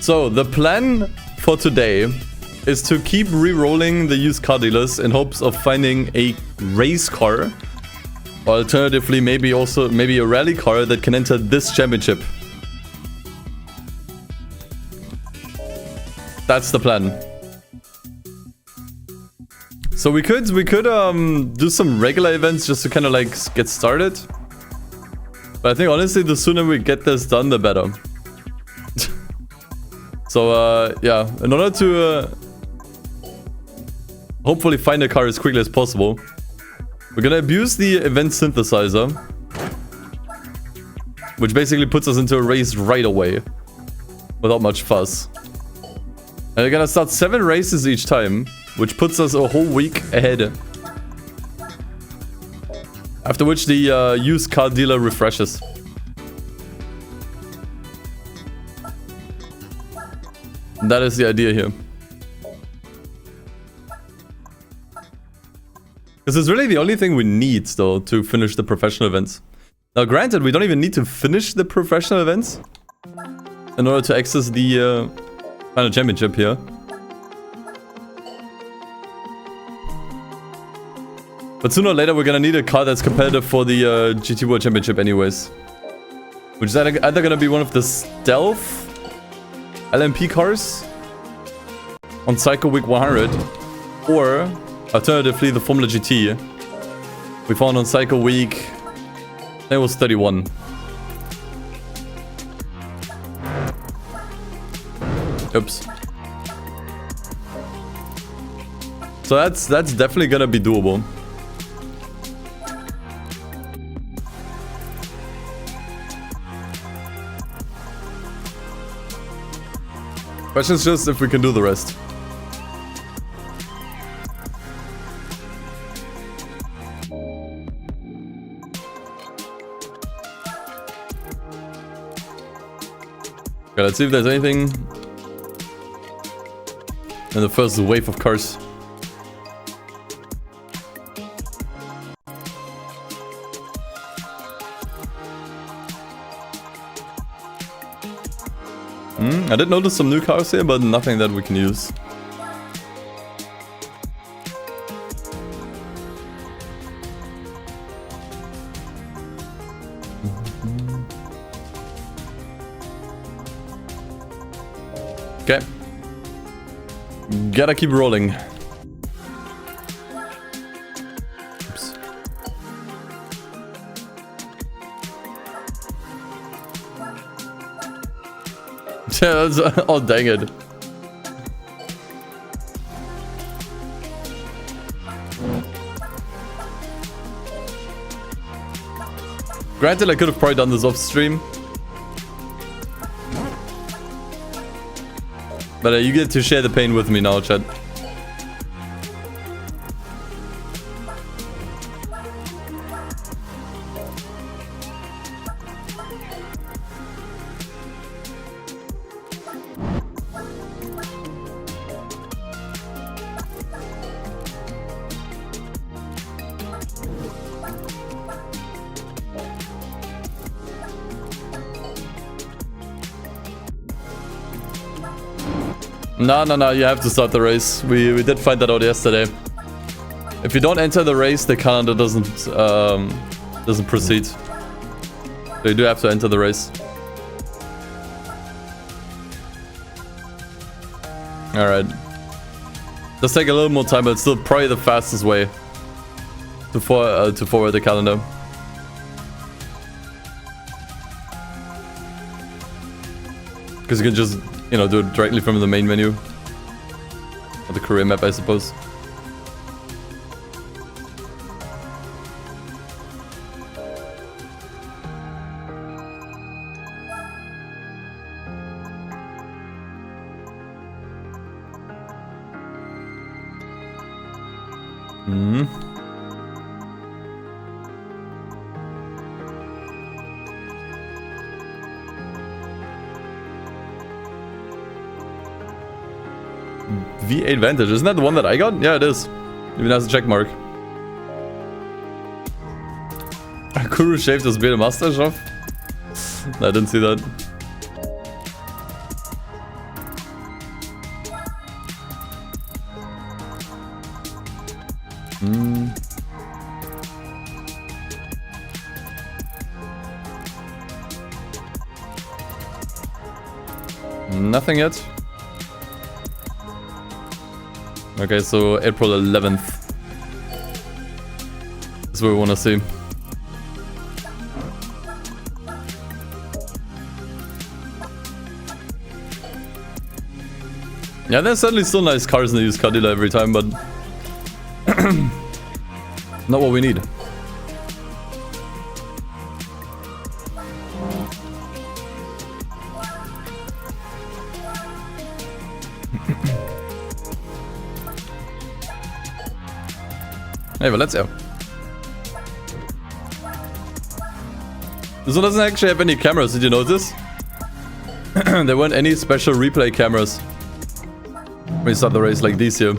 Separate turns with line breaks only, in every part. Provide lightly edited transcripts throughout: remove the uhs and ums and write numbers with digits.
So, the plan for today is to keep re-rolling the used car dealers in hopes of finding a race car. Or alternatively, maybe a rally car that can enter this championship. That's the plan. So we could do some regular events just to kind of like get started. But I think honestly, the sooner we get this done, the better. So yeah, in order to hopefully find a car as quickly as possible, we're gonna abuse the event synthesizer, which basically puts us into a race right away without much fuss. And we're gonna start 7 races each time, which puts us a whole week ahead. After which the used car dealer refreshes. And that is the idea here. This is really the only thing we need, though, to finish the professional events. Now, granted, we don't even need to finish the professional events in order to access the final championship here. But sooner or later, we're gonna need a car that's competitive for the GT World Championship anyways. Which is either gonna be one of the stealth LMP cars on Cycle Week 100, or alternatively the Formula GT we found on Cycle Week, I think it was 31. Oops. So that's definitely gonna be doable. Question is just if we can do the rest. Okay, let's see if there's anything in the first wave of cars. I did notice some new cars here, but nothing that we can use. Okay. Gotta keep rolling. Oops. Yeah, that's, oh dang it. Granted, I could have probably done this off stream. But you get to share the pain with me now, chat. No, you have to start the race. We did find that out yesterday. If you don't enter the race, the calendar doesn't proceed. So you do have to enter the race. Alright. Does take a little more time, but it's still probably the fastest way to forward the calendar. Because you can just, you know, do it directly from the main menu. Or the career map, I suppose. V8 Vantage, isn't that the one that I got? Yeah, it is. Even has a check mark. Kuru shaved his beard mustache off? No, I didn't see that. Nothing yet. Okay, so April 11th. That's what we want to see. Yeah, there's certainly still nice cars in the used car dealer every time, but not what we need. Hey, but let's go. This one doesn't actually have any cameras, did you notice? There weren't any special replay cameras. We start the race like these here.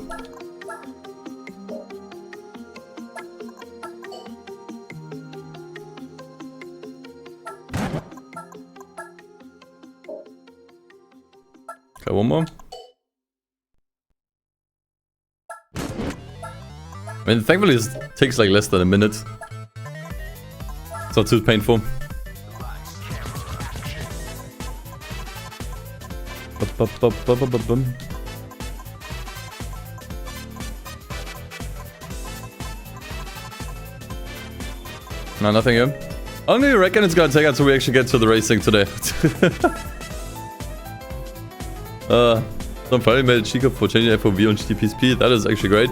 Okay, one more. I mean, thankfully this takes like less than a minute. It's not too painful. No, nothing here. I only reckon it's gonna take until we actually get to the racing today. Some finally made a cheeker for changing FOV on GTP speed. That is actually great.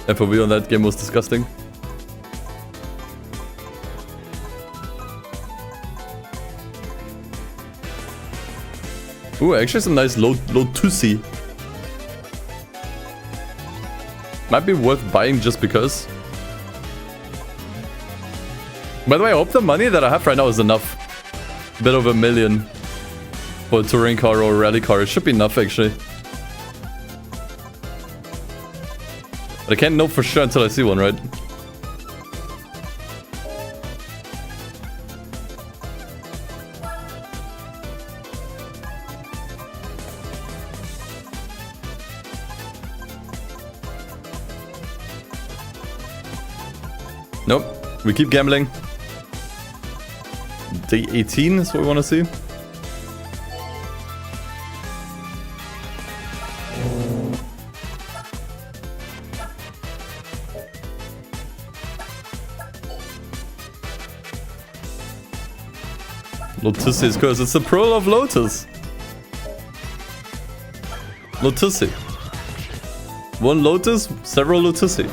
FOV on that game was disgusting. Ooh, actually some nice low Tussi. Might be worth buying just because. By the way, I hope the money that I have right now is enough. A bit over $1 million for a touring car or a rally car. It should be enough actually. But I can't know for sure until I see one, right? Nope. We keep gambling. Day 18 is what we want to see. Lotus is because it's the pearl of Lotus. Lotusi. One Lotus, several Lotusi.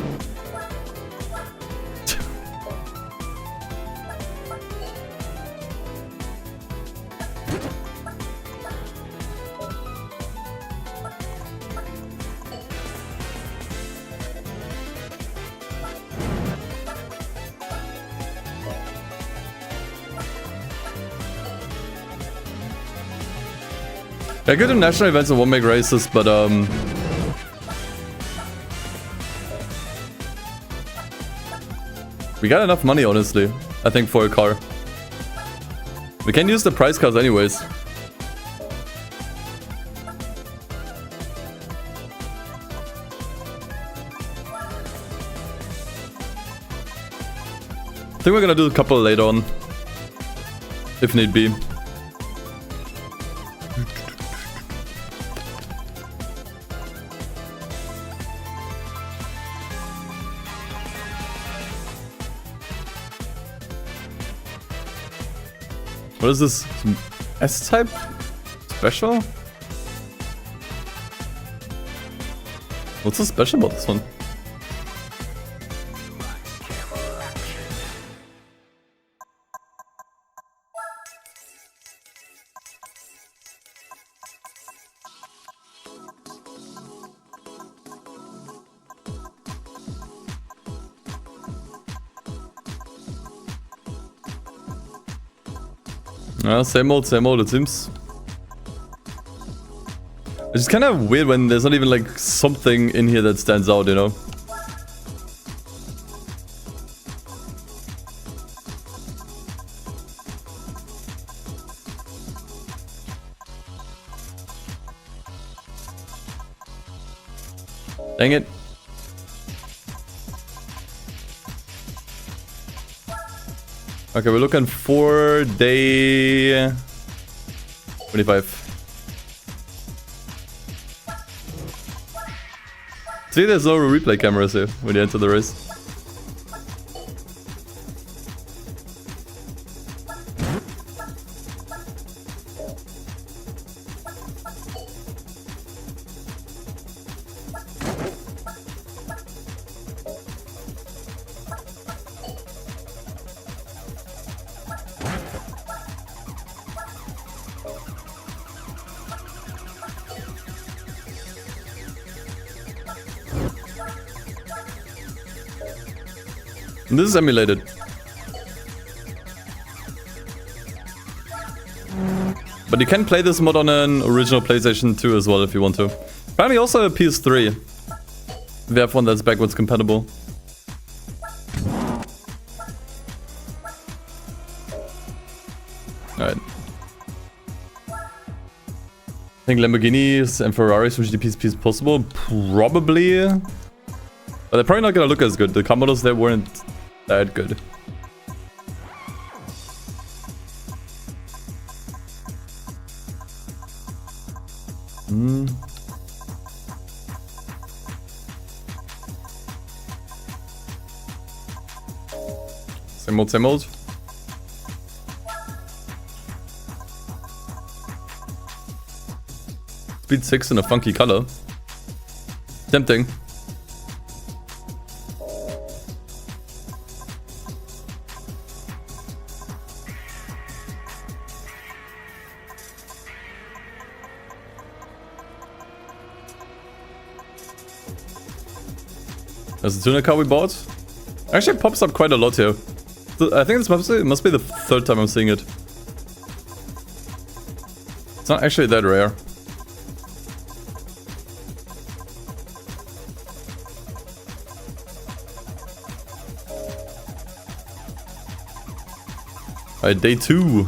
I could do national events and won't make races, but we got enough money, honestly, I think, for a car. We can use the prize cards anyways. I think we're gonna do a couple later on, if need be. What is this? S-type? Special? What's so special about this one? Same old, it seems. It's just kind of weird when there's not even like something in here that stands out, you know? Dang it. Okay, we're looking for day 25. See, there's no replay cameras here when you enter the race. And this is emulated. But you can play this mod on an original PlayStation 2 as well if you want to. Apparently also a PS3. If you have one that's backwards compatible. Alright. I think Lamborghinis and Ferraris with GTPs is possible. Probably. But they're probably not gonna look as good. The car models there weren't that good. Same old, same old. Speed 6 in a funky color. Tempting. There's the tuner car we bought. Actually, it pops up quite a lot here. I think this must be the third time I'm seeing it. It's not actually that rare. Alright, day 2.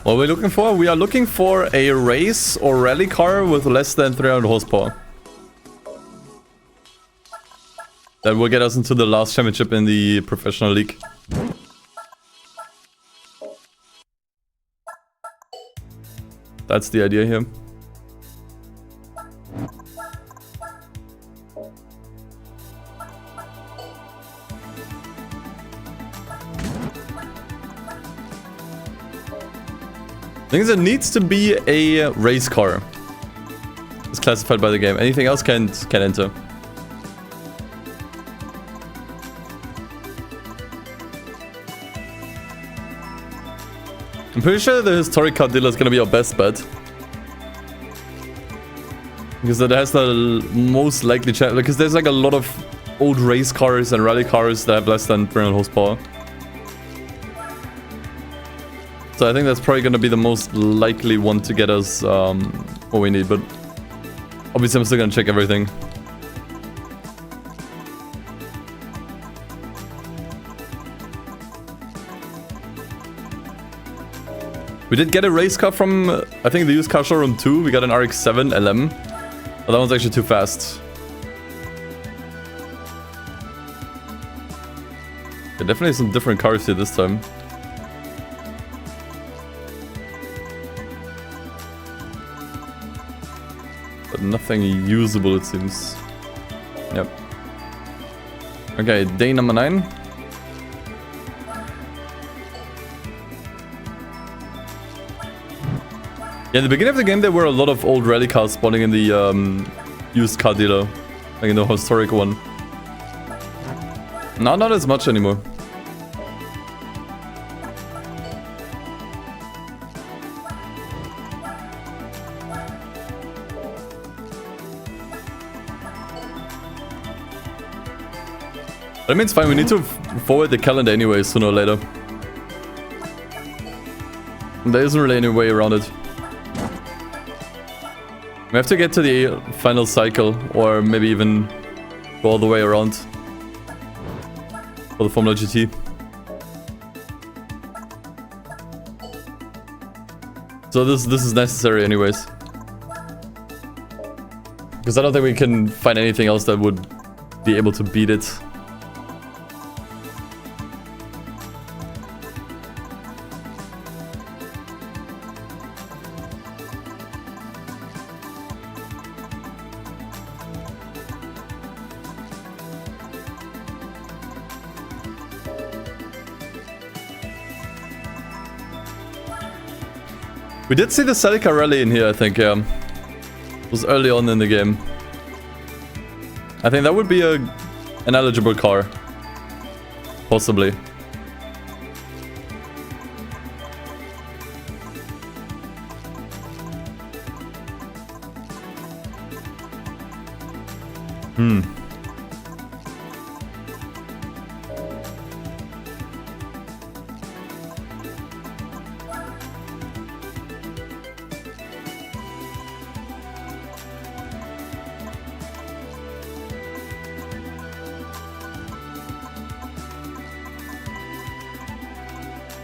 What are we looking for? We are looking for a race or rally car with less than 300 horsepower. That will get us into the last championship in the professional league. That's the idea here. I think there needs to be a race car. It's classified by the game. Anything else can enter. I'm pretty sure the historic car dealer is gonna be our best bet. Because that has the most likely chance. Because there's like a lot of old race cars and rally cars that have less than 300 horsepower. So I think that's probably going to be the most likely one to get us what we need, but obviously I'm still going to check everything. We did get a race car from, I think, the used car showroom too. We got an RX-7 LM, but that one's actually too fast. Yeah, definitely some different cars here this time. But nothing usable, it seems. Yep. Okay, day number 9. Yeah, in the beginning of the game, there were a lot of old rally cars spawning in the used car dealer. Like in the historic one. No, not as much anymore. That means fine, we need to forward the calendar anyway, sooner or later. And there isn't really any way around it. We have to get to the final cycle, or maybe even go all the way around for the Formula GT. So this is necessary anyways. Because I don't think we can find anything else that would be able to beat it. We did see the Celica rally in here, I think, yeah. It was early on in the game. I think that would be an eligible car. Possibly.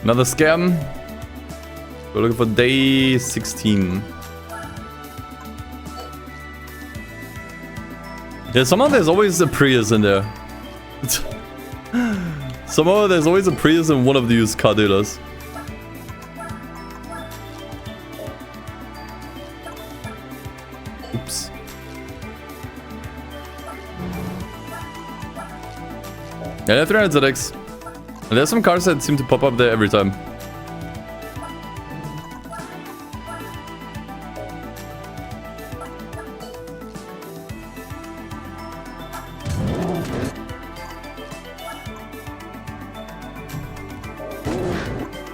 Another scam. We're looking for day 16. Yeah, somehow there's always a Prius in there. Somehow there's always a Prius in one of the used car dealers. Oops. Yeah, 300 ZX. And there's some cars that seem to pop up there every time.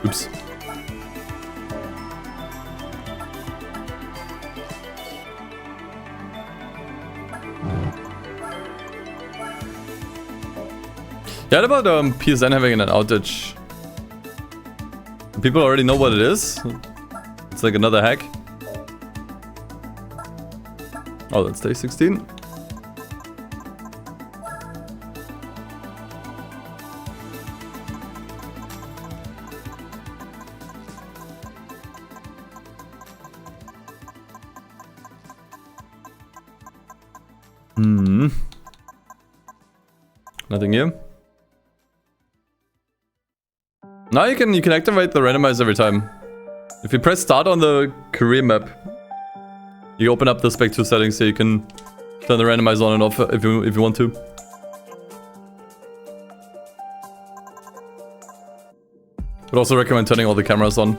Oops. Yeah, about PSN having an outage. People already know what it is. It's like another hack. Oh, that's day 16. Nothing here. Now you can activate the randomizer every time. If you press start on the career map, you open up the Spec 2 settings so you can turn the randomizer on and off if you want to. Would also recommend turning all the cameras on.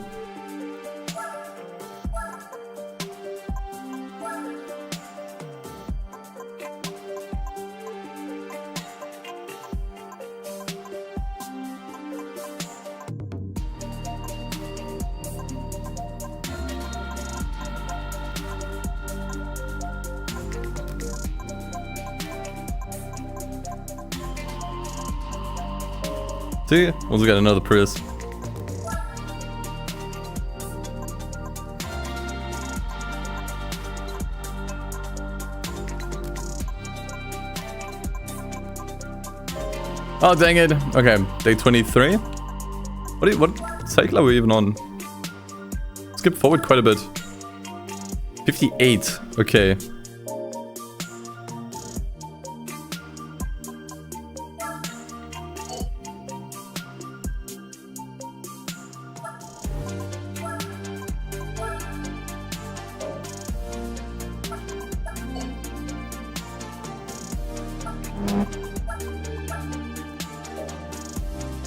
See, once we got another Prius. Oh dang it! Okay, day 23. What cycle are we even on? Skip forward quite a bit. 58. Okay.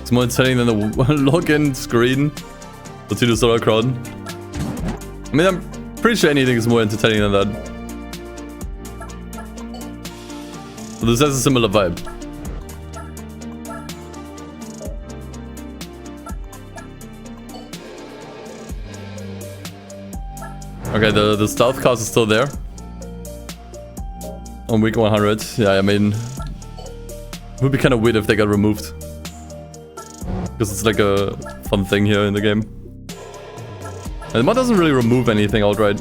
It's more entertaining than the login screen for Tito Solar Crowd. I mean, I'm pretty sure anything is more entertaining than that. But this has a similar vibe. Okay, the stealth cars is still there. On week 100. Yeah, I mean, it would be kind of weird if they got removed. Because it's like a fun thing here in the game. And the mod doesn't really remove anything outright.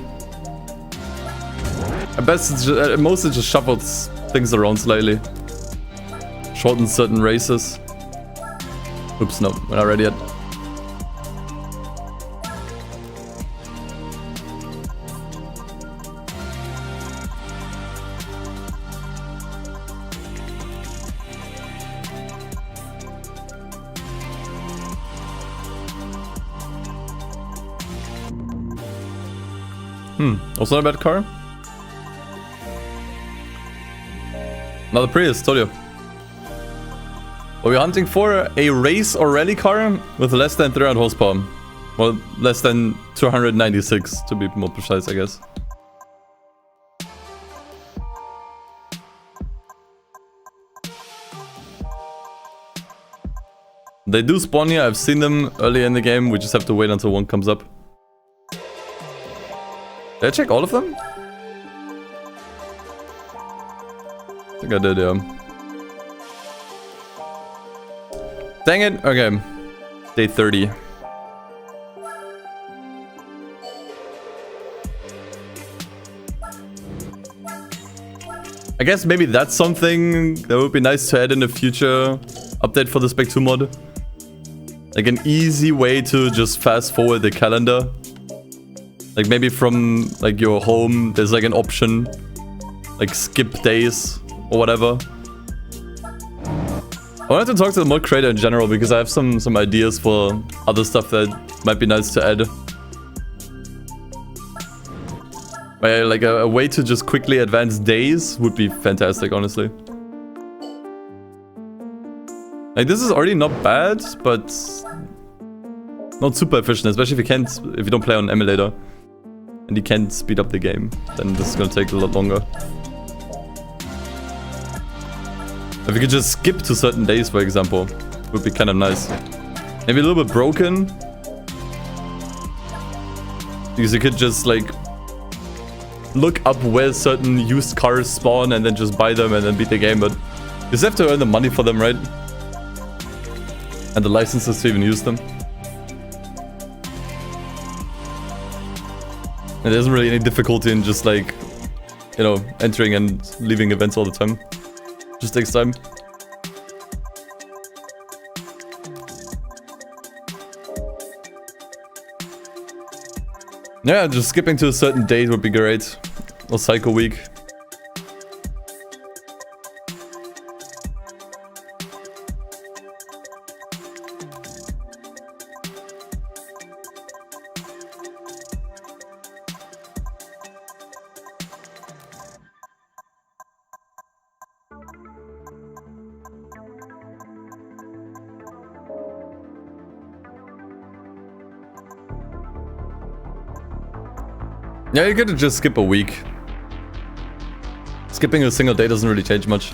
At best, it's just, at most it just shuffles things around slightly. Shortens certain races. Oops, no, we're not ready yet. Also not a bad car. Another Prius, told you. What we're hunting for? A race or rally car with less than 300 horsepower. Well, less than 296 to be more precise, I guess. They do spawn here, I've seen them early in the game, we just have to wait until one comes up. Did I check all of them? I think I did, yeah. Dang it, okay. Day 30. I guess maybe that's something that would be nice to add in the future update for the Spec II mod. Like an easy way to just fast forward the calendar. Like maybe from like your home, there's like an option, like skip days or whatever. I wanted to talk to the mod creator in general because I have some ideas for other stuff that might be nice to add. Like a way to just quickly advance days would be fantastic, honestly. Like this is already not bad, but not super efficient, especially if you don't play on emulator. And you can't speed up the game, then this is gonna take a lot longer. If you could just skip to certain days, for example, would be kind of nice. Maybe a little bit broken. Because you could just like look up where certain used cars spawn and then just buy them and then beat the game, but you just have to earn the money for them, right? And the licenses to even use them. And there isn't really any difficulty in just like, you know, entering and leaving events all the time. Just takes time. Yeah, just skipping to a certain date would be great. Or cycle week. Yeah, you could just skip a week. Skipping a single day doesn't really change much.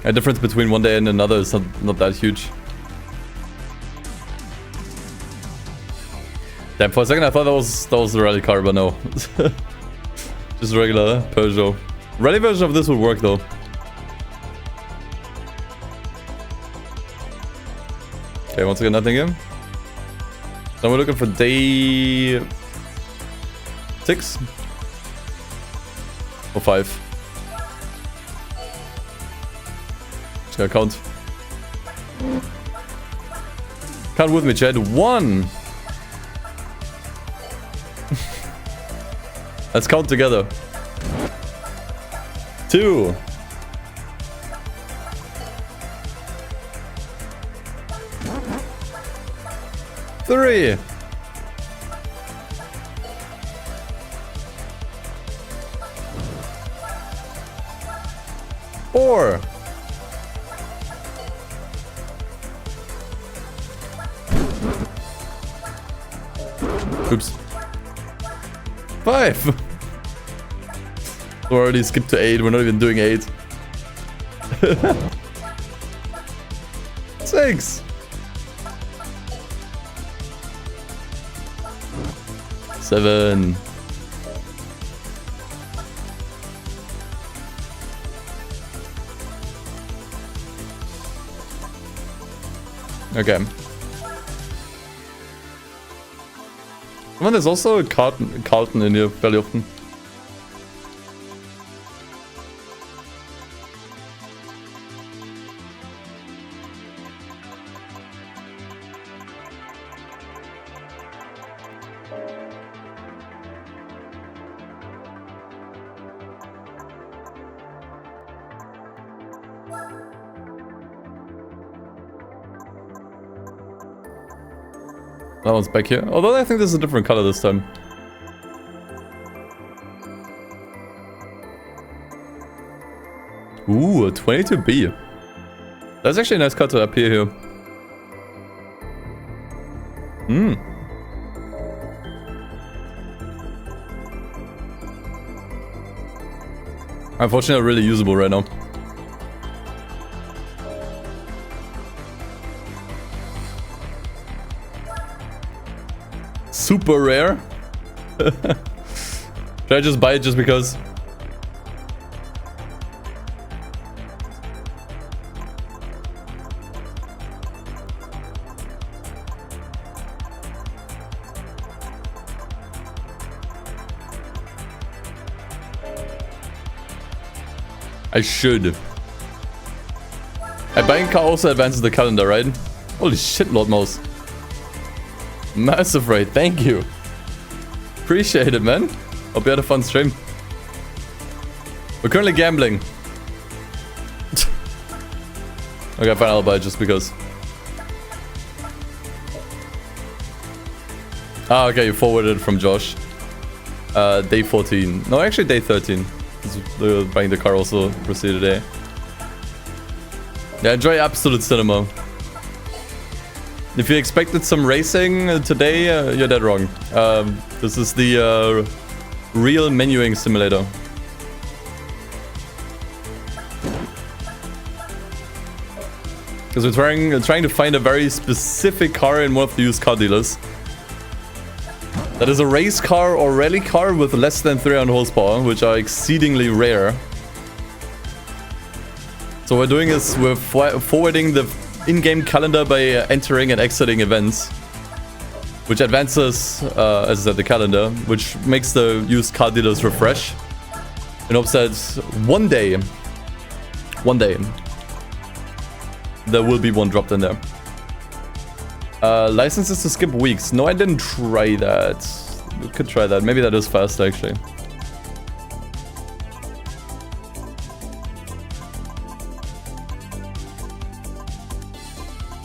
The difference between one day and another is not that huge. Damn, for a second I thought that was the rally car, but no. Just a regular Peugeot. Rally version of this would work though. Okay, once again nothing here. So we're looking for day 6 or 5. Just gotta count. Count with me, Chad. 1. Let's count together. 2. 3. 4. 5. We already skipped to 8. We're not even doing 8. 6. 7. 8. Okay. Come on, there's also a Carlton in here fairly often. That one's back here. Although I think this is a different color this time. Ooh, a 22B. That's actually a nice car to appear here. Hmm. Unfortunately, not really usable right now. Super rare. Should I just buy it just because? I should. Buying a car also advances the calendar, right? Holy shit, Lord Mouse. Massive raid, thank you. Appreciate it, man. Hope you had a fun stream. We're currently gambling. Okay, fine, I'll buy it just because. Ah, okay, you forwarded it from Josh. Day 14. No, actually day 13. Buying the car also proceeded today. Yeah, enjoy absolute cinema. If you expected some racing today, you're dead wrong. This is the real menuing simulator. Because we're trying to find a very specific car in one of the used car dealers. That is a race car or rally car with less than 300 horsepower, which are exceedingly rare. So what we're doing is we're forwarding the in-game calendar by entering and exiting events, which advances, as I said, the calendar, which makes the used car dealers refresh. In hopes that one day, there will be one dropped in there. Licenses to skip weeks. No, I didn't try that. We could try that. Maybe that is fast, actually.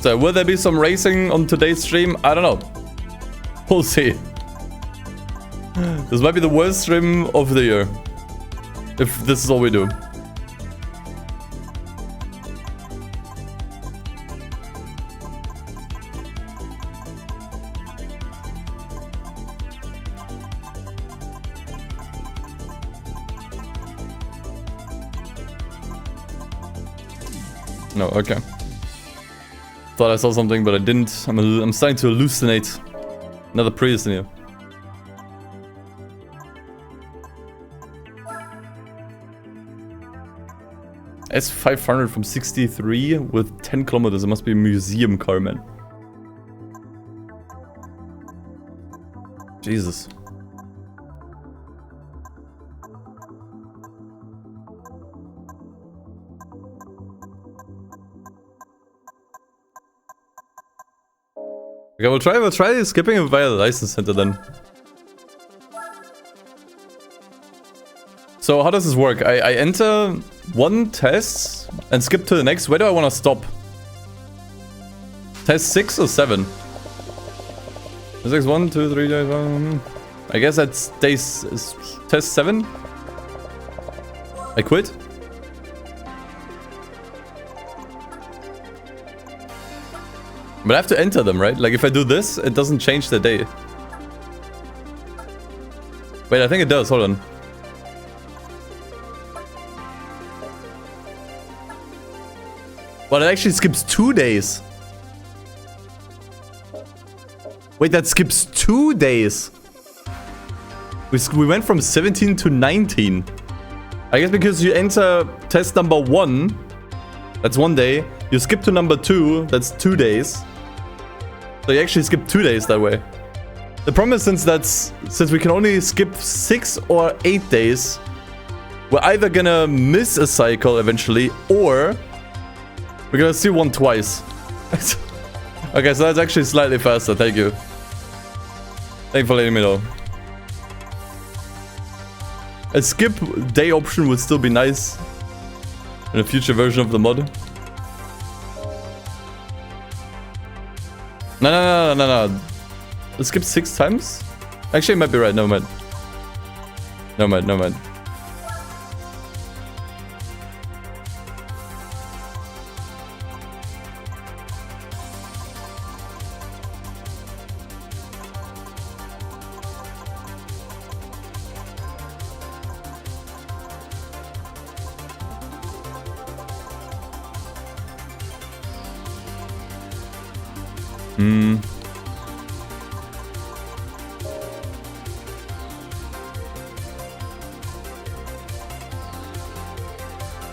So, will there be some racing on today's stream? I don't know. We'll see. This might be the worst stream of the year. If this is all we do. No, okay. Thought I saw something, but I didn't. I'm starting to hallucinate. Another Prius in here. S500 from 63 with 10 kilometers. It must be a museum car, man. Jesus. Okay, we'll try skipping it via the license center then. So how does this work? I enter one test and skip to the next. Where do I want to stop? Test 6 or 7? Test 1, 2, 3, I guess that's test 7. I quit. But I have to enter them, right? Like if I do this, it doesn't change the day. Wait, I think it does. Hold on. Well, it actually skips 2 days. Wait, that skips 2 days. We went from 17 to 19. I guess because you enter test number 1, that's 1 day. You skip to number 2, that's 2 days. So you actually skip 2 days that way. The problem is since we can only skip 6 or 8 days, we're either gonna miss a cycle eventually, or we're gonna see one twice. Okay, so that's actually slightly faster, thank you. Thank you for letting me know. A skip day option would still be nice in a future version of the mod. No. skip 6 times? Actually, I might be right. Never mind. Never mind, never mind.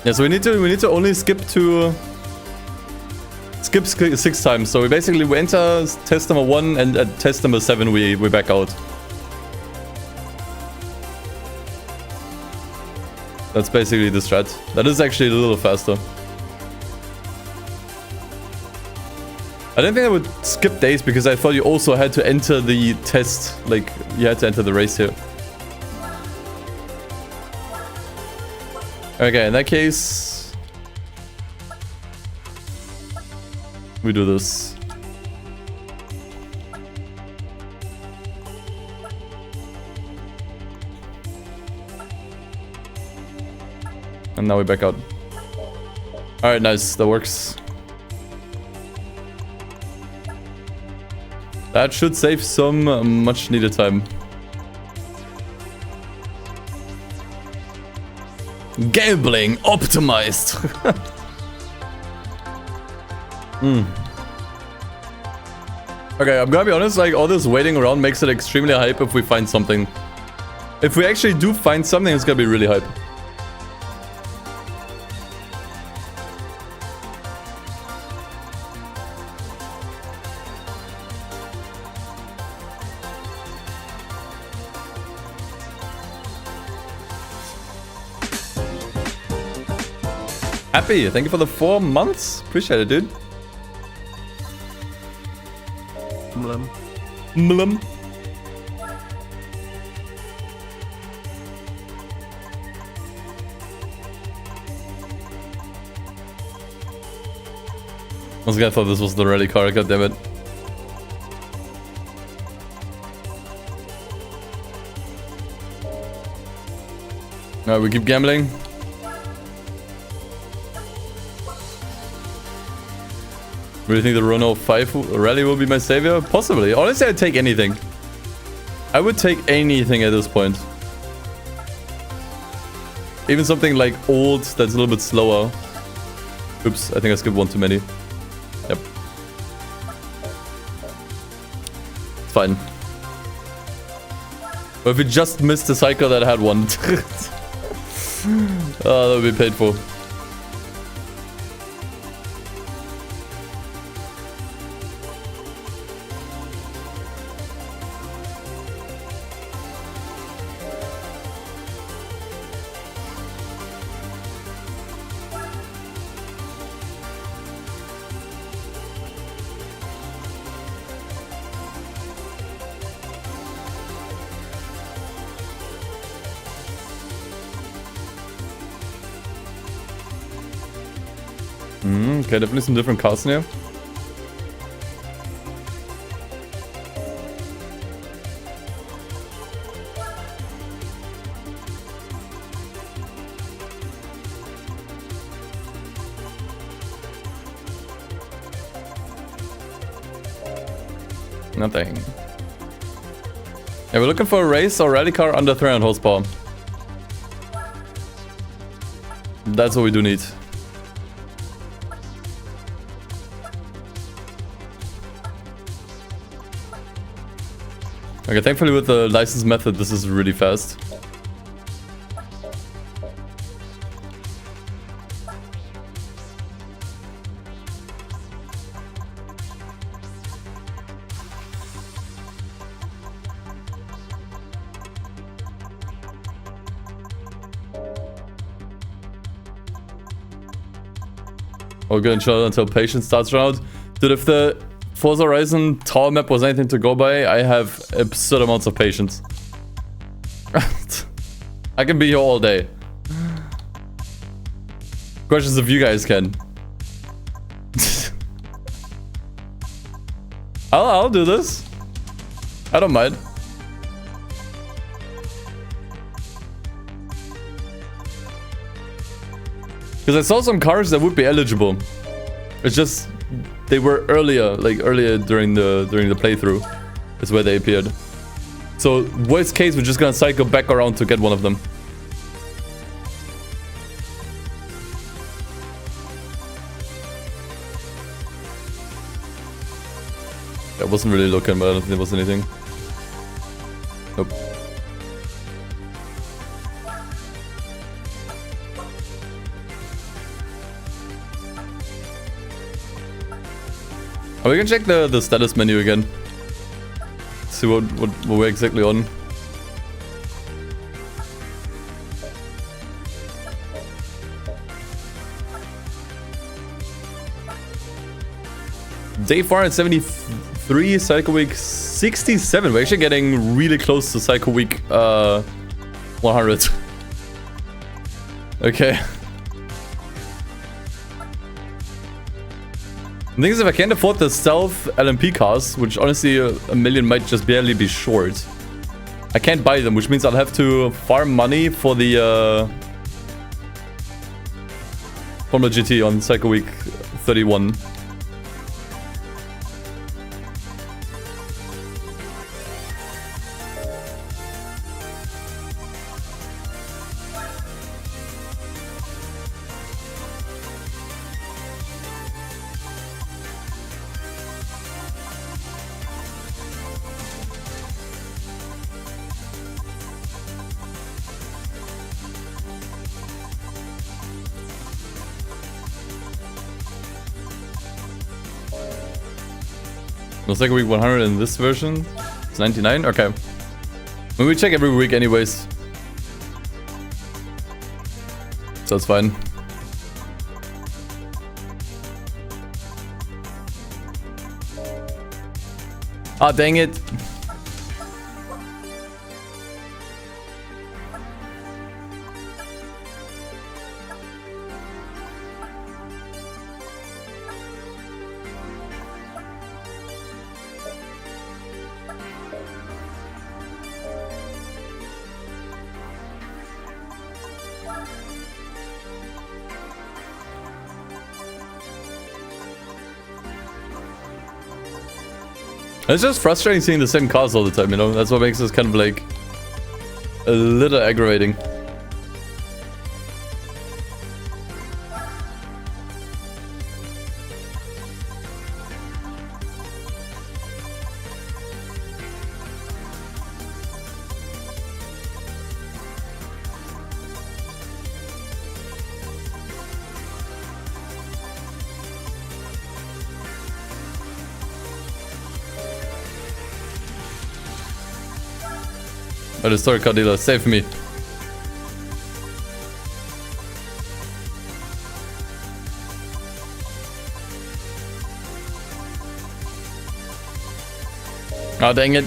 Yeah, so we need to only skip 6 times. So we enter test number 1 and at test number 7 we back out. That's basically the strat. That is actually a little faster. I didn't think I would skip days because I thought you also had to enter the test. Like, you had to enter the race here. Okay, in that case, we do this. And now we back out. Alright, nice. That works. That should save some much needed time. Gambling optimized. Okay, I'm gonna be honest, like all this waiting around makes it extremely hype if we find something. If we actually do find something, it's gonna be really hype. Happy, thank you for the 4 months. Appreciate it, dude.
Mlum.
Mlum. Once again, I thought this was the rally car, god damn it. Alright, we keep gambling. Really think the Renault 5 rally will be my savior? Possibly. Honestly, I'd take anything. I would take anything at this point. Even something like old that's a little bit slower. Oops, I think I skipped one too many. Yep. It's fine. But if we just missed the cycle that had one. Oh, that would be painful. Okay, definitely some different cars in here. Nothing. Yeah, we're looking for a race or rally car under 300 horsepower. That's what we do need. Okay, thankfully with the license method, this is really fast. We're gonna chill until patience starts round. Dude, if the Forza Horizon tower map was anything to go by, I have absurd amounts of patience. I can be here all day. Questions if you guys can. I'll do this. I don't mind. Because I saw some cars that would be eligible. It's just they were earlier, like earlier during the playthrough. Is where they appeared. So worst case, we're just gonna cycle back around to get one of them. I wasn't really looking, but I don't think there was anything. Nope. Oh, we can check the status menu again. See what we're exactly on. Day 473, cycle week 67. We're actually getting really close to cycle week 100. Okay. The thing is, if I can't afford the stealth LMP cars, which honestly a million might just barely be short, I can't buy them, which means I'll have to farm money for the Formula GT on cycle week 31. No, cycle week 100 in this version. It's 99? Okay. Well, we check every week anyways. So it's fine. Ah, dang it. It's just frustrating seeing the same cars all the time, you know? That's what makes this kind of like a little aggravating. Oh, the story car dealer, save me. Oh, dang it.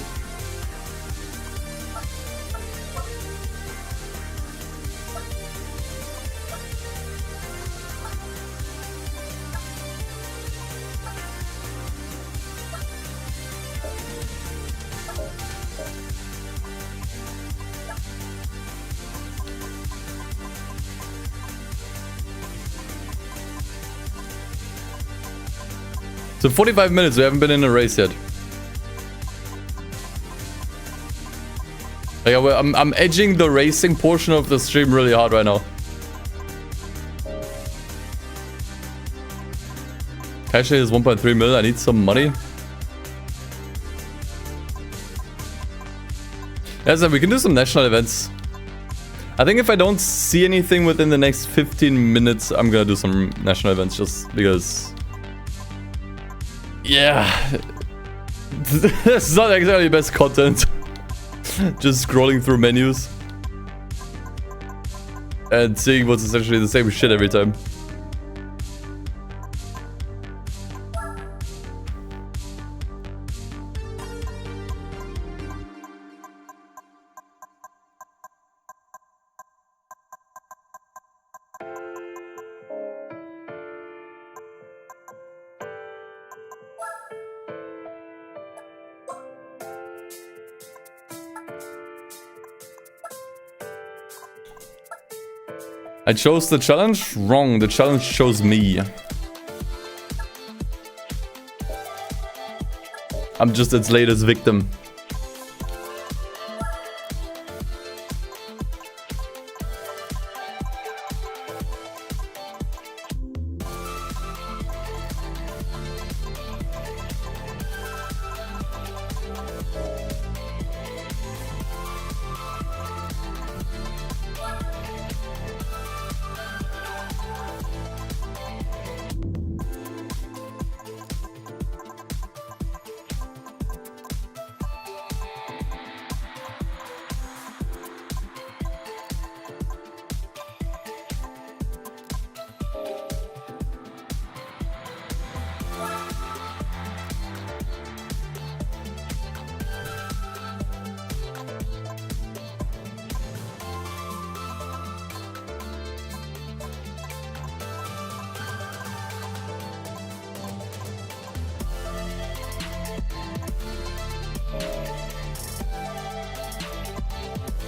So 45 minutes, we haven't been in a race yet. Like, I'm edging the racing portion of the stream really hard right now. Cash is 1.3 mil, I need some money. As I said, we can do some national events. I think if I don't see anything within the next 15 minutes, I'm gonna do some national events just because... Yeah, this is not exactly the best content. Just scrolling through menus and seeing what's essentially the same shit every time. I chose the challenge? Wrong. The challenge chose me. I'm just its latest victim.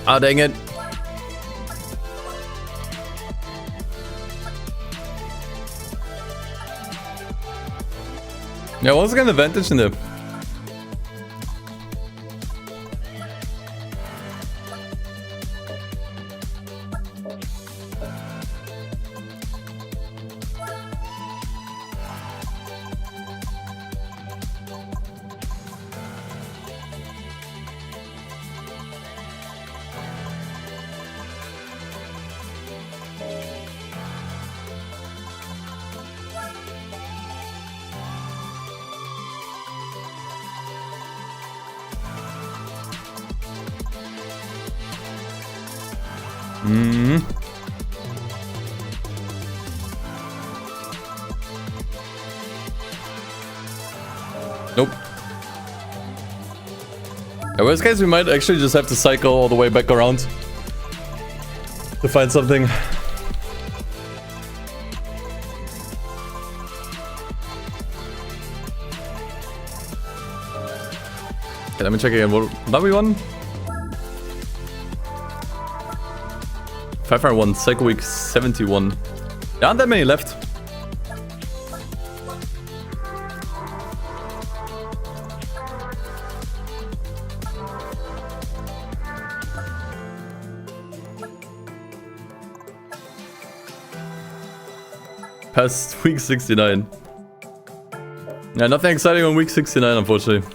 Ah, dang it. Yeah, what's the advantage in there? Nope. In worst case, we might actually just have to cycle all the way back around to find something. Okay, let me check again. What we won? 501, cycle week 71. There aren't that many left. Past week 69. Yeah, nothing exciting on week 69, unfortunately.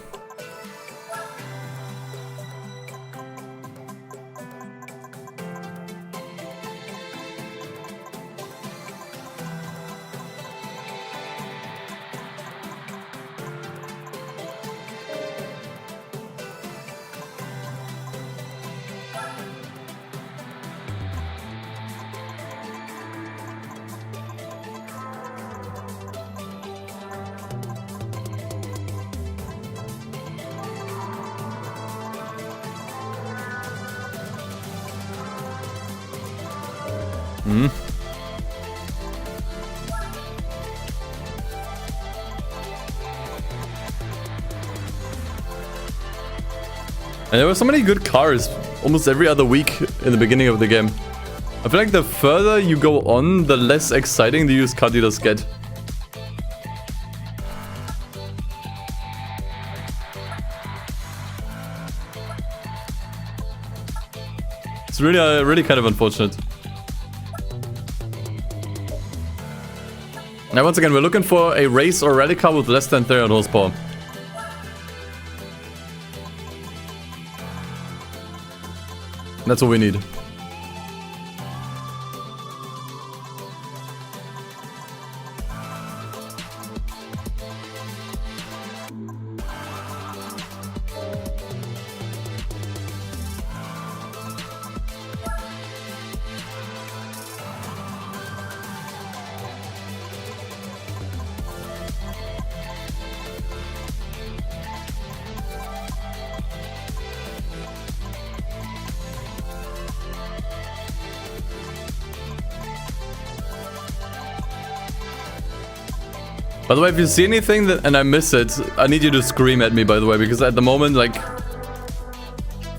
And there were so many good cars almost every other week in the beginning of the game. I feel like the further you go on, the less exciting the used car dealers get. It's really, really kind of unfortunate. Now, once again, we're looking for a race or rally car with less than 300 horsepower. That's what we need. By the way, if you see anything and I miss it, I need you to scream at me, by the way, because at the moment, like,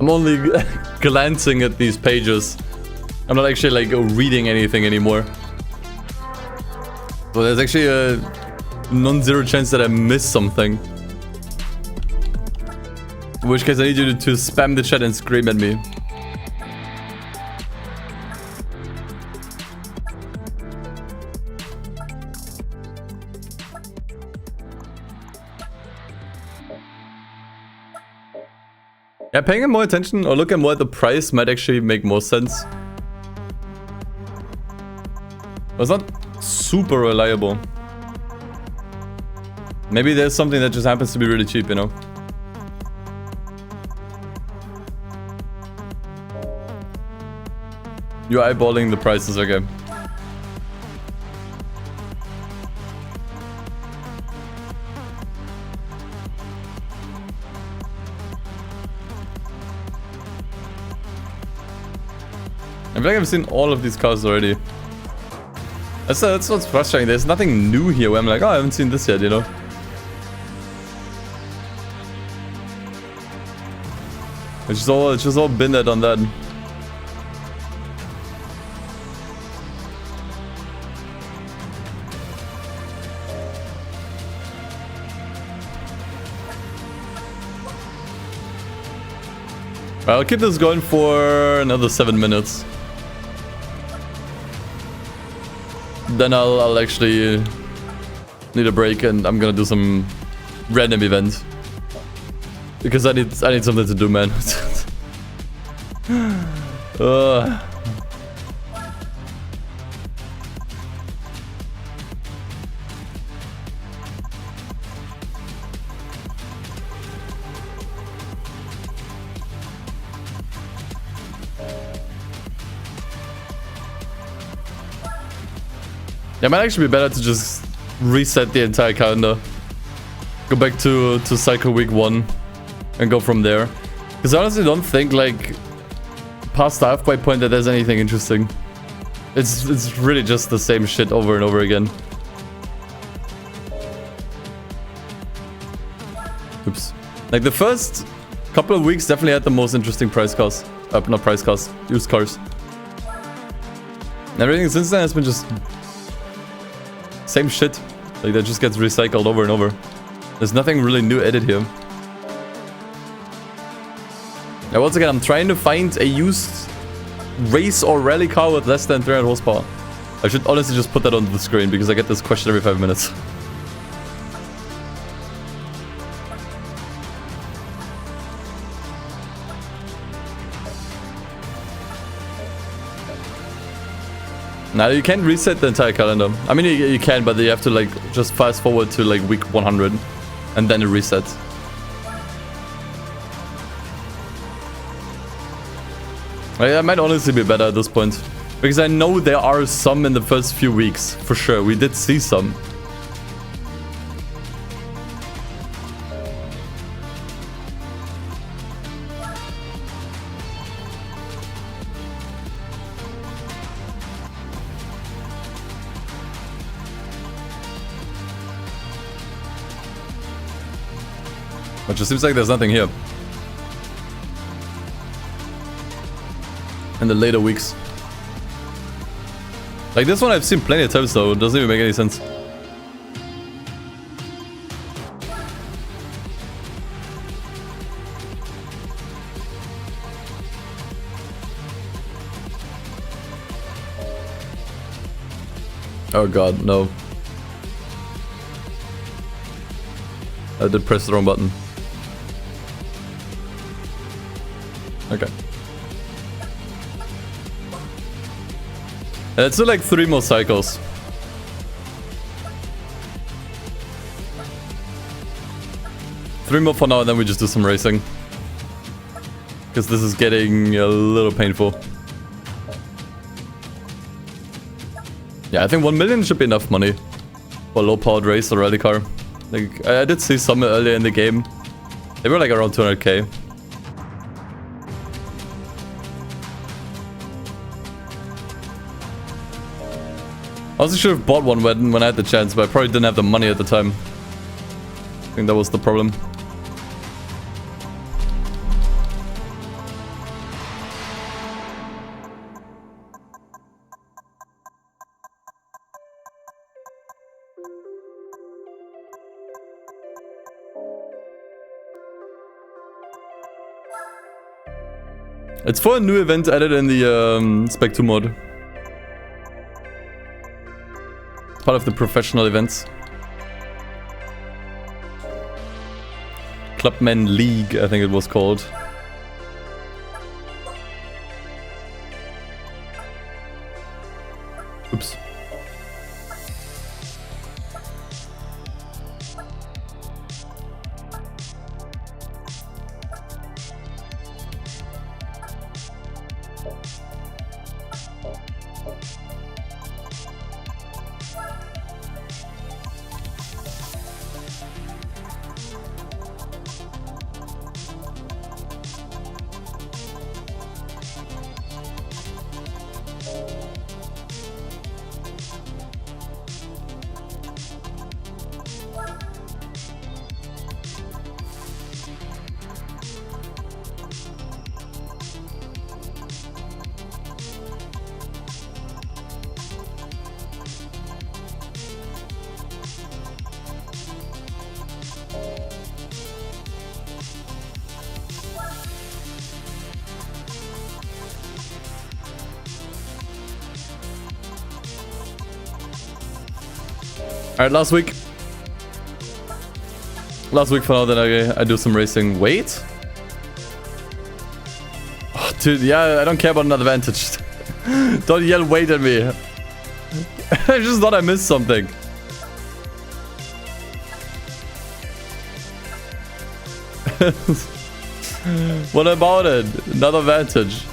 I'm only glancing at these pages. I'm not actually like reading anything anymore. So there's actually a non-zero chance that I missed something. In which case I need you to spam the chat and scream at me. Yeah, paying more attention or looking more at the price might actually make more sense. But it's not super reliable. Maybe there's something that just happens to be really cheap, you know? You're eyeballing the prices, okay. I feel like I've seen all of these cars already. That's what's frustrating. There's nothing new here where I'm like, oh, I haven't seen this yet, you know? It's just all been there, done that. I'll keep this going for another 7 minutes. Then I'll actually need a break and I'm gonna do some random event. Because I need something to do, man. Yeah, it might actually be better to just reset the entire calendar. Go back to cycle week 1 and go from there. Because I honestly don't think, like, past the halfway point that there's anything interesting. It's really just the same shit over and over again. Oops. Like, the first couple of weeks definitely had the most interesting price cars. Not price cars, used cars. And everything since then has been just same shit. Like, that just gets recycled over and over. There's nothing really new added here. Now, once again, I'm trying to find a used race or rally car with less than 300 horsepower. I should honestly just put that on the screen because I get this question every 5 minutes. Now, you can't reset the entire calendar. I mean, you can, but you have to, like, just fast forward to, like, week 100. And then it resets. That might honestly be better at this point. Because I know there are some in the first few weeks. For sure, we did see some. It just seems like there's nothing here. In the later weeks. Like this one I've seen plenty of times though, it doesn't even make any sense. Oh god, no. I did press the wrong button. Okay. Let's do like 3 more cycles. Three more for now, and then we just do some racing. Because this is getting a little painful. Yeah, I think 1 million should be enough money for a low-powered race or rally car. Like, I did see some earlier in the game. They were like around 200k. I also should have bought one when I had the chance, but I probably didn't have the money at the time. I think that was the problem. It's for a new event added in the Spec II mod. It's part of the professional events. Clubman League, I think it was called. Oops. Alright, last week. Last week for now, then I do some racing. Wait? Oh, dude, yeah, I don't care about another advantage. Don't yell wait at me. I just thought I missed something. What about it? Another advantage.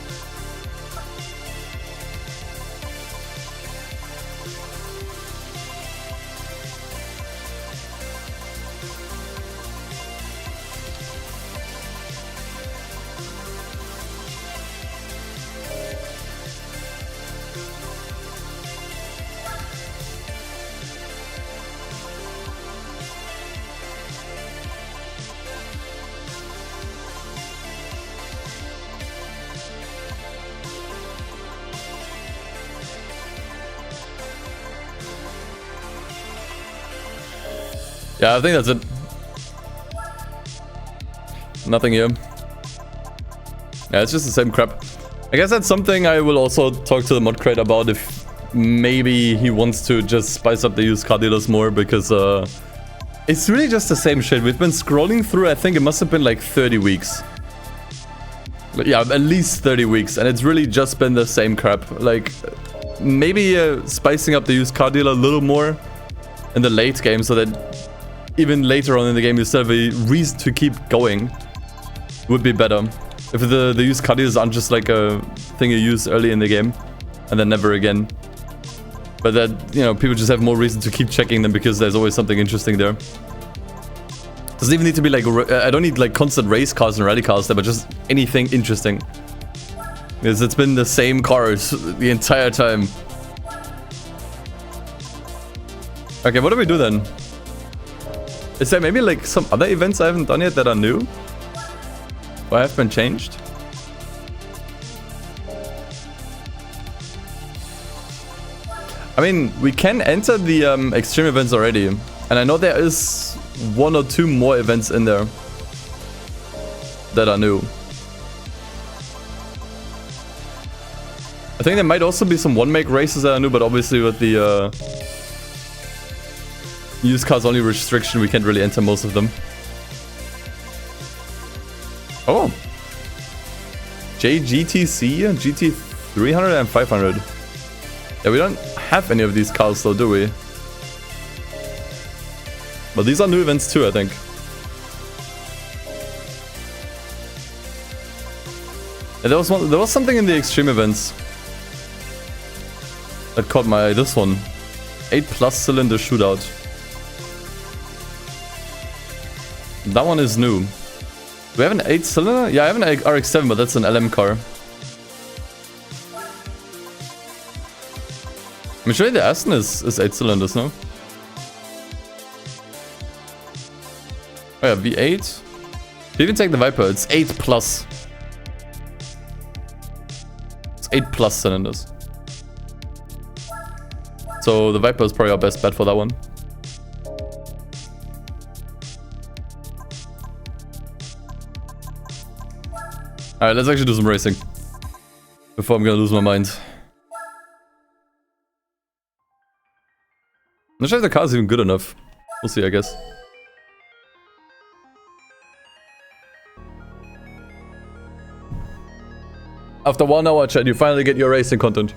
Yeah, I think that's it. Nothing here. Yeah, it's just the same crap. I guess that's something I will also talk to the mod creator about, if maybe he wants to just spice up the used car dealers more, because it's really just the same shit. We've been scrolling through, I think it must have been like 30 weeks. Yeah, at least 30 weeks, and it's really just been the same crap. Like, maybe spicing up the used car dealer a little more in the late game, so that even later on in the game you still have a reason to keep going, would be better. If the used car dealers aren't just like a thing you use early in the game and then never again. But that, you know, people just have more reason to keep checking them because there's always something interesting there. Doesn't even need to be like, I don't need like constant race cars and rally cars there, but just anything interesting. Because it's been the same cars the entire time. Okay, what do we do then? Is there maybe like some other events I haven't done yet that are new? Or have been changed? I mean, we can enter the extreme events already. And I know there is 1 or 2 more events in there that are new. I think there might also be some one-make races that are new, but obviously with the used cars only restriction, we can't really enter most of them. Oh. JGTC, GT300 and 500. Yeah, we don't have any of these cars though, do we? But these are new events too, I think. Yeah, there was something in the extreme events that caught my eye. This one. 8+ cylinder shootout. That one is new. Do we have an 8-cylinder? Yeah, I have an RX-7, but that's an LM car. I mean, surely the Aston is 8 cylinders, no? Oh yeah, V8. If you even take the Viper, it's 8+. It's 8+ cylinders. So the Viper is probably our best bet for that one. Alright, let's actually do some racing. Before I'm gonna lose my mind. I'm not sure if the car's even good enough. We'll see, I guess. After 1 hour chat, you finally get your racing content.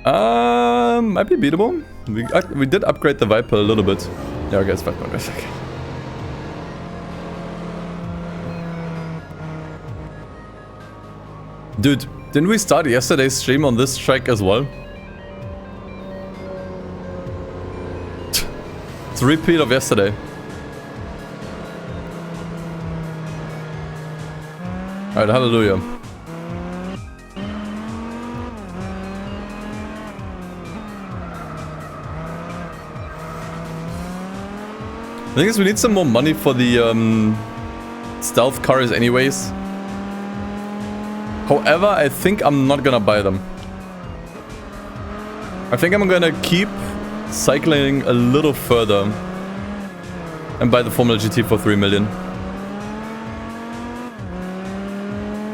Might be beatable. We did upgrade the Viper a little bit. Yeah, I guess 5.5. Okay. Dude, didn't we start yesterday's stream on this track as well? It's a repeat of yesterday. Alright, hallelujah. The thing is, we need some more money for the stealth cars anyways. However, I think I'm not gonna buy them. I think I'm gonna keep cycling a little further and buy the Formula GT for 3 million.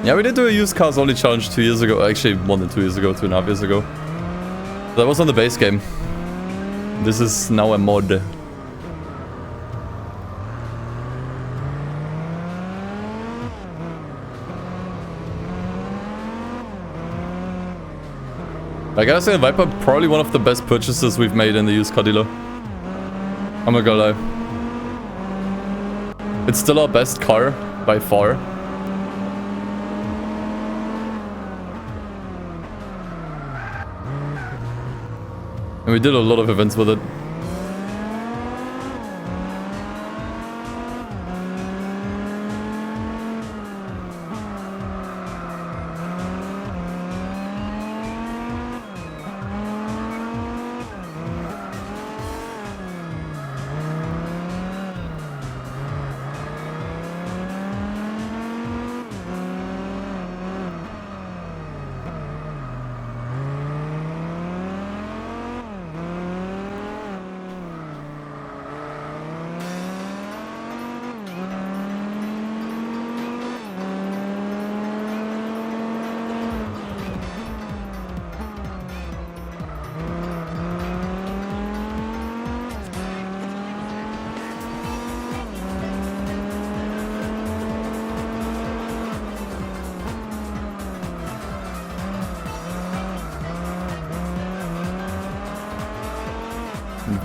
Yeah, we did do a used cars only challenge 2 years ago. Actually, more than 2 years ago, 2.5 years ago. That was on the base game. This is now a mod. I gotta say, the Viper probably one of the best purchases we've made in the used car dealer. I'm not gonna lie. It's still our best car, by far. And we did a lot of events with it.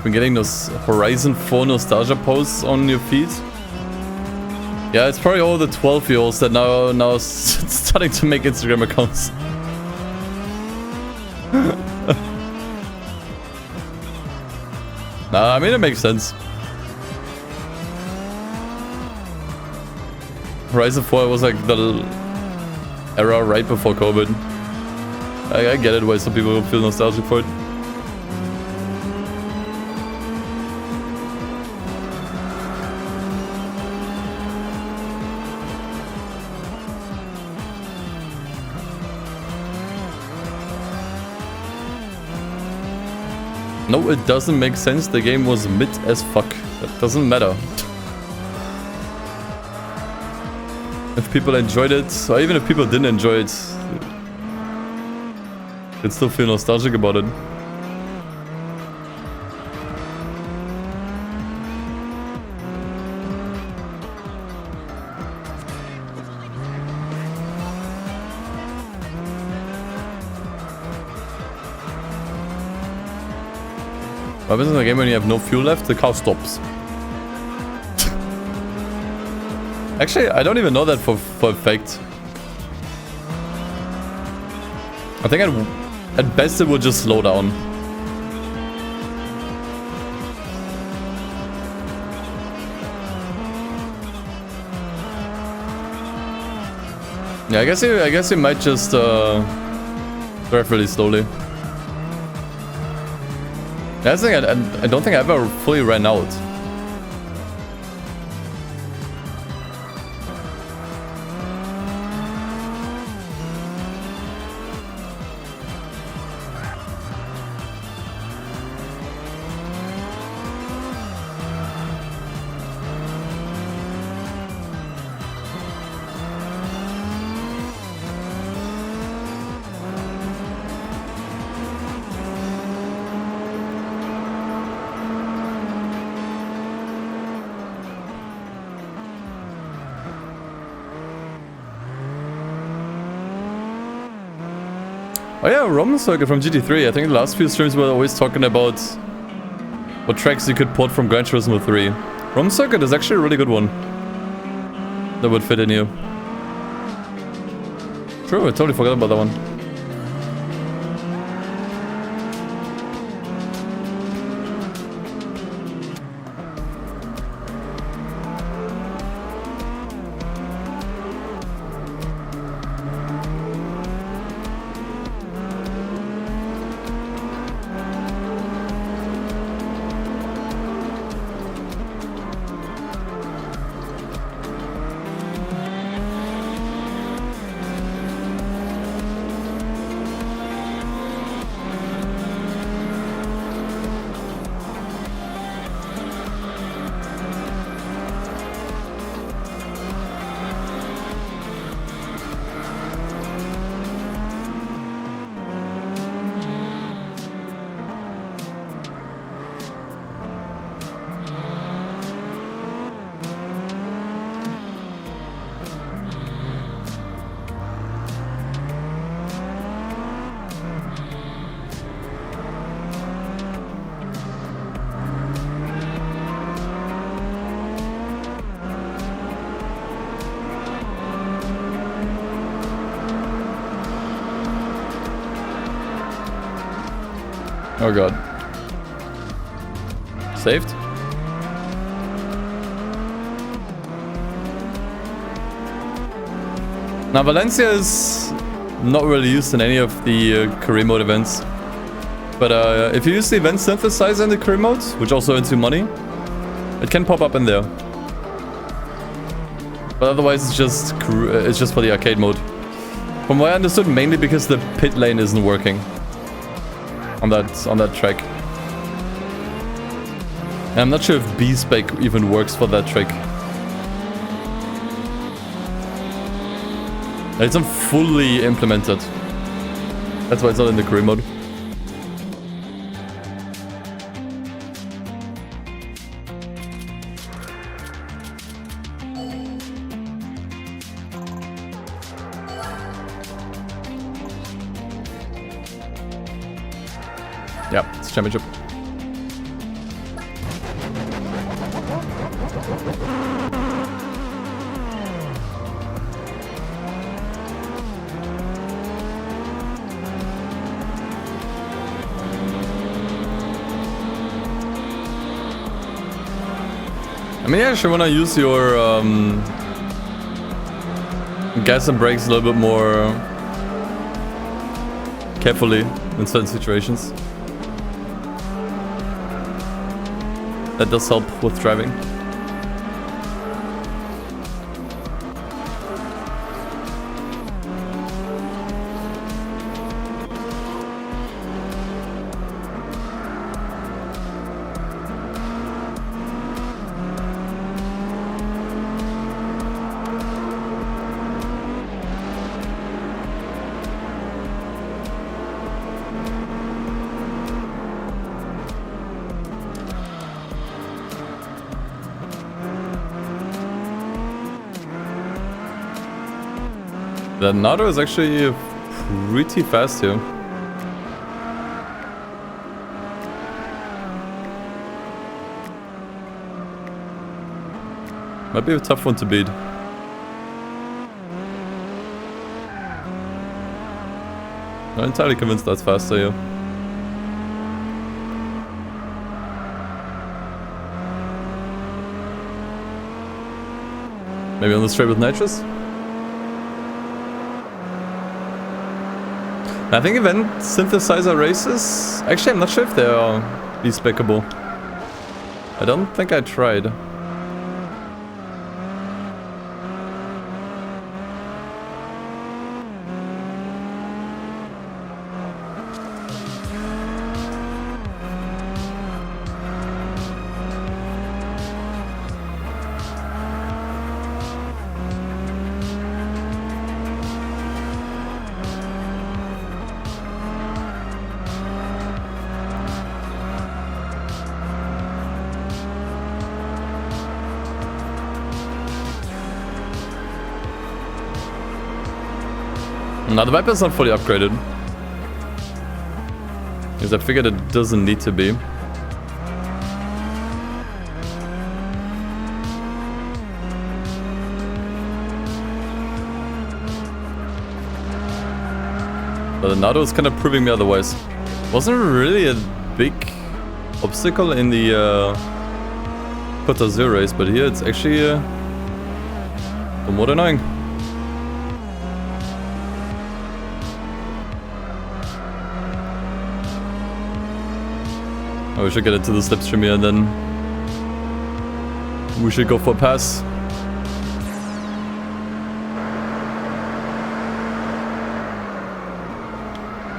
Been getting those Horizon 4 nostalgia posts on your feed. Yeah, it's probably all the 12-year-olds that now starting to make Instagram accounts. Nah, I mean, it makes sense. Horizon 4 was like the era right before COVID. I get it why some people feel nostalgic for it. No, it doesn't make sense. The game was mid as fuck. That doesn't matter. If people enjoyed it, or even if people didn't enjoy it, they'd still feel nostalgic about it. What happens in the game when you have no fuel left? The car stops. Actually, I don't even know that for a fact. I think at best it would just slow down. Yeah, I guess you might just drive really slowly. That's the thing, I don't think I ever fully ran out. Oh yeah, Roman Circuit from GT3. I think the last few streams were always talking about what tracks you could port from Gran Turismo 3. Roman Circuit is actually a really good one. That would fit in here. True, I totally forgot about that one. Oh god. Saved? Now Valencia is not really used in any of the career mode events. But if you use the event synthesizer in the career mode, which also earns you money, it can pop up in there. But otherwise it's just for the arcade mode. From what I understood, mainly because the pit lane isn't working on that track. And I'm not sure if B-Spec even works for that track. It's not fully implemented. That's why it's not in the career mode. Yeah, it's championship. I mean, yeah, sure, when I use your gas and brakes a little bit more carefully in certain situations. That does help with driving. That Nado is actually pretty fast here. Might be a tough one to beat. Not entirely convinced that's faster here. Maybe on the straight with nitrous? I think event synthesizer races... Actually, I'm not sure if they are B-Specable. I don't think I tried. Now the Viper's not fully upgraded. Because I figured it doesn't need to be. But the Nardo is kind of proving me otherwise. Wasn't really a big obstacle in the Côte d'Azur race, but here it's actually more annoying. Oh, we should get into the slipstream here and then we should go for a pass.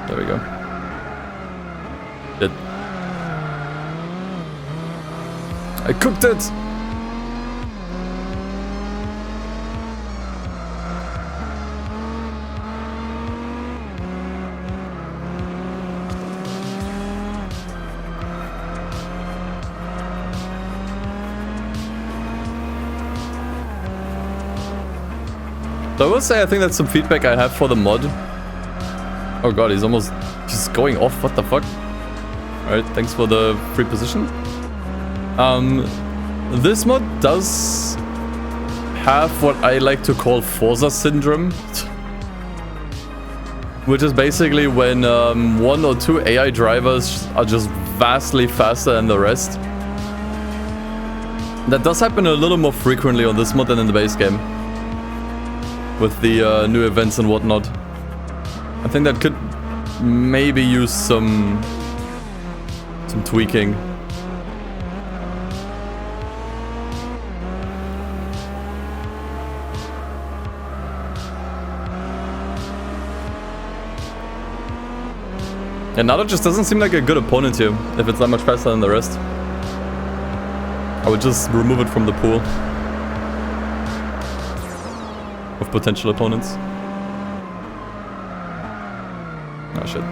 There we go. It. I cooked it! So I will say I think that's some feedback I have for the mod. Oh god, he's almost just going off, what the fuck? Alright, thanks for the free position. This mod does have what I like to call Forza syndrome. Which is basically when 1 or 2 AI drivers are just vastly faster than the rest. That does happen a little more frequently on this mod than in the base game. With the new events and whatnot. I think that could maybe use some tweaking. And Nado just doesn't seem like a good opponent here, if it's that much faster than the rest. I would just remove it from the pool of potential opponents. Oh shit.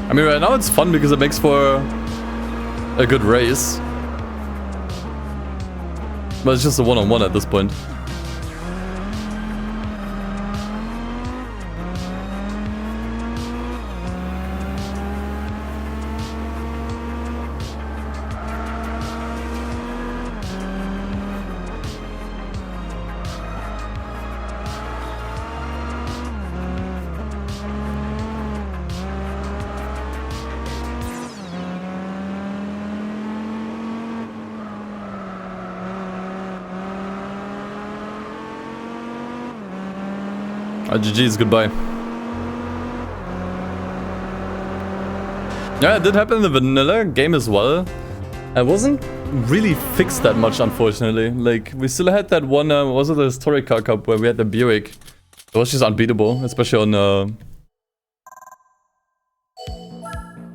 I mean, right now it's fun because it makes for a good race. But it's just a one-on-one at this point. GG's, goodbye. Yeah, it did happen in the vanilla game as well. It wasn't really fixed that much, unfortunately. Like, we still had that one, what was it, the Historic Car Cup where we had the Buick. It was just unbeatable, especially on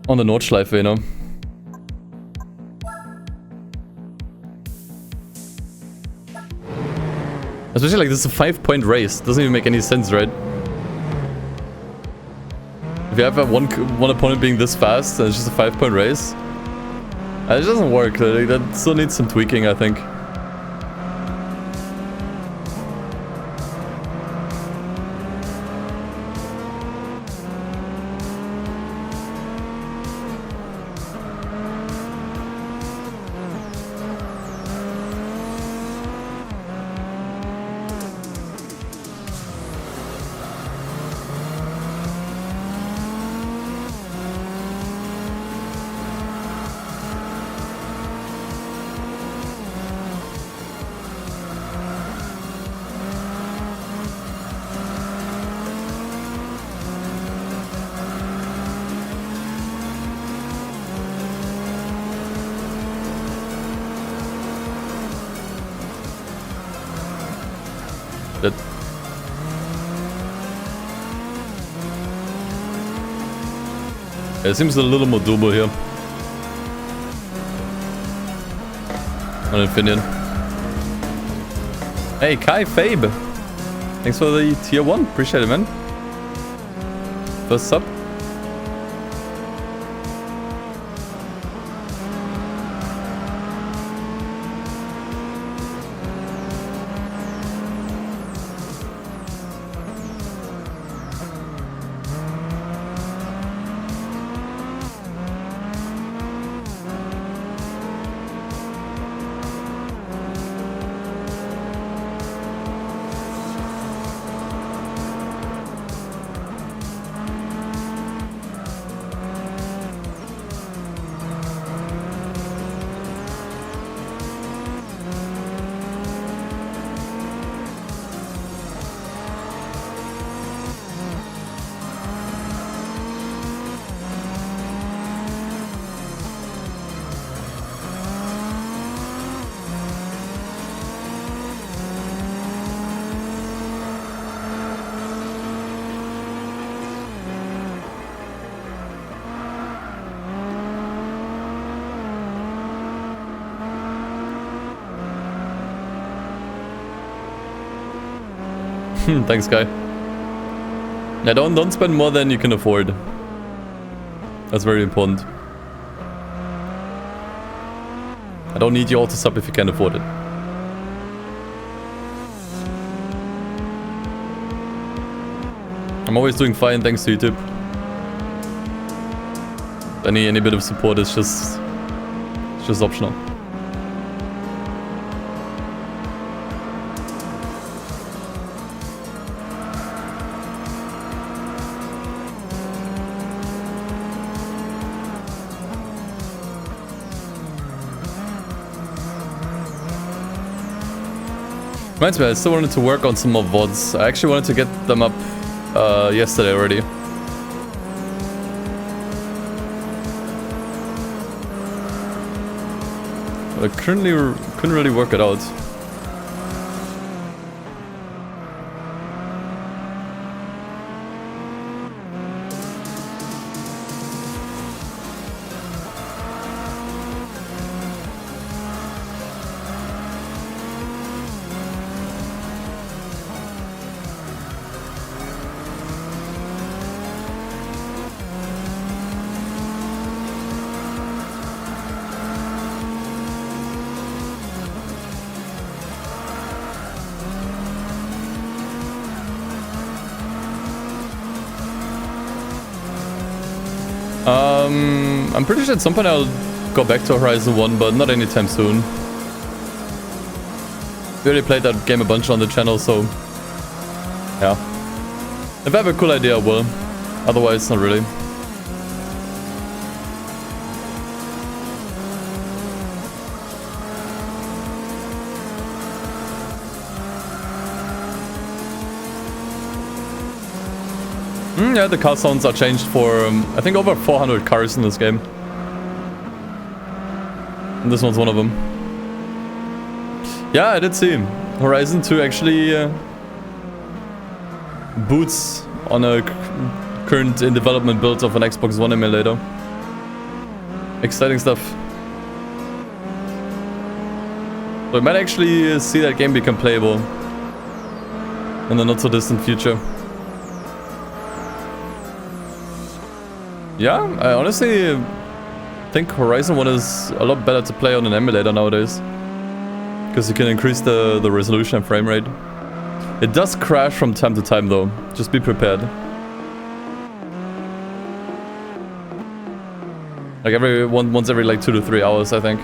the Nordschleife, you know. Especially like this is a 5-point race. Doesn't even make any sense, right? If you have one opponent being this fast and it's just a 5-point race, it doesn't work. Like, that still needs some tweaking, I think. It seems a little more doable here. On Infineon. Hey, Kai Fabe. Thanks for the tier 1. Appreciate it, man. First sub. Thanks, guy. Yeah, don't spend more than you can afford. That's very important. I don't need you all to sub if you can't afford it. I'm always doing fine thanks to YouTube. Any bit of support is just optional. Reminds me, I still wanted to work on some more VODs. I actually wanted to get them up yesterday already. But I couldn't really work it out. I'm pretty sure at some point I'll go back to Horizon 1, but not anytime soon. We already played that game a bunch on the channel, so yeah. If I have a cool idea, I will. Otherwise, not really. Yeah, the car sounds are changed for, I think, over 400 cars in this game. And this one's one of them. Yeah, I did see Horizon 2 actually boots on a current in development build of an Xbox One emulator. Exciting stuff. So I might actually see that game become playable in the not so distant future. Yeah, I honestly think Horizon 1 is a lot better to play on an emulator nowadays. Because you can increase the resolution and frame rate. It does crash from time to time though, just be prepared. Like once every like 2 to 3 hours, I think.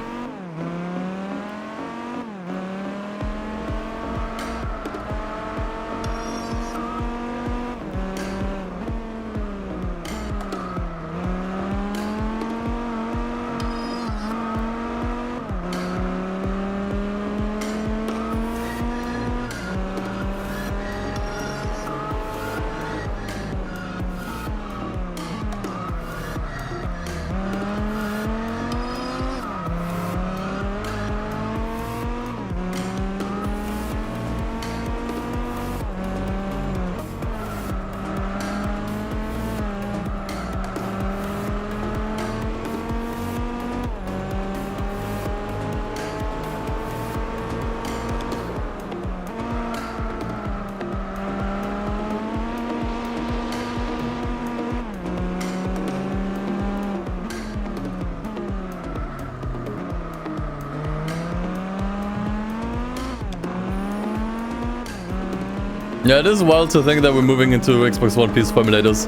Yeah, it is wild to think that we're moving into Xbox One PS4 emulators.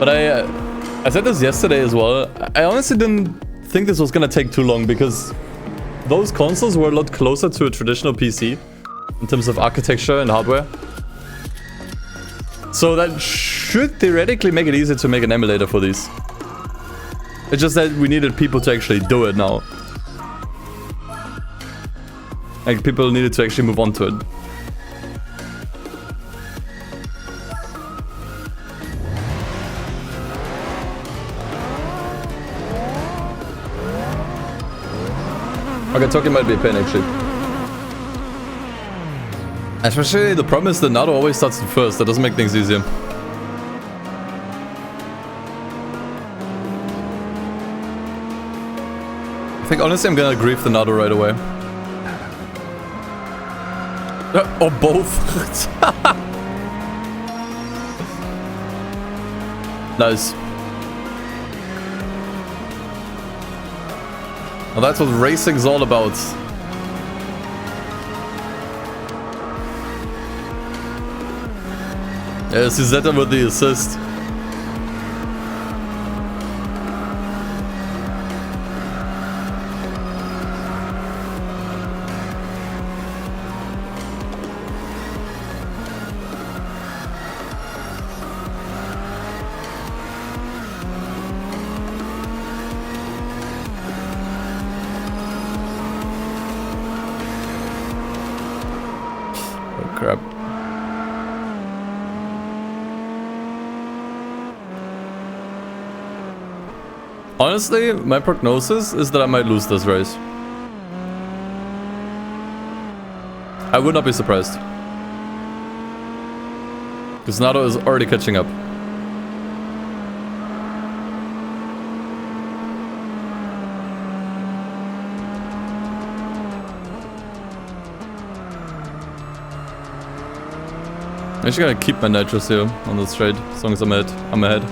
But I said this yesterday as well. I honestly didn't think this was gonna take too long because those consoles were a lot closer to a traditional PC in terms of architecture and hardware. So that should theoretically make it easier to make an emulator for these. It's just that we needed people to actually do it now. Like, people needed to actually move on to it. Okay, talking might be a pain actually. Especially the problem is that Naruto always starts in first. That doesn't make things easier. I think honestly I'm gonna grief the Naruto right away. Or both. Nice. Well, that's what racing's all about. Yeah, Suzetta with the assist. Crap. Honestly, my prognosis is that I might lose this race. I would not be surprised. Because Naruto is already catching up. I'm just gonna keep my nitrous here on the straight, as long as I'm ahead.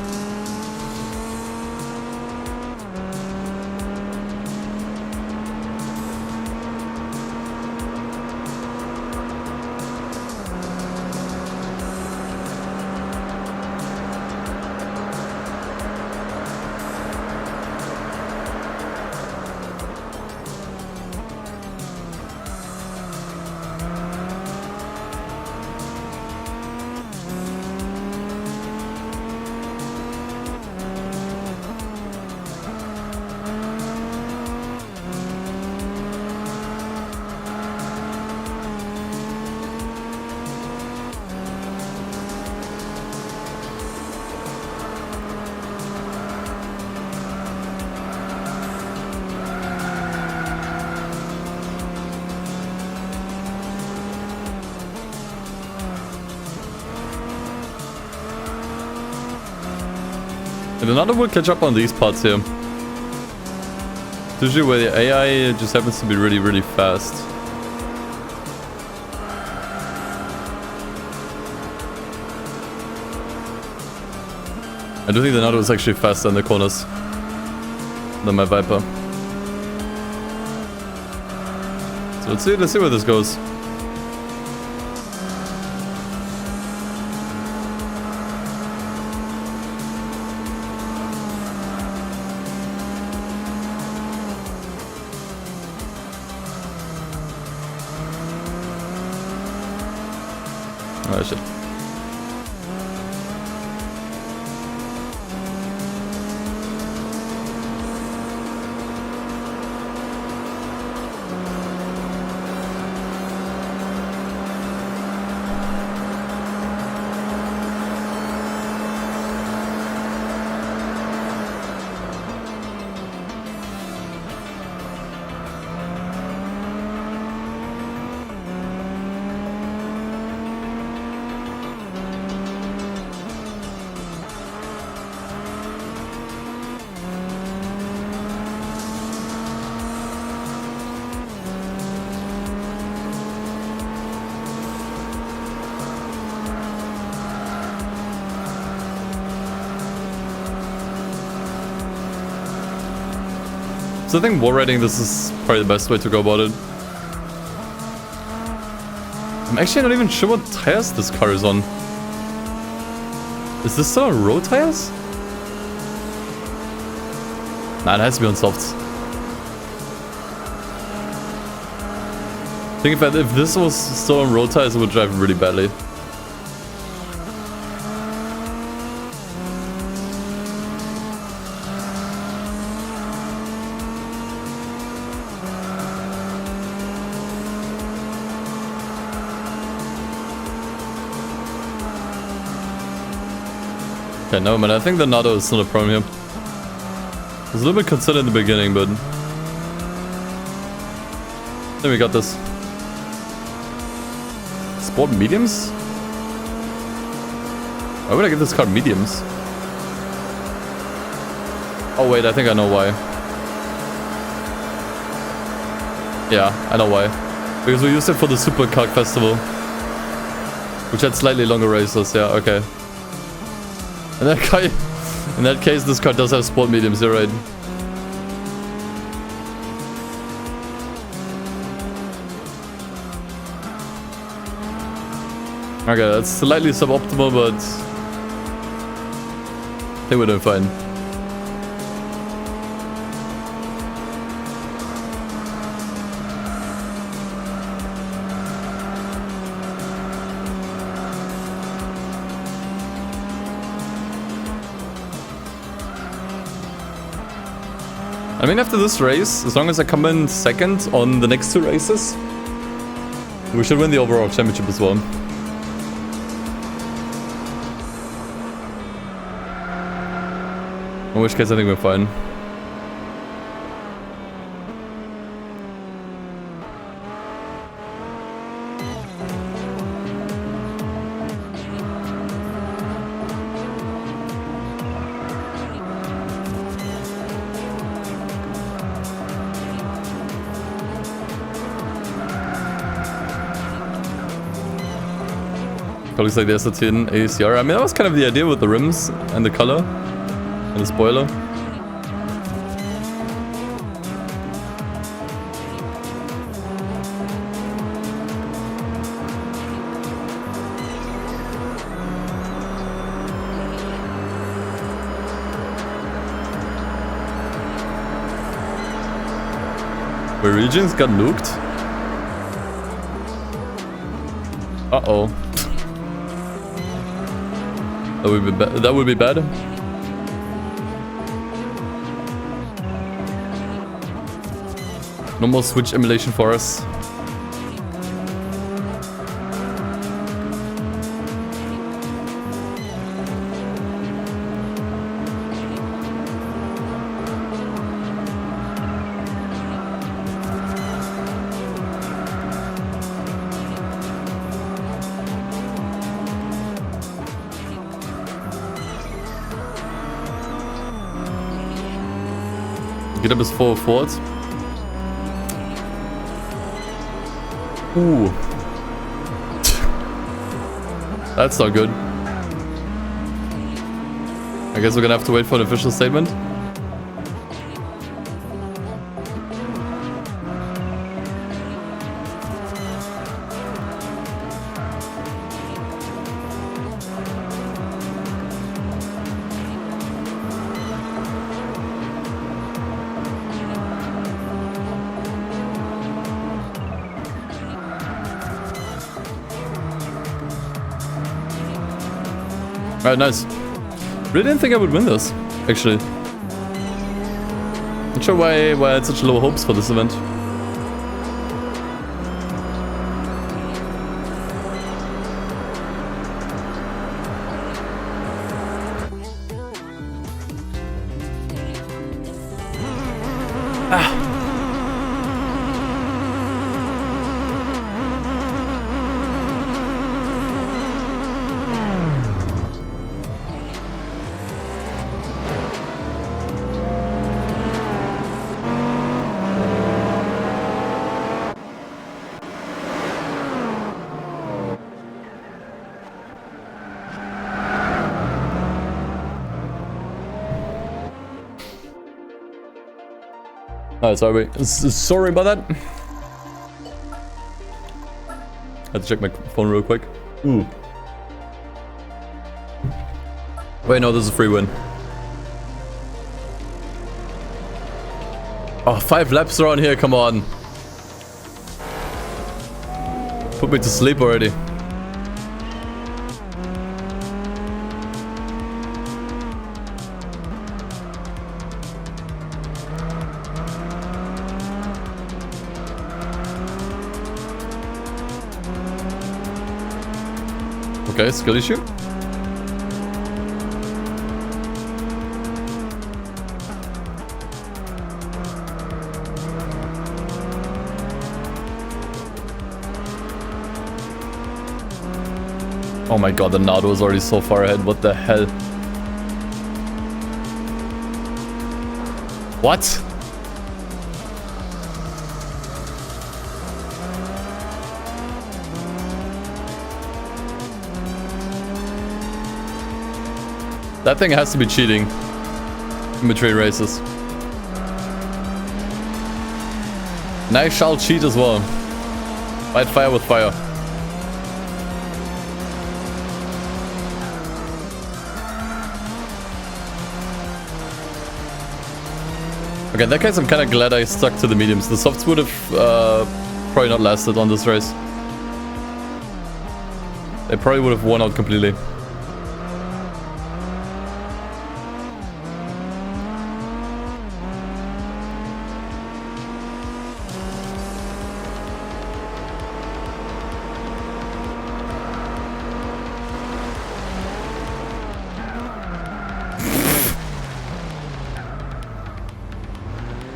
And another will catch up on these parts here. Usually where the AI just happens to be really, really fast. I do think the Naruto is actually faster in the corners than my Viper. So let's see where this goes. Oh shit. So I think wall riding, this is probably the best way to go about it. I'm actually not even sure what tires this car is on. Is this still on road tires? Nah, it has to be on softs. I think if this was still on road tires, it would drive really badly. Okay, no man, I think the Nado is not a problem here. I was a little bit concerned in the beginning, but then we got this. Sport mediums? Why would I give this car mediums? Oh wait, I think I know why. Yeah, I know why. Because we used it for the Supercar Festival, which had slightly longer races. Yeah, okay. In that case, this car does have sport mediums, you're right. Okay, that's slightly suboptimal, but I think we're doing fine. I mean, after this race, as long as I come in second on the next 2 races, we should win the overall championship as well. In which case, I think we're fine. Looks like the S13 ACR. I mean, that was kind of the idea with the rims and the color and the spoiler. Where regions got nuked? Uh-oh. That would be bad. No more Switch emulation for us. Get up is 404. Ooh. That's not good. I guess we're gonna have to wait for an official statement. Alright, nice. Really didn't think I would win this, actually. Not sure why I had such low hopes for this event. Alright, sorry about that. Had to check my phone real quick. Ooh. Wait, no, this is a free win. Oh, 5 laps around here, come on. Put me to sleep already. Okay, skill issue. Oh my god, the Nardo is already so far ahead. What the hell? What? That thing has to be cheating in between races. And I shall cheat as well. Fight fire with fire. Okay, in that case, I'm kind of glad I stuck to the mediums. The softs would have probably not lasted on this race. They probably would have won out completely.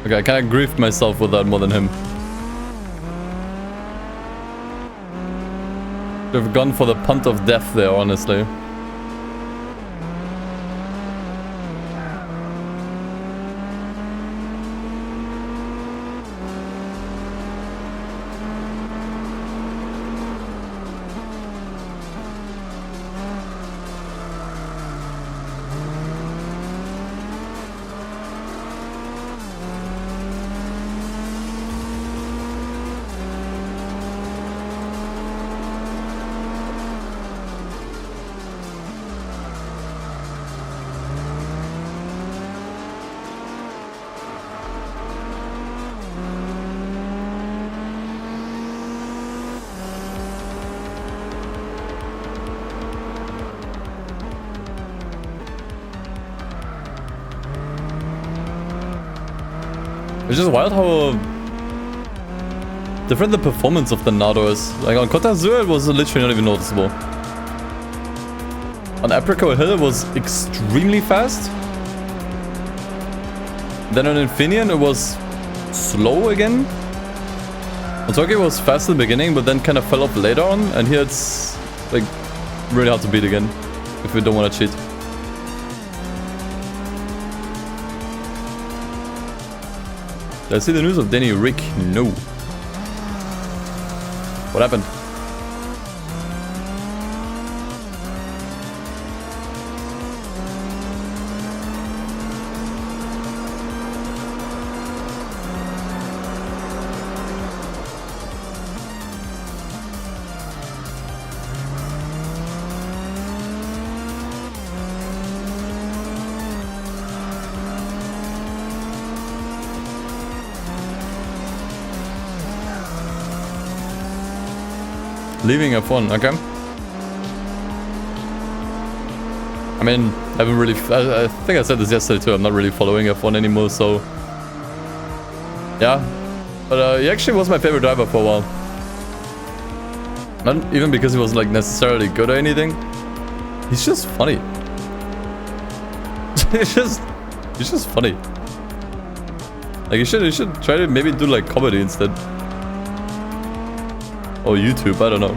Okay, I kind of griefed myself with that more than him. Should have gone for the punt of death there, honestly. It's just wild how different the performance of the Nardo is. Like on Côte d'Azur it was literally not even noticeable. On Apricot Hill it was extremely fast. Then on Infineon it was slow again. On Tokyo it was fast in the beginning but then kind of fell off later on. And here it's like really hard to beat again if we don't want to cheat. Did I see the news of Danny Rick? No. What happened? Leaving F1, okay. I mean, I haven't really... I think I said this yesterday too, I'm not really following F1 anymore, so... Yeah. But he actually was my favorite driver for a while. Not even because he wasn't like necessarily good or anything. He's just funny. He's just funny. Like you should try to maybe do like comedy instead. Or YouTube, I don't know.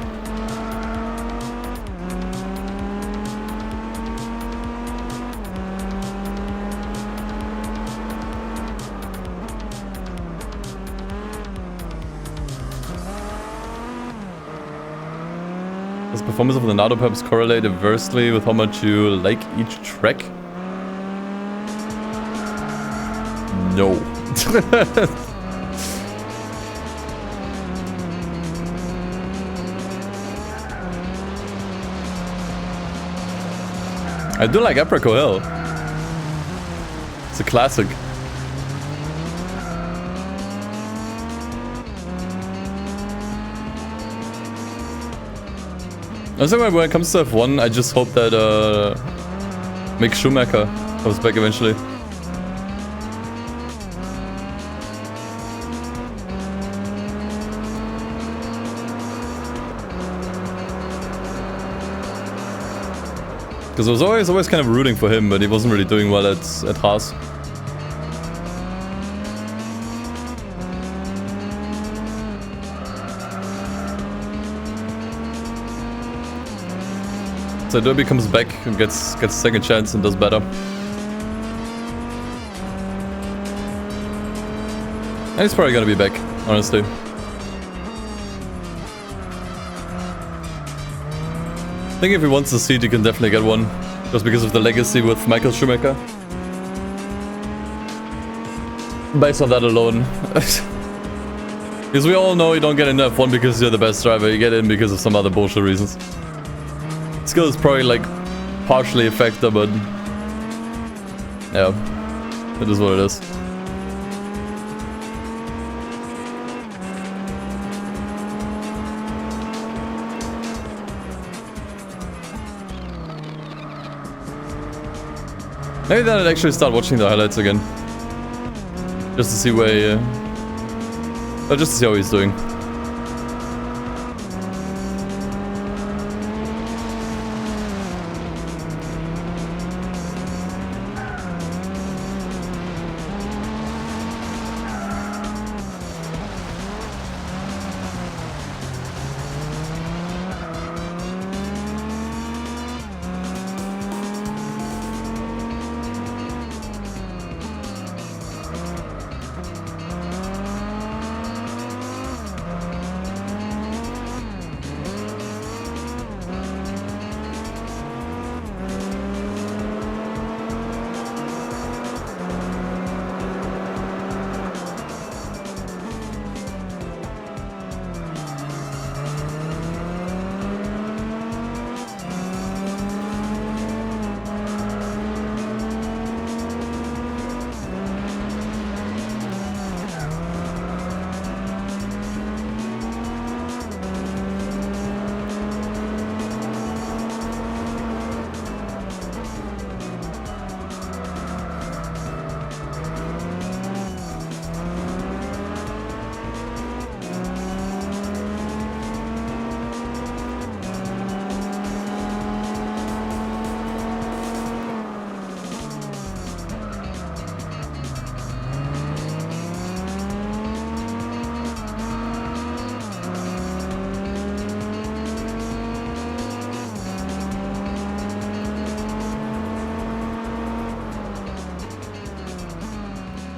Does performance of the Nardo perhaps correlate inversely with how much you like each track? No. I do like Aprico Hill. It's a classic. Also, when it comes to F1, I just hope that Mick Schumacher comes back eventually. Because I was always kind of rooting for him, but he wasn't really doing well at Haas. So Derby comes back and gets a second chance and does better. And he's probably gonna be back, honestly. I think if he wants a seat, he can definitely get one. Just because of the legacy with Michael Schumacher. Based on that alone. Because we all know you don't get into F1 because you're the best driver. You get in because of some other bullshit reasons. Skill is probably like partially a factor, but yeah, it is what it is. Maybe then I'd actually start watching the highlights again, just to see where, just to see how he's doing.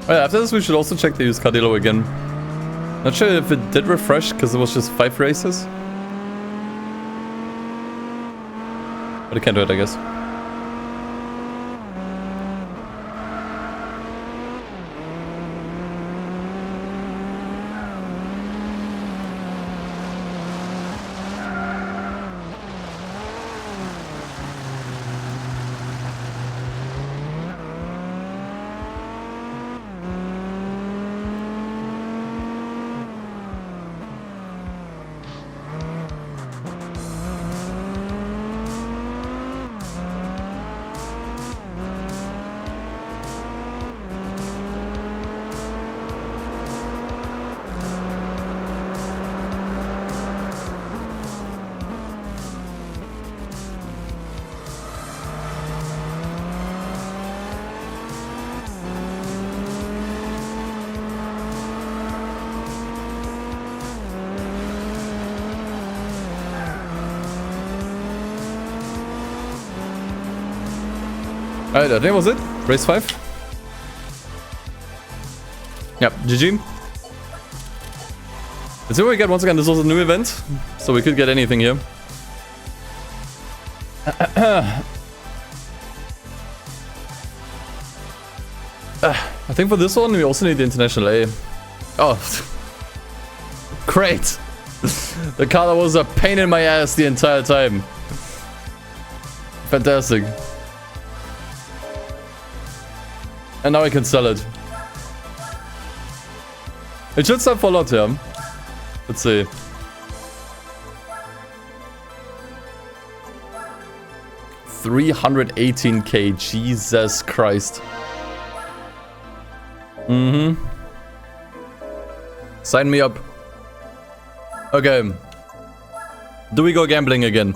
Oh yeah, after this we should also check the used car dealer again. Not sure if it did refresh because it was just 5 races. But it can do it, I guess. Alright, I think that was it. Race 5. Yep, GG. Let's see what we get once again. This was a new event, so we could get anything here. I think for this one we also need the International A. Oh, great. The car that was a pain in my ass the entire time. Fantastic. And now I can sell it. It should sell for a lot, yeah. Let's see. $318k, Jesus Christ. Sign me up. Okay. Do we go gambling again?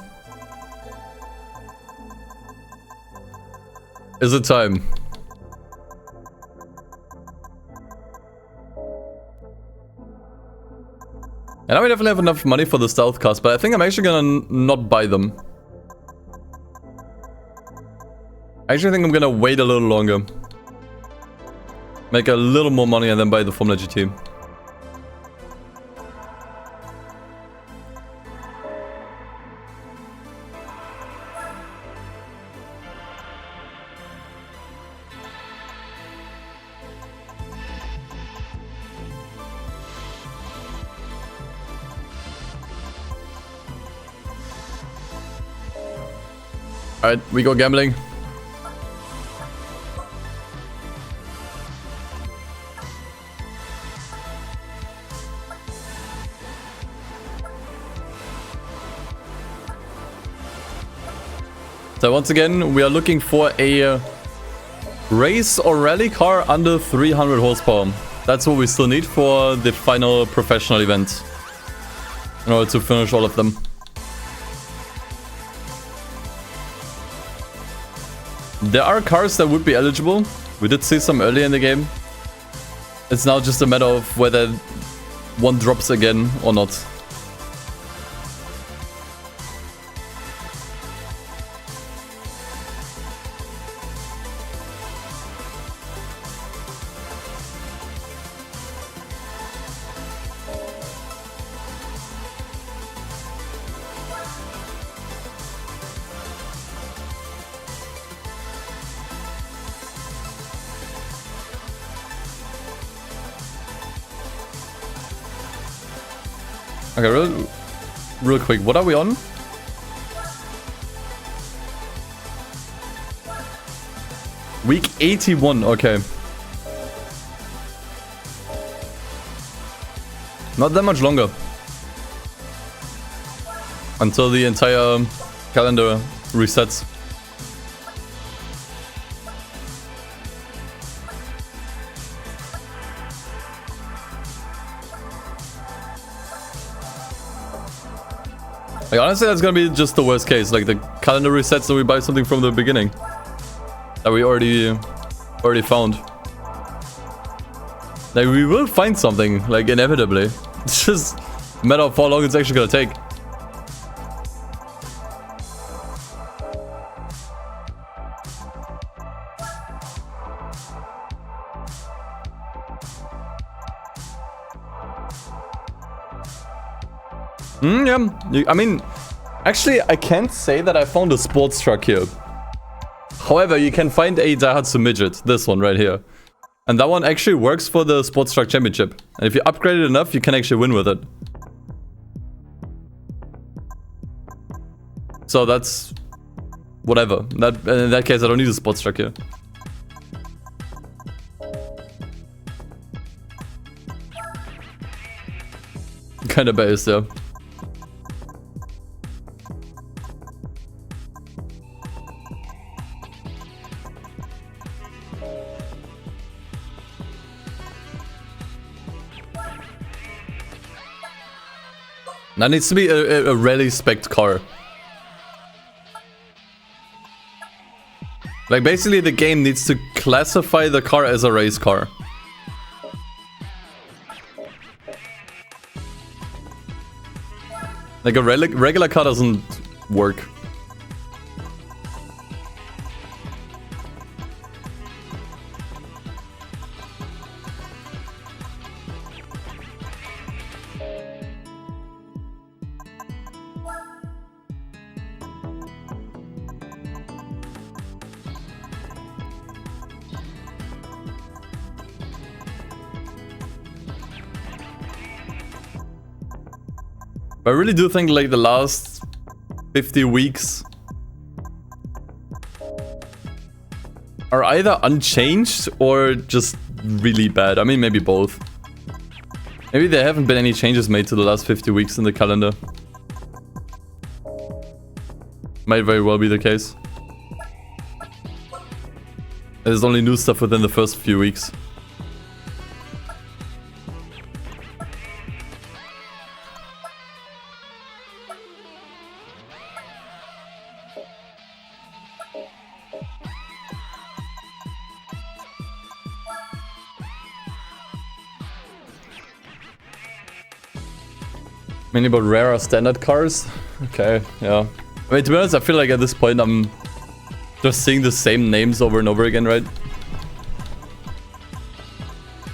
Is it time? And I would definitely have enough money for the stealth cars, but I think I'm actually gonna not buy them. I actually think I'm gonna wait a little longer. Make a little more money and then buy the Formula GT. Alright, we go gambling. So once again, we are looking for a race or rally car under 300 horsepower. That's what we still need for the final professional event in order to finish all of them. There are cars that would be eligible. We did see some earlier in the game. It's now just a matter of whether one drops again or not. Okay, real quick, what are we on? Week 81, okay. Not that much longer. Until the entire calendar resets. Like, honestly, that's gonna be just the worst case. Like, the calendar resets and we buy something from the beginning that we already found. Like, we will find something, like, inevitably. It's just a matter of how long it's actually gonna take. Yeah, I mean, actually, I can't say that I found a sports truck here. However, you can find a Daihatsu Midget, this one right here. And that one actually works for the sports truck championship. And if you upgrade it enough, you can actually win with it. So that's whatever. In that case, I don't need a sports truck here. Kinda based, yeah. That needs to be a rally spec car. Like, basically the game needs to classify the car as a race car. Like, a regular car doesn't work. I really do think, like, the last 50 weeks are either unchanged or just really bad. I mean, maybe both. Maybe there haven't been any changes made to the last 50 weeks in the calendar. Might very well be the case. There's only new stuff within the first few weeks. Mainly about rarer standard cars. Okay, yeah. I mean, to be honest, I feel like at this point I'm just seeing the same names over and over again, right?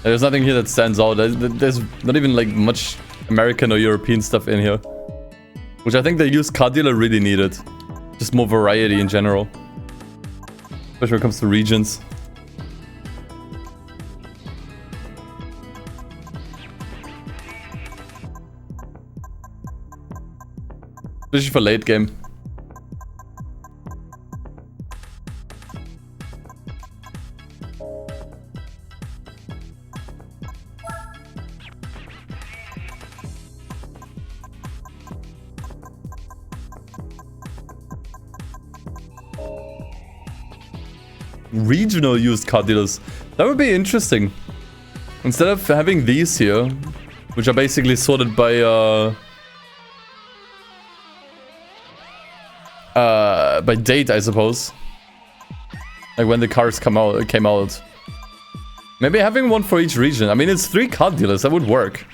There's nothing here that stands out. There's not even like much American or European stuff in here. Which I think the used car dealer really needed. Just more variety in general. Especially when it comes to regions. Especially for late game. Regional used car dealers. That would be interesting. Instead of having these here, which are basically sorted by date, I suppose. Like when the cars came out. Maybe having one for each region. I mean, it's 3 car dealers. That would work.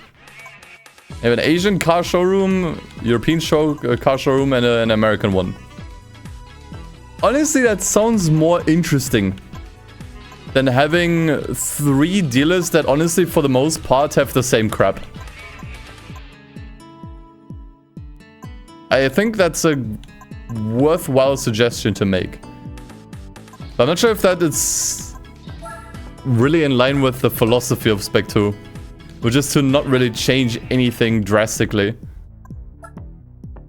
You have an Asian car showroom, European car showroom, and an American one. Honestly, that sounds more interesting than having 3 dealers that honestly, for the most part, have the same crap. I think that's a worthwhile suggestion to make. But I'm not sure if that is really in line with the philosophy of Spec II, which is to not really change anything drastically.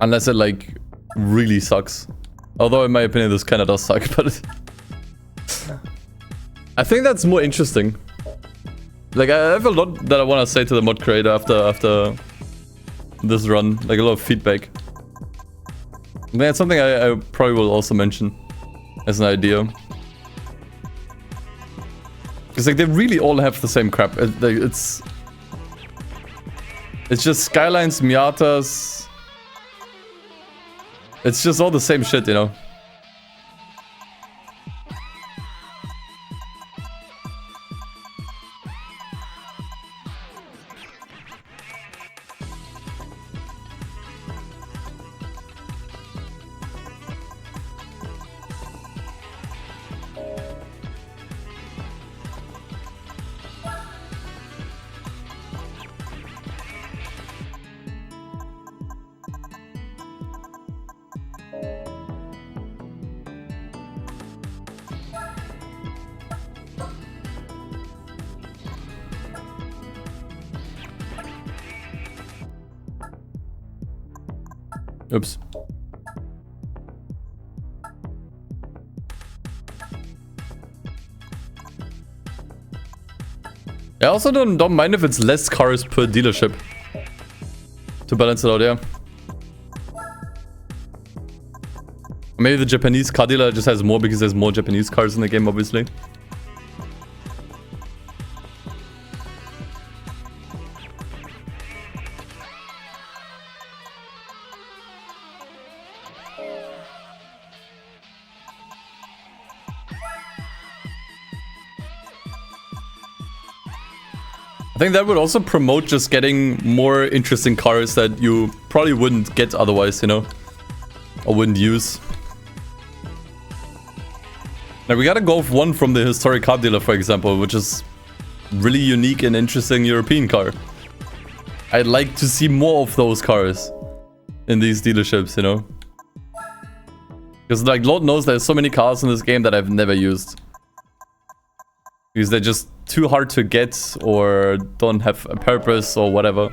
Unless it, like, really sucks. Although, in my opinion, this kind of does suck, but... I think that's more interesting. Like, I have a lot that I want to say to the mod creator after this run. Like, a lot of feedback. I mean, that's something I probably will also mention as an idea. Because, like, they really all have the same crap. It's just Skylines, Miatas... It's just all the same shit, you know? Oops. I also don't mind if it's less cars per dealership. To balance it out, yeah. Maybe the Japanese car dealer just has more because there's more Japanese cars in the game, obviously. I think that would also promote just getting more interesting cars that you probably wouldn't get otherwise, you know? Or wouldn't use. Now we got a Golf 1 from the historic car dealer, for example, which is really unique and interesting European car. I'd like to see more of those cars in these dealerships, you know? Because, like, Lord knows there's so many cars in this game that I've never used. Because they're just too hard to get or don't have a purpose or whatever.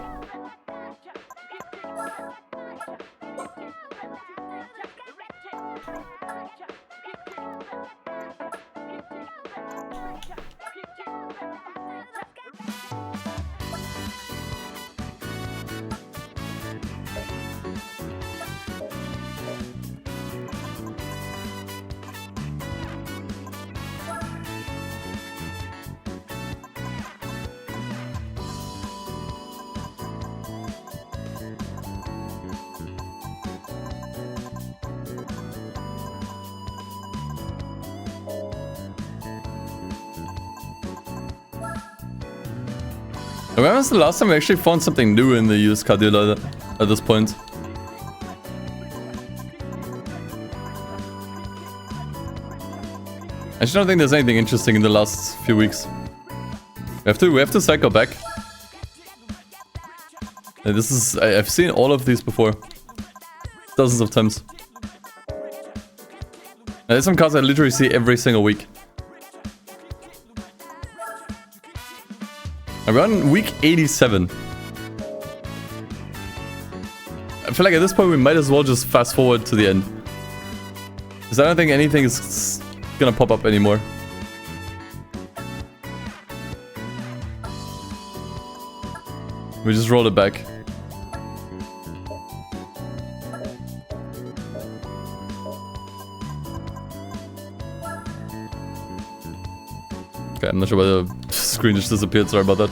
When was the last time we actually found something new in the used car dealer at this point? I actually don't think there's anything interesting in the last few weeks. We have to cycle back. And this is... I've seen all of these before. Dozens of times. And there's some cars I literally see every single week. I'm on week 87. I feel like at this point we might as well just fast forward to the end. Because I don't think anything is gonna pop up anymore. We just roll it back. Okay, I'm not sure why the screen just disappeared, sorry about that.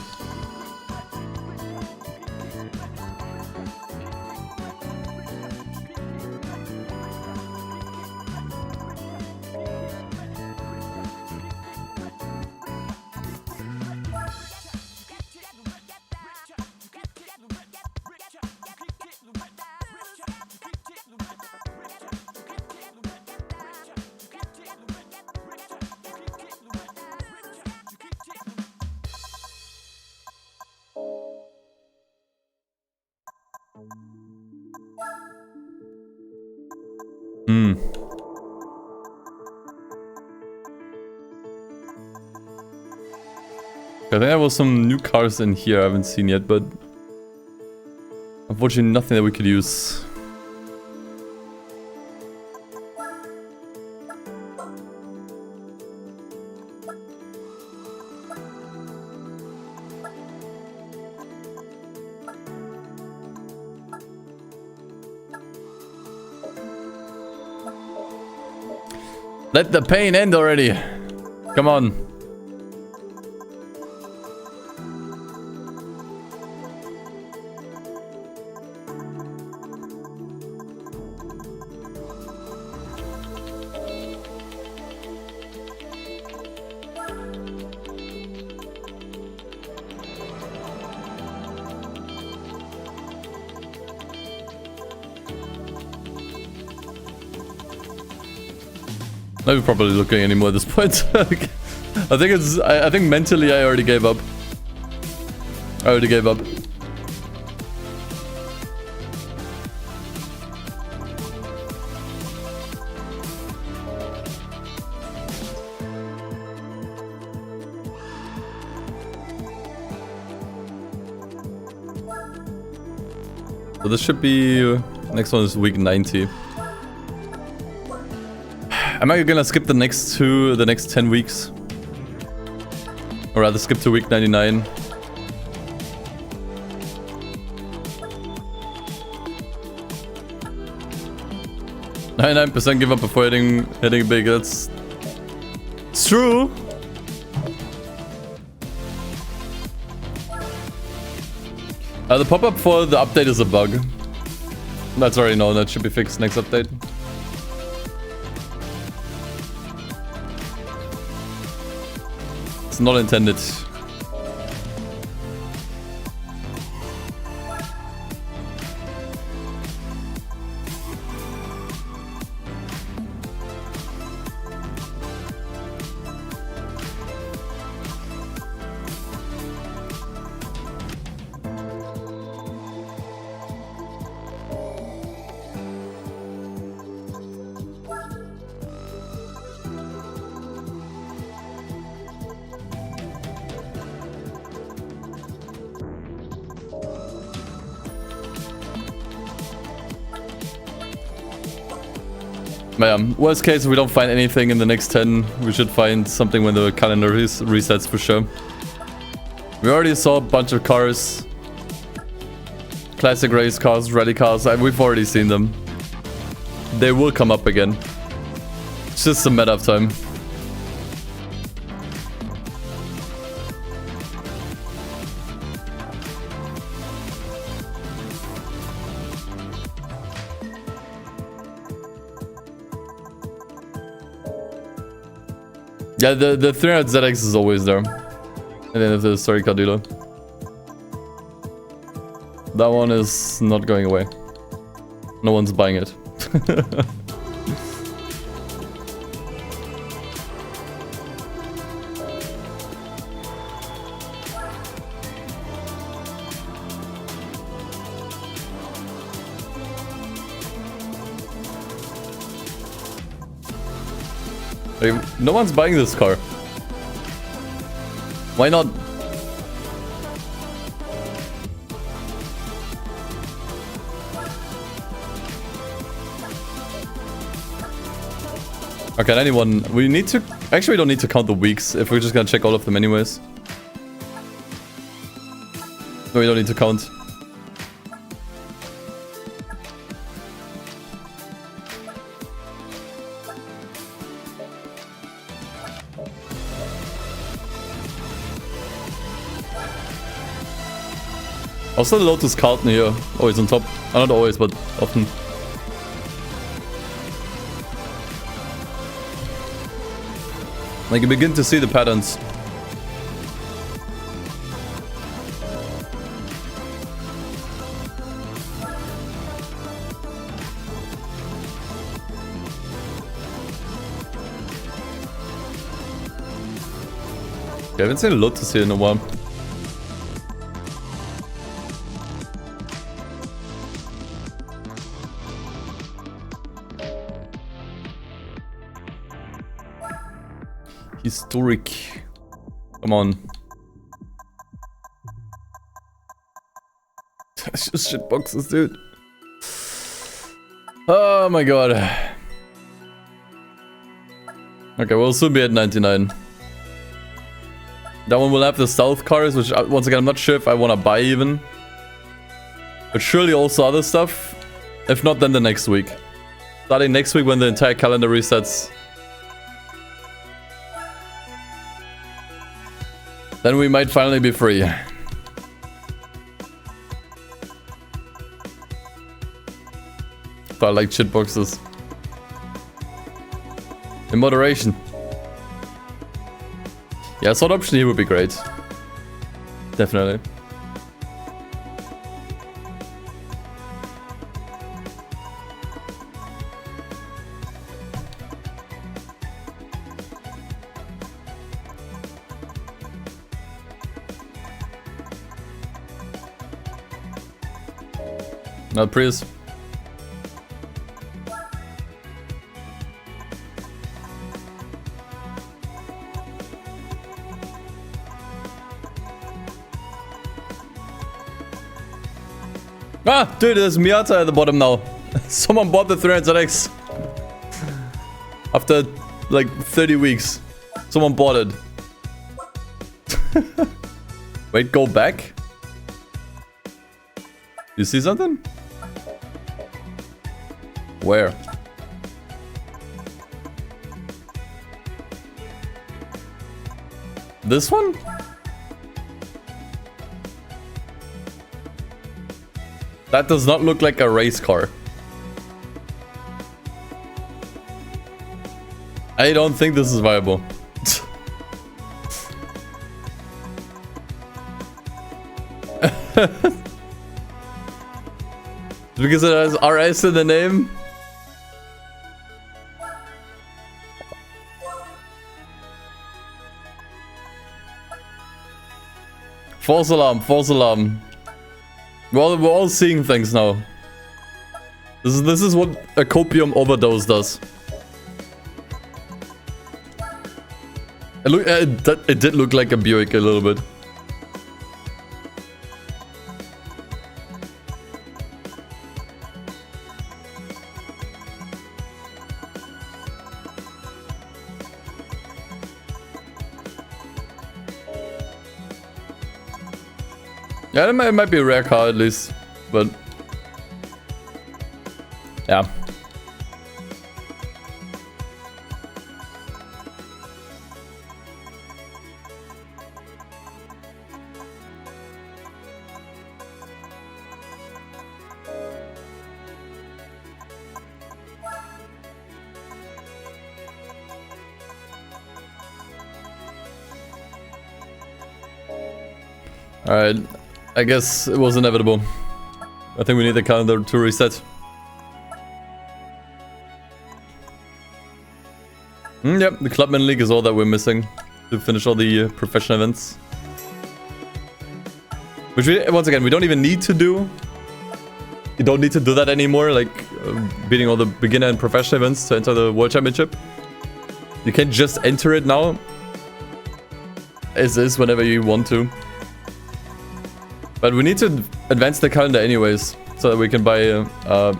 I think there was some new cars in here I haven't seen yet, but unfortunately nothing that we could use. Let the pain end already. Come on. Not probably looking anymore at this point. I think mentally I already gave up. So this should be... next one is week 90. Am I gonna skip the next 10 weeks? Or rather skip to week 99. 99% give up before hitting big, it's true. The pop-up for the update is a bug. That's already known, that should be fixed next update. It's not intended. But yeah, worst case, if we don't find anything in the next 10, we should find something when the calendar resets for sure. We already saw a bunch of cars. Classic race cars, rally cars, we've already seen them. They will come up again. It's just a matter of time. Yeah, the 300ZX is always there. At the end of the story car dealer. That one is not going away. No one's buying it. No one's buying this car. Why not? Okay, anyone. We need to... Actually, we don't need to count the weeks if we're just gonna check all of them anyways. No, we don't need to count. Also, the Lotus Carlton here, always on top. Not always, but often. Like, you begin to see the patterns. Okay, I haven't seen a Lotus here in a while. Historic. Come on. That's just shit boxes, dude. Oh my god. Okay, we'll soon be at 99. That one will have the stealth cars, which once again I'm not sure if I want to buy even. But surely also other stuff. If not, then the next week. Starting next week when the entire calendar resets. Then we might finally be free. But I like shit boxes. In moderation. Yeah, sword option here would be great. Definitely. Not Prius. Ah, dude, there's Miata at the bottom now. Someone bought the 300X. After like 30 weeks. Someone bought it. Wait, go back? You see something? Where? This one? That does not look like a race car. I don't think this is viable. Because it has RS in the name? False alarm, false alarm. We're all seeing things now. This is what a copium overdose does. It did look like a Buick a little bit. Yeah, it might be a rare car at least, but yeah. Alright, I guess it was inevitable. I think we need the calendar to reset. Yep, the Clubman League is all that we're missing to finish all the professional events. Which we, once again, we don't even need to do. You don't need to do that anymore, like beating all the beginner and professional events to enter the World Championship. You can just enter it now. As is, whenever you want to. But we need to advance the calendar anyways, so that we can buy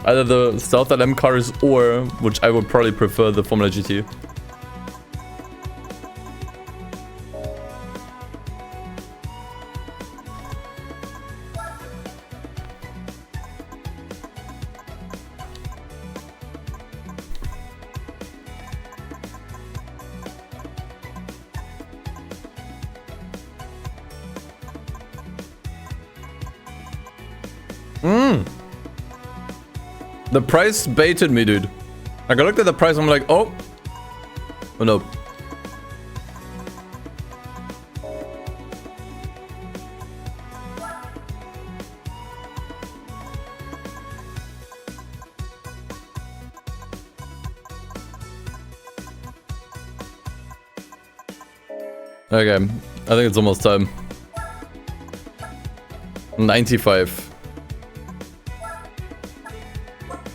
either the Stealth LM cars or, which I would probably prefer, the Formula GT. The price baited me, dude. Like, I looked at the price, I'm like, oh. Oh no. Okay, I think it's almost time. 95.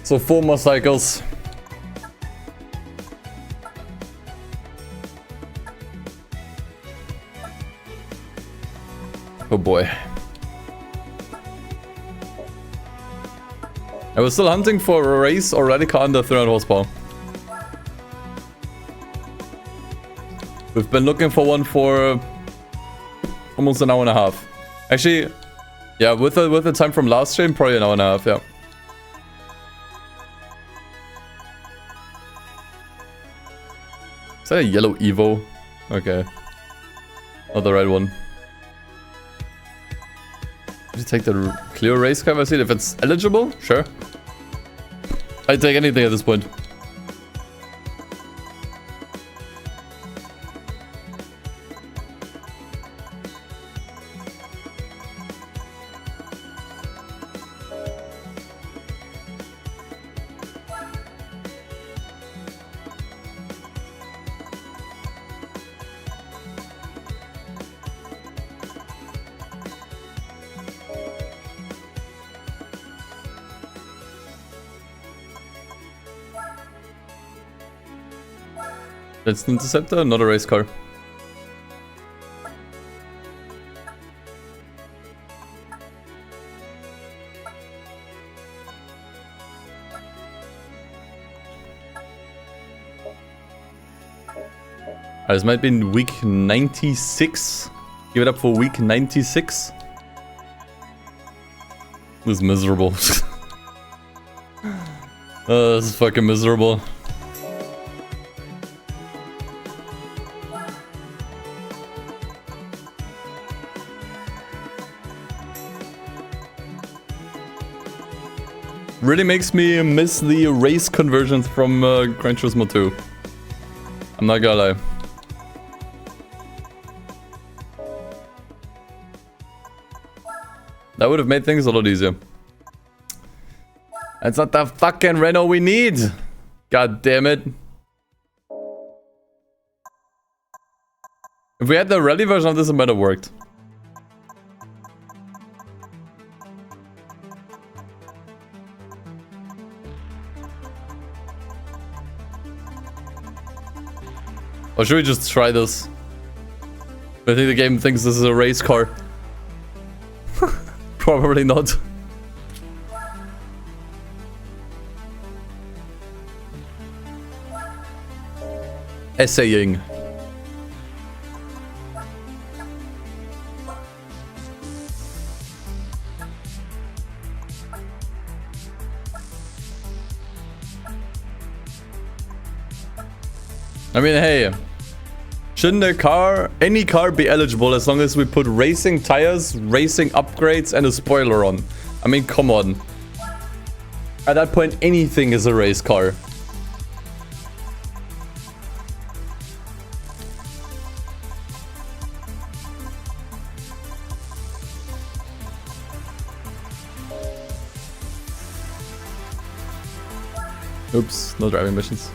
So 4 more cycles. Oh boy. I was still hunting for a race or radical under 300 horsepower. We've been looking for one for almost an hour and a half. Actually, yeah, with the time from last stream, probably an hour and a half, yeah. Is that a yellow Evo? Okay. Not the right one. Should take the clear race cover seat if it's eligible? Sure. I'd take anything at this point. That's an Interceptor, not a race car. This might be in week 96. Give it up for week 96. This is miserable. This is fucking miserable. Really makes me miss the race conversions from Gran Turismo 2. I'm not gonna lie. That would have made things a lot easier. That's not the fucking Renault we need! God damn it. If we had the rally version of this, it might have worked. Or should we just try this? I think the game thinks this is a race car. Probably not. Essaying. I mean, hey. Shouldn't a car, any car, be eligible as long as we put racing tires, racing upgrades, and a spoiler on? I mean, come on. At that point, anything is a race car. Oops, no driving missions.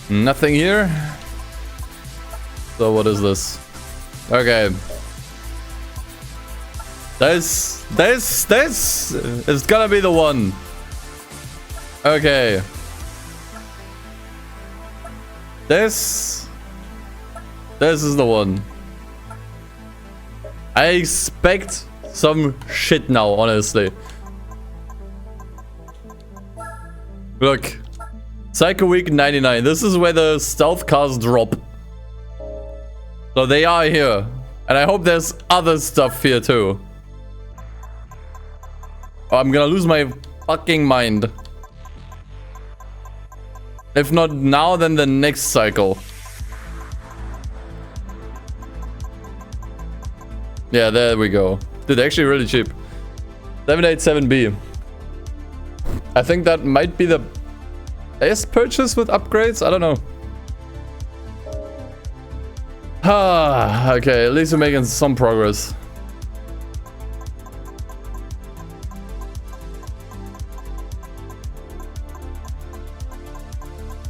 Nothing here. So what is this? Okay. This is gonna be the one. Okay. This is the one. I expect some shit now, honestly. Look. Psycho Week 99. This is where the stealth cars drop. So they are here. And I hope there's other stuff here too. Oh, I'm gonna lose my fucking mind. If not now, then the next cycle. Yeah, there we go. Dude, actually really cheap. 787B. I think that might be the best purchase with upgrades? I don't know. Ah, okay, at least we're making some progress.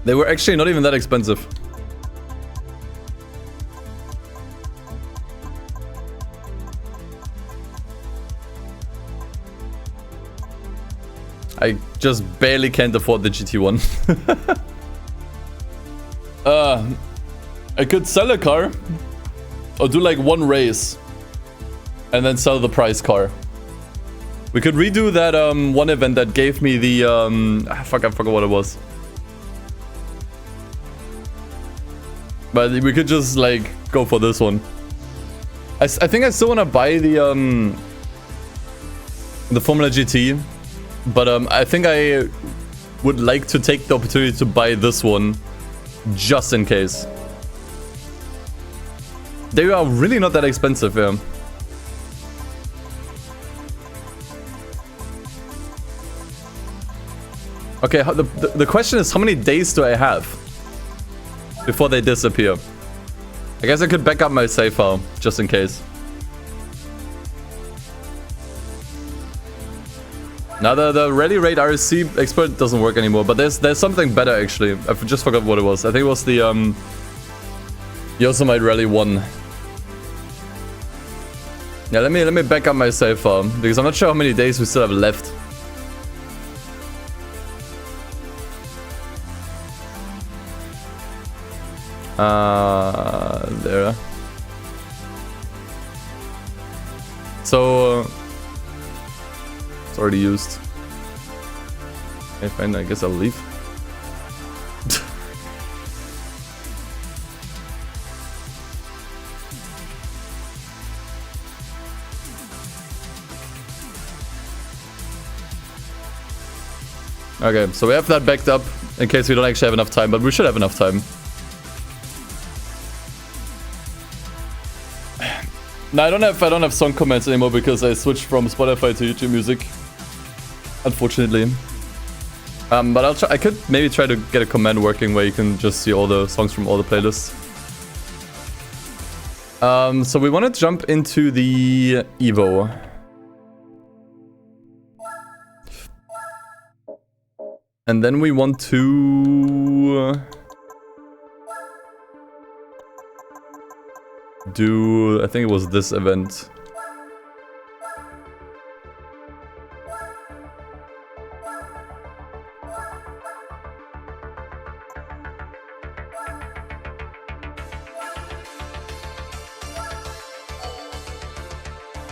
They were actually not even that expensive. I just barely can't afford the GT1. I could sell a car or do like one race and then sell the prize car. We could redo that one event that gave me the I forgot what it was. But we could just like go for this one. I think I still want to buy the Formula GT. But I think I would like to take the opportunity to buy this one just in case. They are really not that expensive, yeah. Okay, the question is, how many days do I have before they disappear? I guess I could back up my save file just in case. Now the Rally Raid RSC expert doesn't work anymore, but there's something better actually. I just forgot what it was. I think it was the Yosemite Rally 1. Yeah, let me back up my save file because I'm not sure how many days we still have left. There. So it's already used. Okay, fine, I guess I'll leave. Okay, so we have that backed up in case we don't actually have enough time, but we should have enough time. No, I don't have song comments anymore because I switched from Spotify to YouTube Music. Unfortunately. But I'll try. I could maybe try to get a command working where you can just see all the songs from all the playlists. So we want to jump into the Evo. And then we want to do, I think it was this event.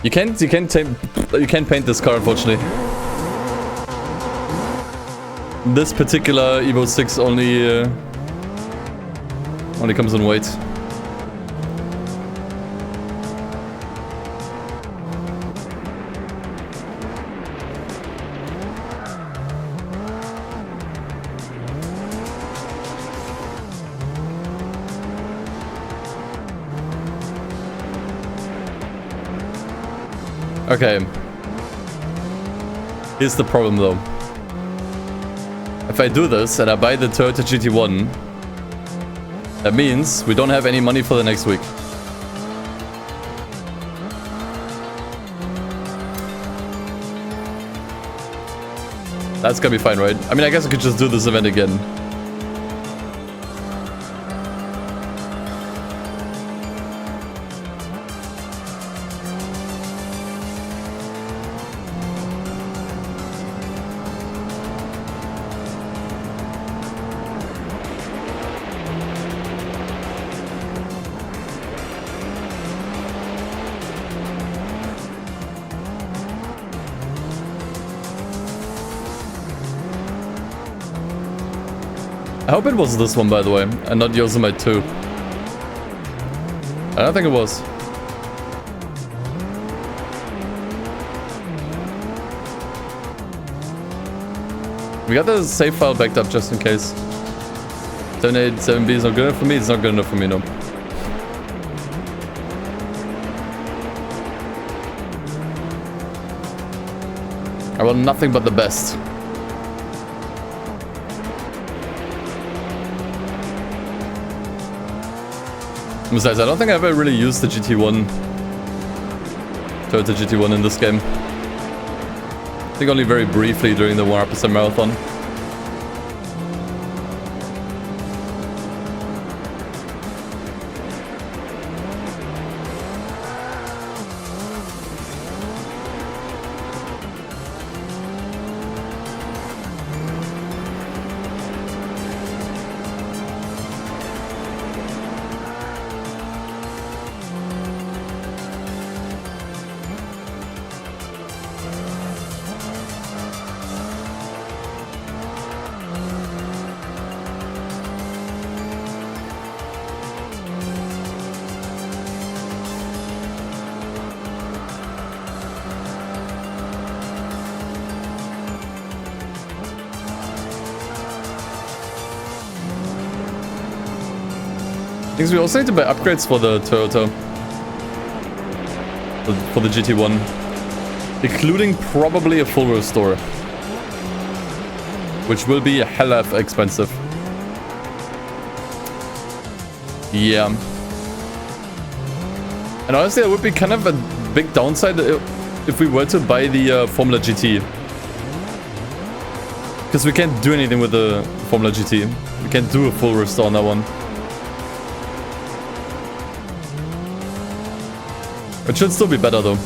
You can't paint this car, unfortunately. This particular Evo 6 only comes in white. Okay. Here's the problem though. If I do this and I buy the Toyota GT1, that means we don't have any money for the next week. That's gonna be fine, right? I mean, I guess I could just do this event again. I hope it was this one, by the way, and not Yosemite 2. I don't think it was. We got the save file backed up just in case. 787B is not good enough for me. It's not good enough for me, no. I want nothing but the best. Besides, I don't think I ever really used the GT1. Toyota GT1 in this game. I think only very briefly during the 100% marathon. We also need to buy upgrades for the Toyota. For the GT1. Including probably a full restore. Which will be hella expensive. Yeah. And honestly, that would be kind of a big downside if we were to buy the Formula GT. Because we can't do anything with the Formula GT. We can't do a full restore on that one. It should still be better though.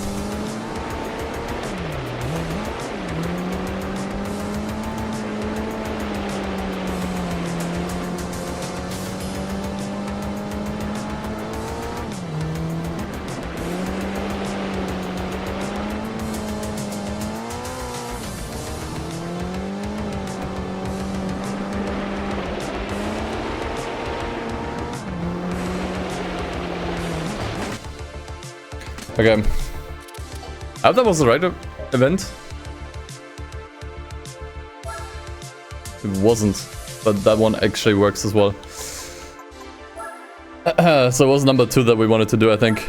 Okay. I hope that was the right event. It wasn't, but that one actually works as well. So it was number 2 that we wanted to do, I think.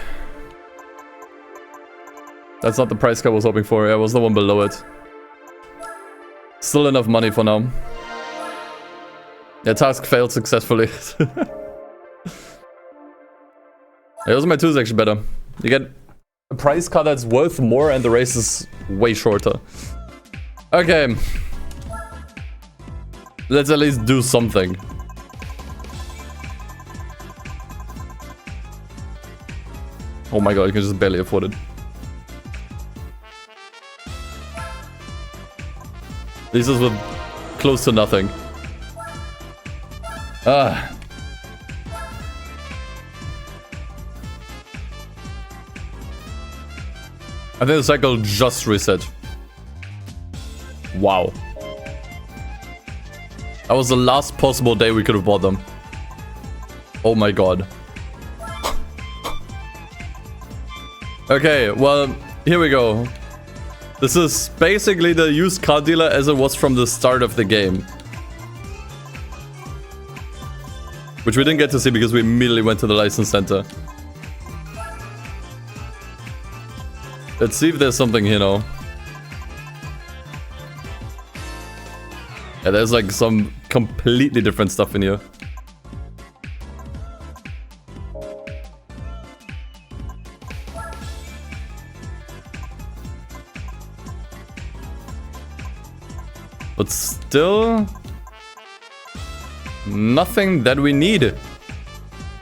That's not the price I was hoping for. Yeah, it was the one below it. Still enough money for now. The task failed successfully. Yosemite 2 is actually better. You get a price car that's worth more and the race is way shorter. Okay. Let's at least do something. Oh my god, I can just barely afford it. This is with close to nothing. Ah. I think the cycle just reset. Wow. That was the last possible day we could have bought them. Oh my god. Okay, well, here we go. This is basically the used car dealer as it was from the start of the game. Which we didn't get to see because we immediately went to the license center. Let's see if there's something here now. Yeah, there's like some completely different stuff in here. But still... nothing that we need.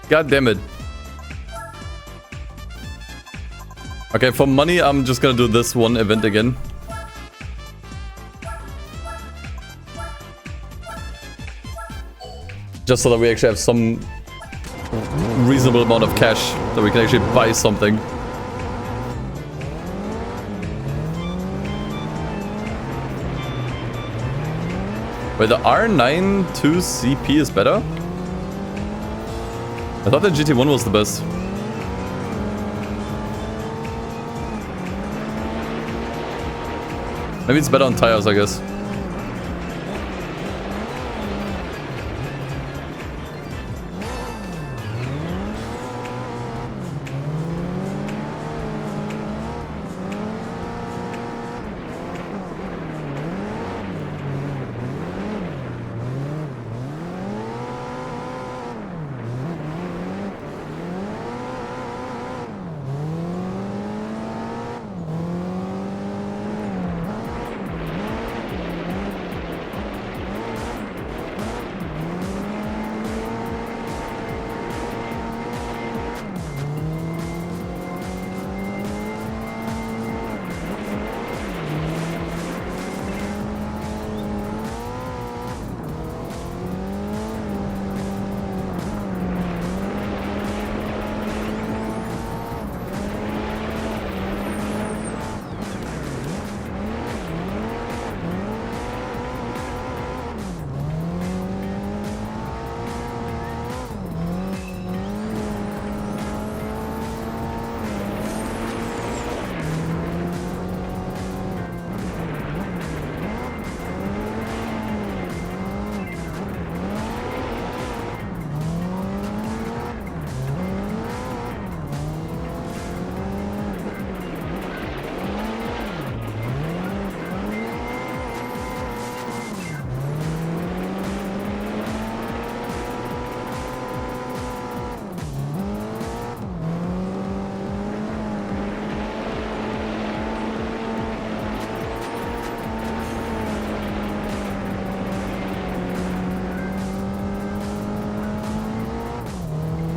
God damn it. Okay, for money, I'm just gonna do this one event again. Just so that we actually have some reasonable amount of cash that we can actually buy something. Wait, the R92 CP is better? I thought the GT1 was the best. Maybe it's better on tires, I guess.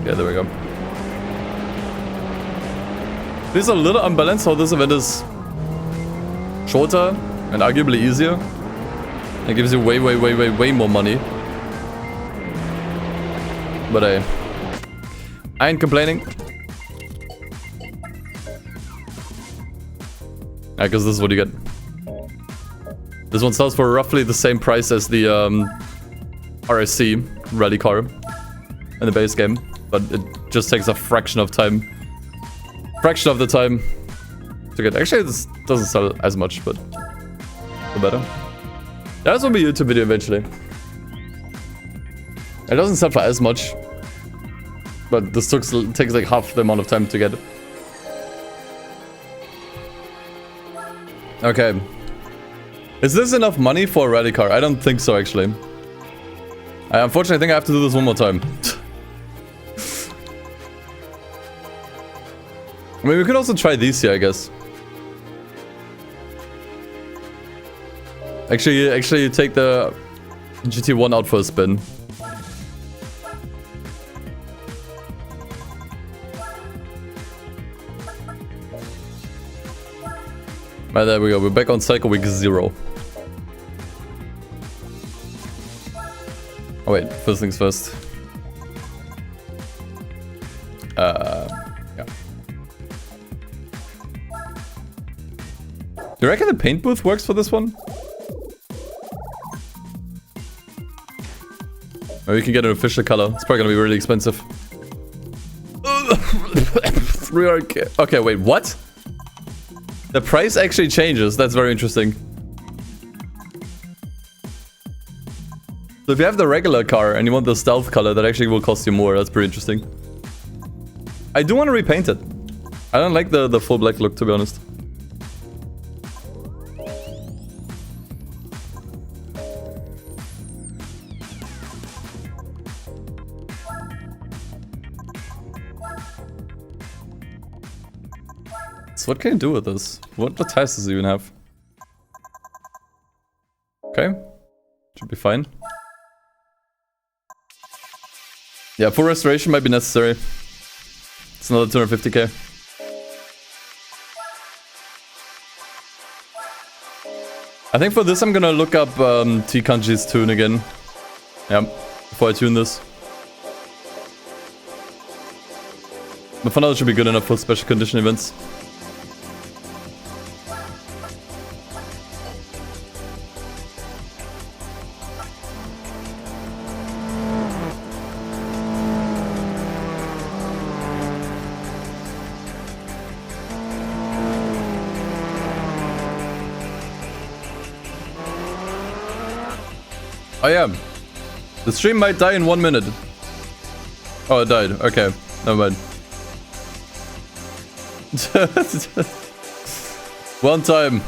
Yeah, there we go. It is a little unbalanced how this event is shorter and arguably easier. It gives you way more money. But hey, I ain't complaining. Because this is what you get. This one sells for roughly the same price as the RSC rally car in the base game. But it just takes a fraction of time. Fraction of the time to get. Actually, this doesn't sell as much, but the better. That will be a YouTube video eventually. It doesn't sell for as much, but this takes like half the amount of time to get it. Okay. Is this enough money for a rally car? I don't think so, actually. I unfortunately think I have to do this one more time. I mean, we could also try these here, I guess. Actually, you take the GT1 out for a spin. Right, there we go. We're back on cycle week 0. Oh wait, first things first. Yeah. Do you reckon the paint booth works for this one? Or we can get an official color. It's probably gonna be really expensive. 300k. Okay, wait, what? The price actually changes. That's very interesting. So if you have the regular car and you want the stealth color, that actually will cost you more. That's pretty interesting. I do want to repaint it. I don't like the full black look, to be honest. So what can you do with this? What tires does it even have? Okay. Should be fine. Yeah, full restoration might be necessary. It's another 250k. I think for this I'm gonna look up T-Kanji's tune again. Yeah, before I tune this. But for now it should be good enough for special condition events. Oh yeah, the stream might die in 1 minute. Oh, it died. Okay, never mind. One time.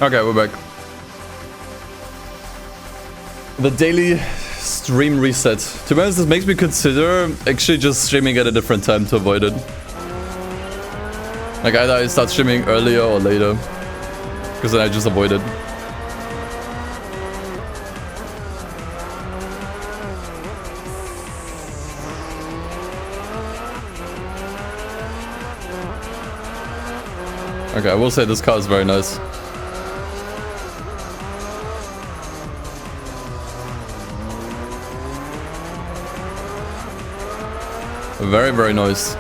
Okay, we're back. The daily stream reset. To be honest, this makes me consider actually just streaming at a different time to avoid it. Like either I start streaming earlier or later, because then I just avoid it. Okay, I will say this car is very nice. Very, very nice.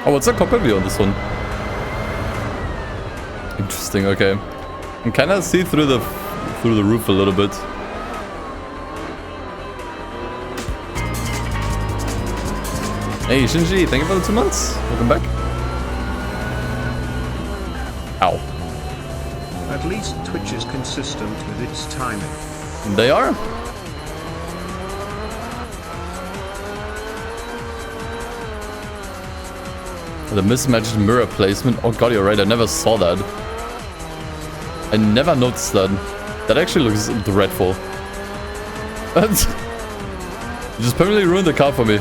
Oh, what's the cockpit view on this one? Interesting, okay. I can kinda see through the roof a little bit. Hey Shinji, thank you for the 2 months. Welcome back. Ow.
At least Twitch is consistent with its timing.
They are. The mismatched mirror placement. Oh god, you're right, I never saw that. I never noticed that. That actually looks dreadful. You just permanently ruined the car for me.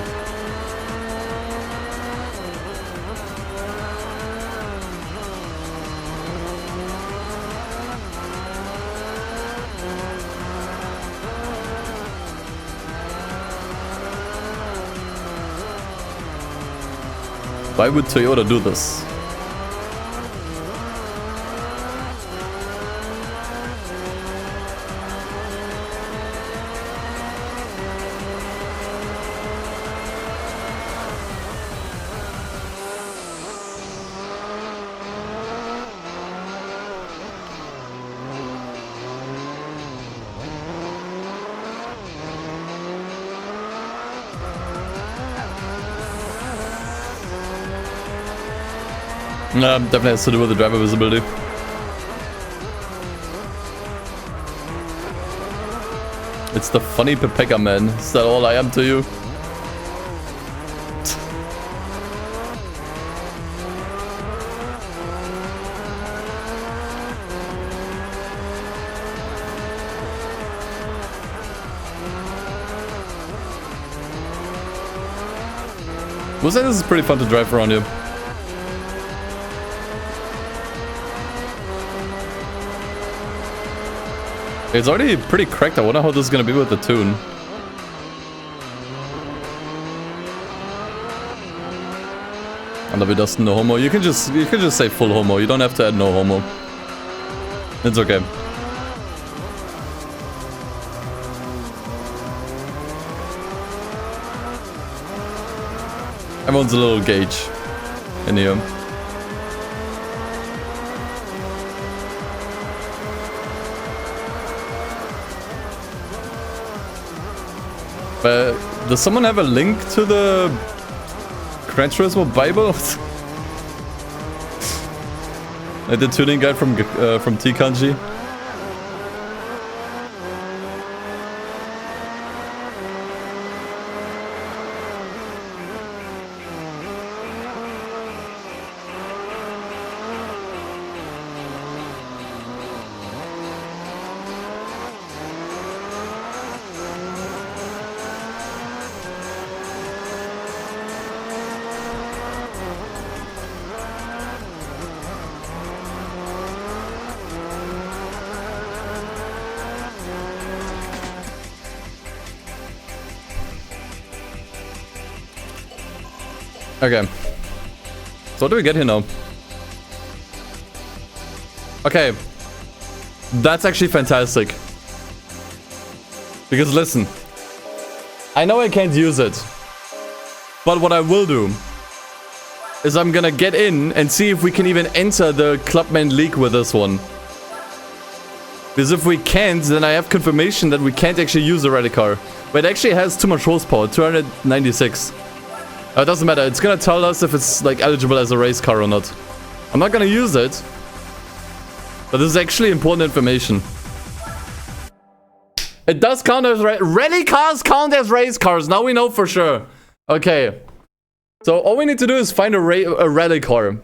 Why would Toyota do this? Definitely has to do with the driver visibility. It's the funny Pepeka man. Is that all I am to you? We'll say this is pretty fun to drive around here. It's already pretty cracked. I wonder how this is gonna be with the tune. I love you, Dustin. No homo. You can just say full homo. You don't have to add no homo. It's okay. Everyone's a little gauge in here. Does someone have a link to the Gran Turismo Bible? Like the tuning guide from T-Kanji? Okay. So what do we get here now? Okay. That's actually fantastic. Because listen. I know I can't use it. But what I will do is I'm gonna get in and see if we can even enter the Clubman League with this one. Because if we can't, then I have confirmation that we can't actually use the rally car. But it actually has too much horsepower, 296. It doesn't matter, it's gonna tell us if it's like eligible as a race car or not. I'm not gonna use it. But this is actually important information. It does count as rally cars count as race cars, now we know for sure. Okay. So all we need to do is find a rally car.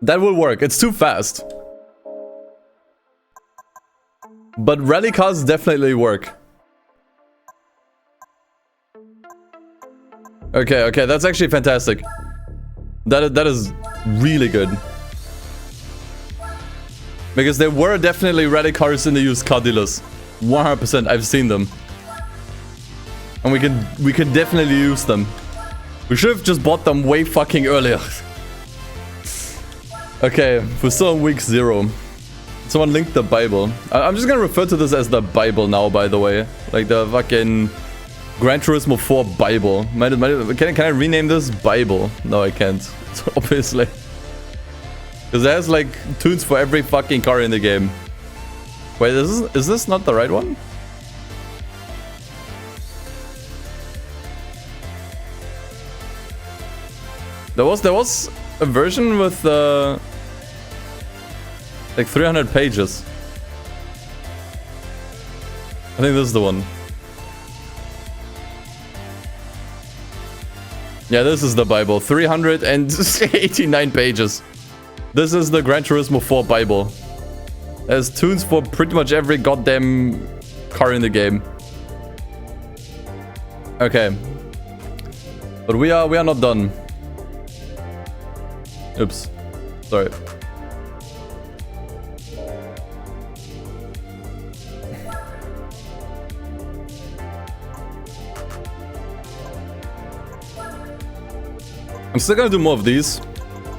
That will work, it's too fast. But rally cars definitely work. Okay, that's actually fantastic. That is really good. Because there were definitely rally cars in the used car dealers. 100%, I've seen them. And we can definitely use them. We should have just bought them way fucking earlier. Okay, we're still on week 0. Someone linked the Bible. I'm just gonna refer to this as the Bible now, by the way. Like the fucking Gran Turismo 4 Bible. Can I rename this Bible? No, I can't. So obviously. Because it has like tunes for every fucking car in the game. Wait, is this not the right one? There was a version with like 300 pages. I think this is the one. Yeah, this is the Bible. 389 pages. This is the Gran Turismo 4 Bible. There's tunes for pretty much every goddamn car in the game. Okay. But we are not done. Oops. Sorry. I'm still gonna do more of these.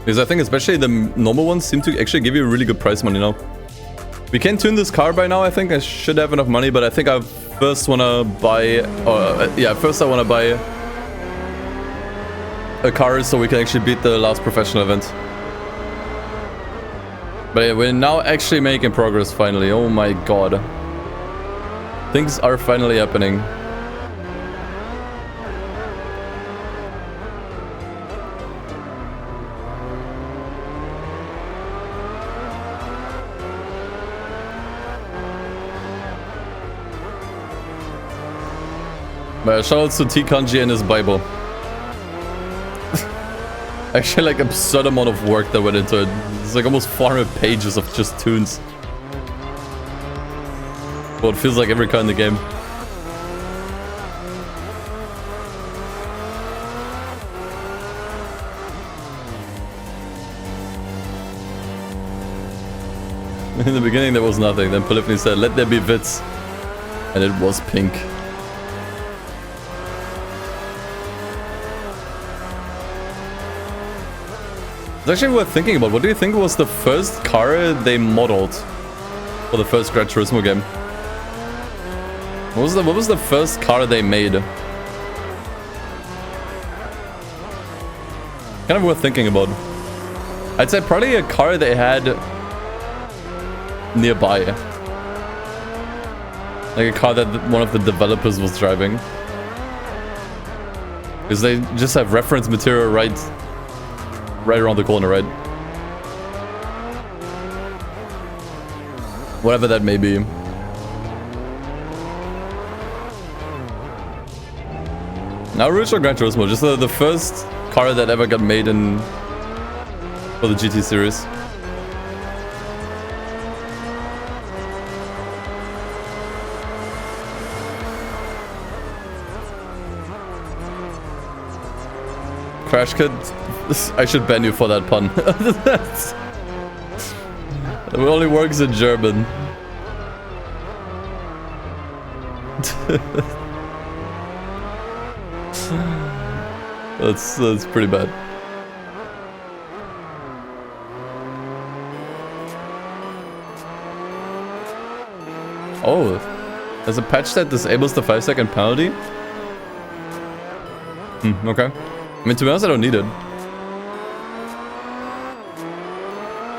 Because I think especially the normal ones seem to actually give you a really good price money now. We can tune this car by now, I think. I should have enough money, but I think I first wanna buy... first I wanna buy a car so we can actually beat the last professional event. But yeah, we're now actually making progress finally. Oh my god. Things are finally happening. Shoutouts to T-Kanji and his Bible. Actually, like, absurd amount of work that went into it. It's like almost 400 pages of just tunes. Well, it feels like every car in the game. In the beginning, there was nothing. Then Polyphony said, "Let there be Witz." And it was pink. It's actually worth thinking about. What do you think was the first car they modeled for the first Gran Turismo game? What was the first car they made? Kind of worth thinking about. I'd say probably a car they had nearby. Like a car that one of the developers was driving. Because they just have reference material right around the corner, right? Whatever that may be. Now Rouge or Gran Turismo, just the first car that ever got made for the GT series. Crash Kid, I should ban you for that pun. It only works in German. That's pretty bad. Oh, there's a patch that disables the 5-second penalty? Okay. I mean, to be honest, I don't need it.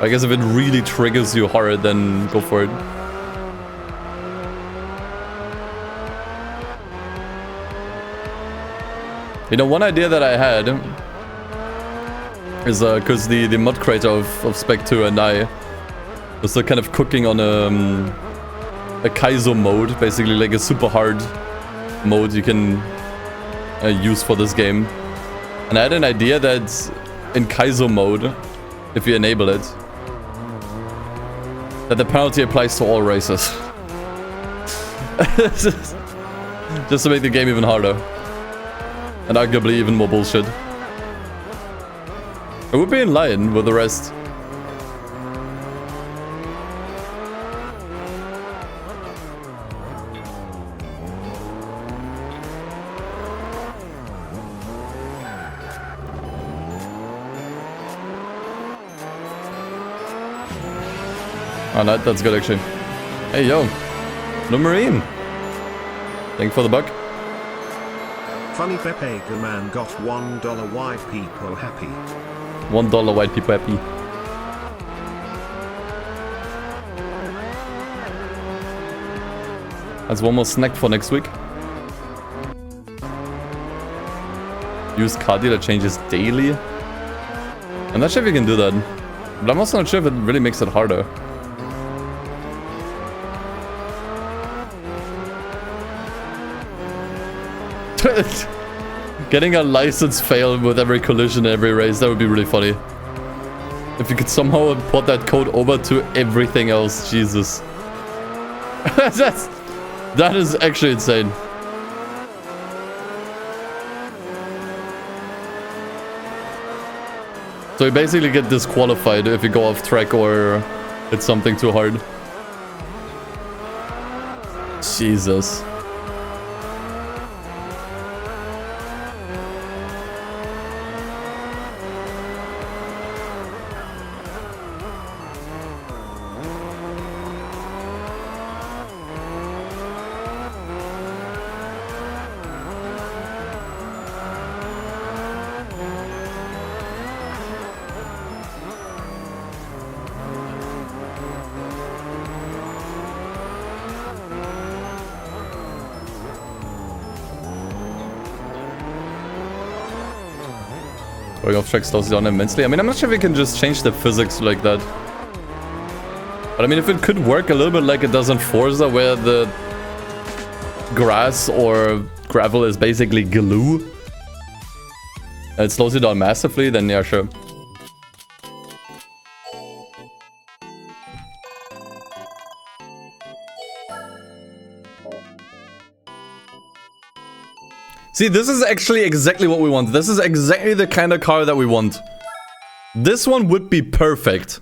I guess if it really triggers you hard, then go for it. You know, one idea that I had is because the mod creator of Spec II and I was kind of cooking on a Kaizo mode, basically like a super hard mode you can use for this game. And I had an idea that in Kaizo mode, if you enable it, that the penalty applies to all races. Just to make the game even harder. And arguably even more bullshit. It would be in line with the rest. Oh, no, that's good actually. Hey, yo. No Marine. Thank you for the buck.
Funny Pepe the man got $1 white people happy.
$1 white people happy. That's one more snack for next week. Use car dealer changes daily. I'm not sure if you can do that. But I'm also not sure if it really makes it harder. Getting a license fail with every collision in every race, that would be really funny. If you could somehow import that code over to everything else, Jesus. That is actually insane. So you basically get disqualified if you go off track or hit something too hard. Jesus. Going off track slows it down immensely. I mean, I'm not sure if we can just change the physics like that. But I mean, if it could work a little bit like it does in Forza, where the grass or gravel is basically glue, and it slows it down massively, then yeah, sure. See, this is actually exactly what we want. This is exactly the kind of car that we want. This one would be perfect.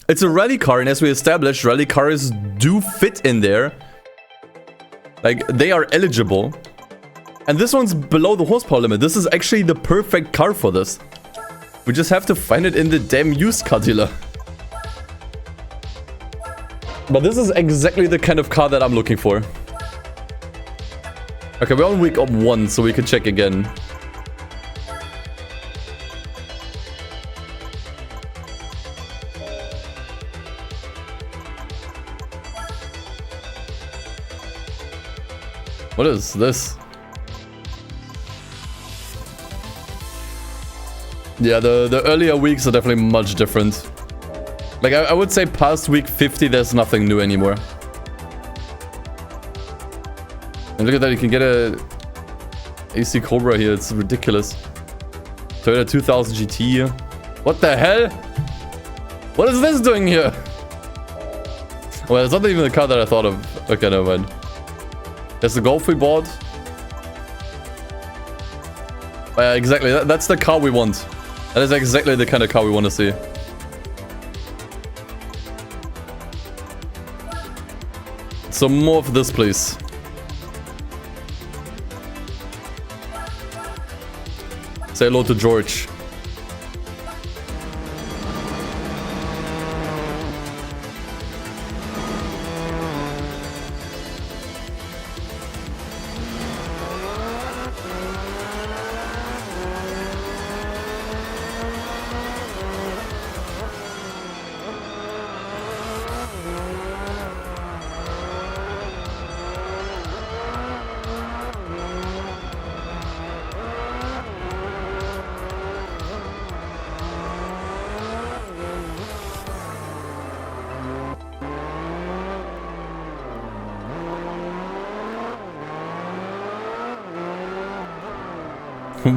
It's a rally car, and as we established, rally cars do fit in there. Like, they are eligible. And this one's below the horsepower limit. This is actually the perfect car for this. We just have to find it in the damn used car dealer. But this is exactly the kind of car that I'm looking for. Okay, we're on week 1, so we can check again. What is this? Yeah, the earlier weeks are definitely much different. Like, I would say past week 50, there's nothing new anymore. And look at that, you can get a AC Cobra here, it's ridiculous. Toyota 2000 GT. What the hell? What is this doing here? Well, it's not even the car that I thought of. Okay, never mind. There's the Golf we bought. Yeah, exactly, that's the car we want. That is exactly the kind of car we want to see. So more of this, please. Say hello to George.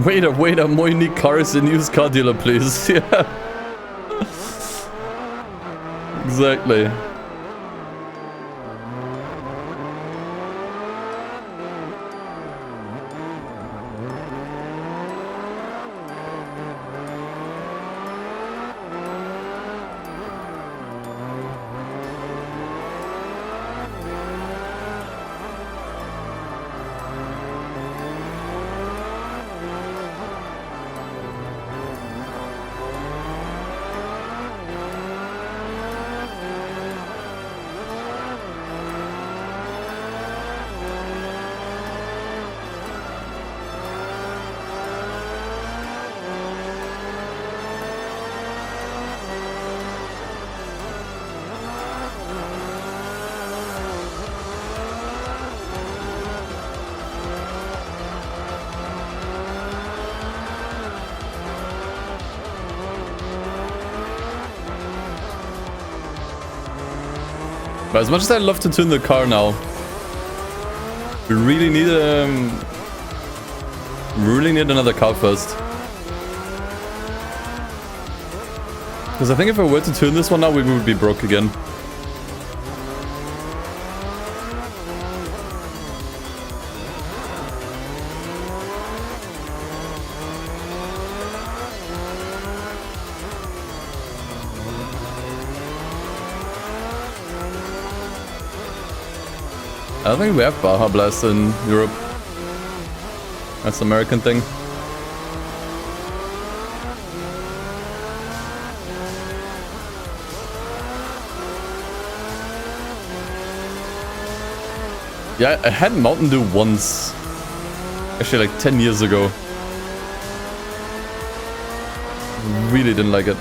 Wait a more unique cars in used car dealer, please. Yeah. Exactly. But as much as I love to tune the car now, we really need another car first. Because I think if I were to tune this one now, we would be broke again. I don't think we have Baja Blast in Europe. That's an American thing. Yeah, I had Mountain Dew once. Actually, like 10 years ago. Really didn't like it.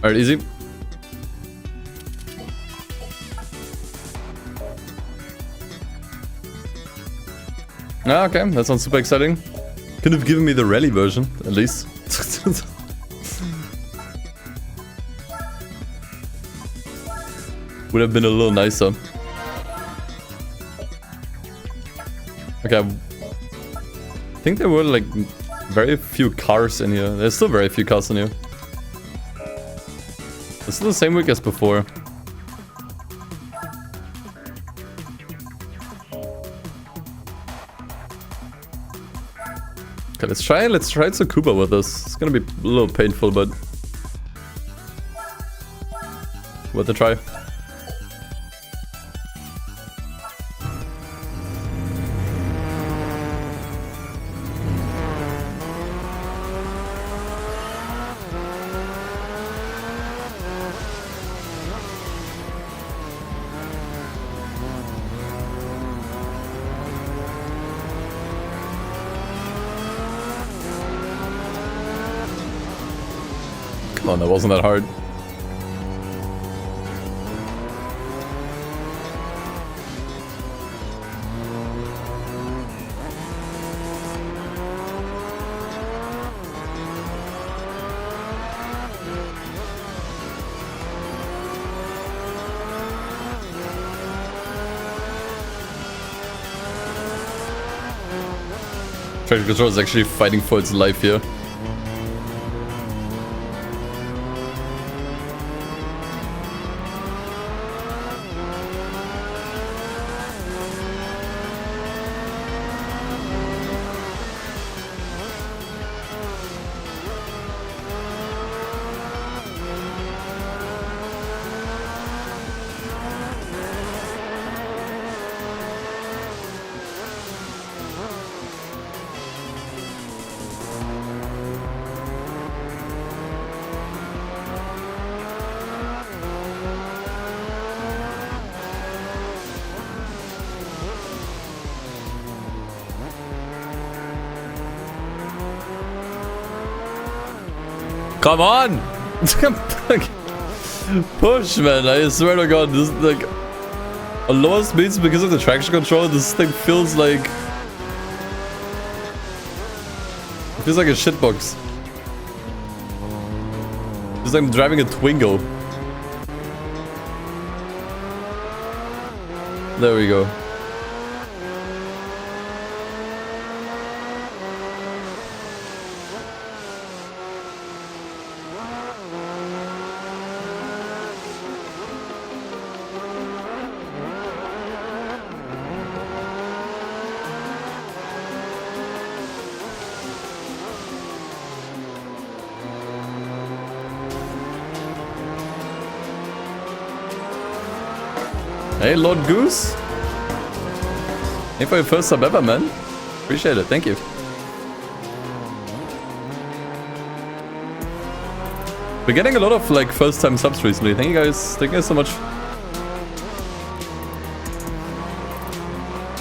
Alright, easy. Ah, okay, that sounds super exciting. Could have given me the rally version, at least. Would have been a little nicer. Okay. I think there were like very few cars in here. There's still very few cars in here. It's still the same week as before. Okay, let's try Tsukuba with this. It's gonna be a little painful, but worth a try. Come on, that wasn't that hard. Traction Control is actually fighting for its life here. Come on! Push, man, I swear to god, this like on lower speeds because of the traction control, this thing feels like a shitbox. It's like I'm driving a Twingo. There we go. Hey, Lord Goose. Hey, for your first sub ever, man. Appreciate it. Thank you. We're getting a lot of like first-time subs recently. Thank you guys. Thank you guys so much.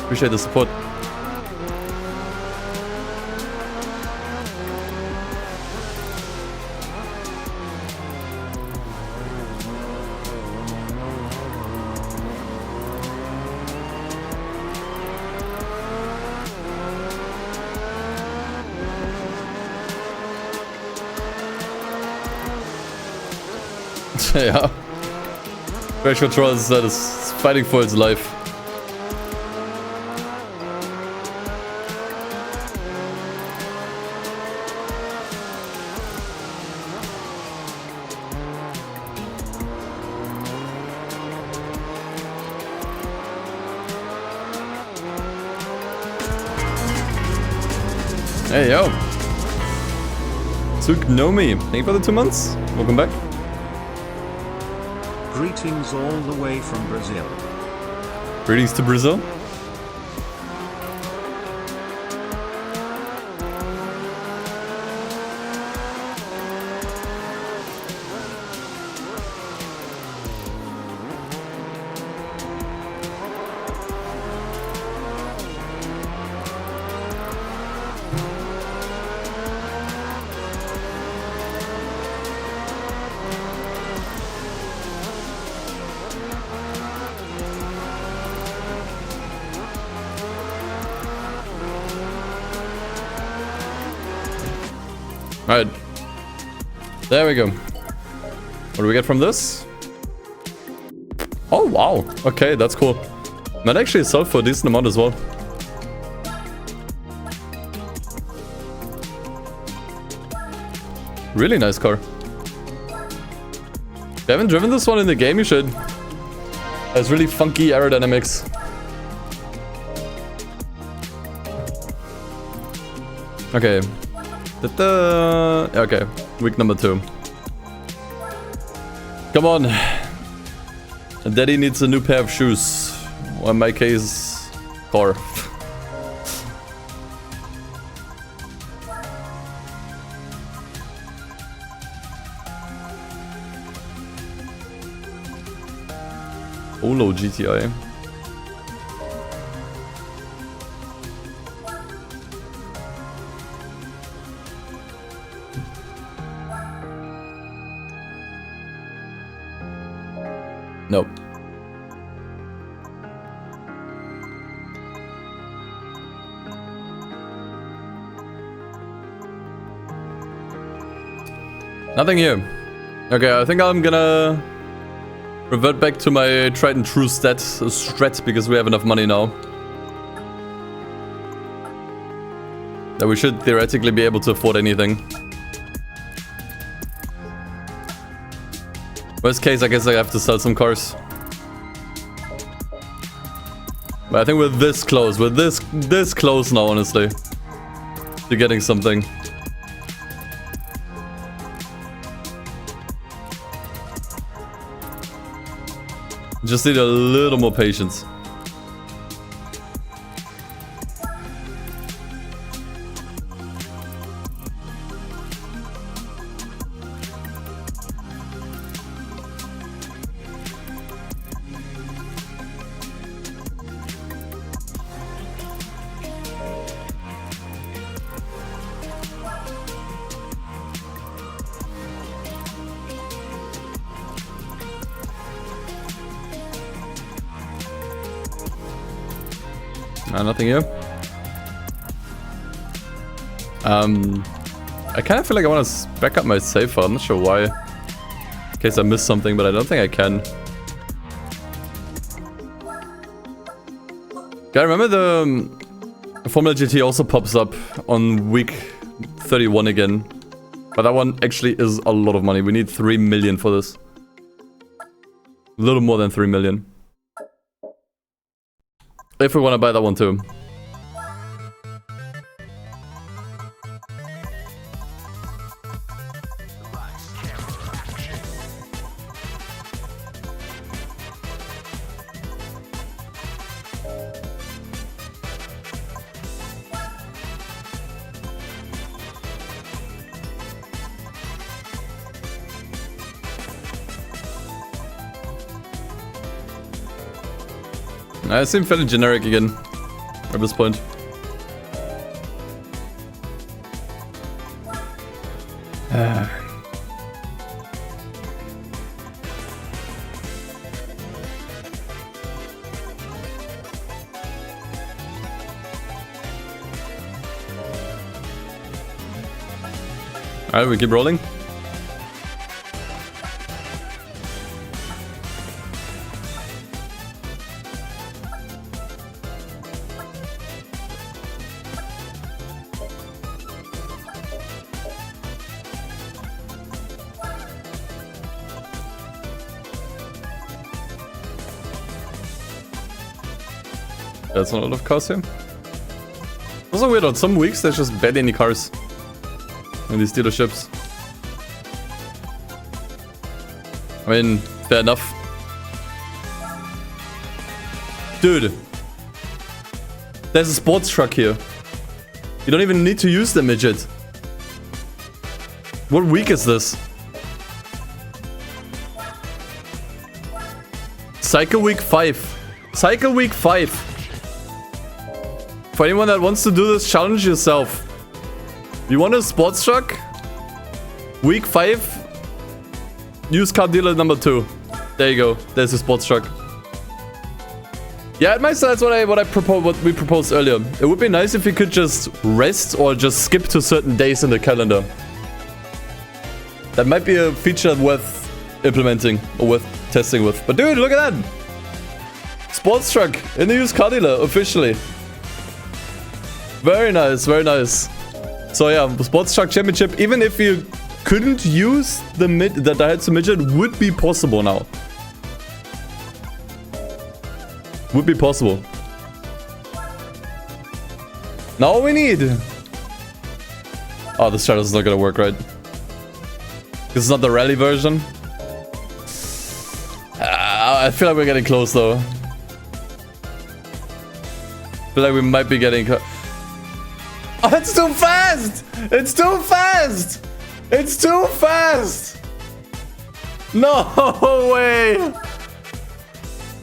Appreciate the support. Yeah. Traction Control is fighting for its life. Hey, yo. Tsuknomi, thank you for the 2 months. Welcome back.
Greetings all the way from Brazil.
Greetings to Brazil. Alright. There we go. What do we get from this? Oh, wow. Okay, that's cool. Might actually sell for a decent amount as well. Really nice car. If you haven't driven this one in the game, you should. It has really funky aerodynamics. Okay. Okay, week number 2. Come on. Daddy needs a new pair of shoes. Or in my case, car. Olo GTI. Nope. Nothing here. Okay, I think I'm gonna revert back to my tried and true strat because we have enough money now. That we should theoretically be able to afford anything. Worst case, I guess I have to sell some cars. But I think we're this close. We're this close now, honestly, to getting something. Just need a little more patience. Nothing here. I kind of feel like I want to back up my save file. I'm not sure why. In case I missed something, but I don't think I can. Yeah, I remember the Formula GT also pops up on week 31 again. But that one actually is a lot of money. We need 3 million for this. A little more than 3 million. If we want to buy that one too. I seem fairly generic again at this point. Alright, we keep rolling. That's not a lot of cars here. Also weird, on some weeks there's just barely any cars in these dealerships. I mean, fair enough. Dude, there's a sports truck here. You don't even need to use the midget. What week is this? Cycle week 5. Cycle week 5. For anyone that wants to do this, challenge yourself. You want a sports truck? Week 5. Used car dealer number 2. There you go. There's a sports truck. Yeah, it might that's what we proposed earlier. It would be nice if we could just rest or just skip to certain days in the calendar. That might be a feature worth implementing or worth testing with. But dude, look at that! Sports truck in the used car dealer, officially. Very nice, very nice. So yeah, sports truck championship, even if you couldn't use the Daihatsu midget, would be possible now. Would be possible. Now all we need. Oh, this channel is not gonna work, right? This is not the rally version. I feel like we're getting close though. I feel like we might be getting. Oh, it's too fast! It's too fast! It's too fast! No way!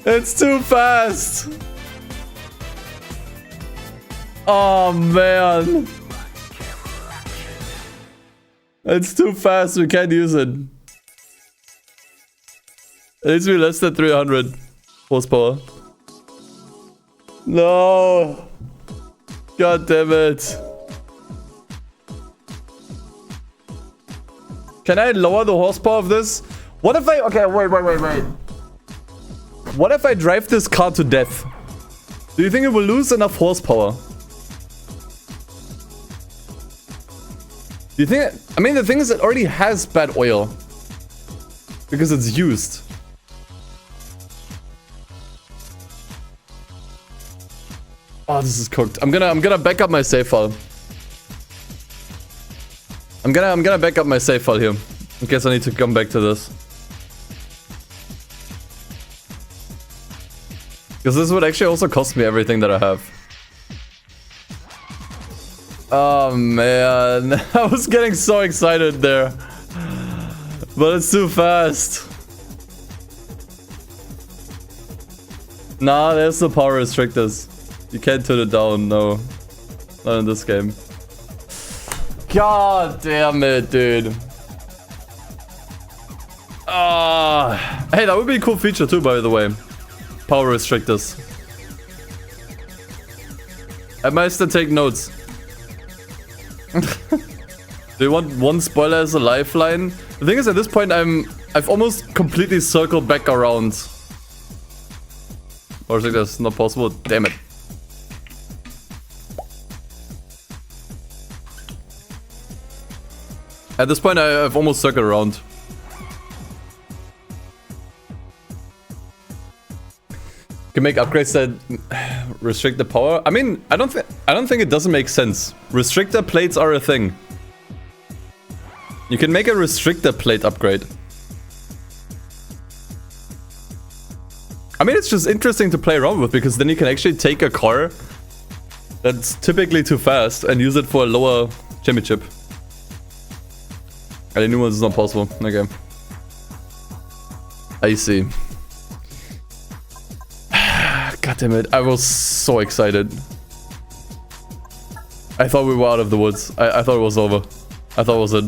It's too fast! Oh man! It's too fast, we can't use it. It needs to be less than 300 horsepower. No! God damn it. Can I lower the horsepower of this? What if I... Okay, wait. What if I drive this car to death? Do you think it will lose enough horsepower? Do you think... I mean, the thing is, it already has bad oil. Because it's used. Oh, this is cooked. I'm gonna back up my save file. I'm gonna back up my save file here. In case I need to come back to this. Because this would actually also cost me everything that I have. Oh man, I was getting so excited there. But it's too fast. Nah, there's no power restrictors. You can't turn it down, no. Not in this game. God damn it, dude. Hey, that would be a cool feature too, by the way. Power restrictors. I might still take notes. Do you want one spoiler as a lifeline? The thing is, at this point, I've almost completely circled back around. Or is it that's not possible? Damn it. At this point, I've almost circled around. Can make upgrades that restrict the power. I mean, I don't think it doesn't make sense. Restrictor plates are a thing. You can make a restrictor plate upgrade. I mean, it's just interesting to play around with because then you can actually take a car that's typically too fast and use it for a lower championship. And the new ones is not possible. Okay. I see. God damn it. I was so excited. I thought we were out of the woods. I thought it was over. I thought it was it.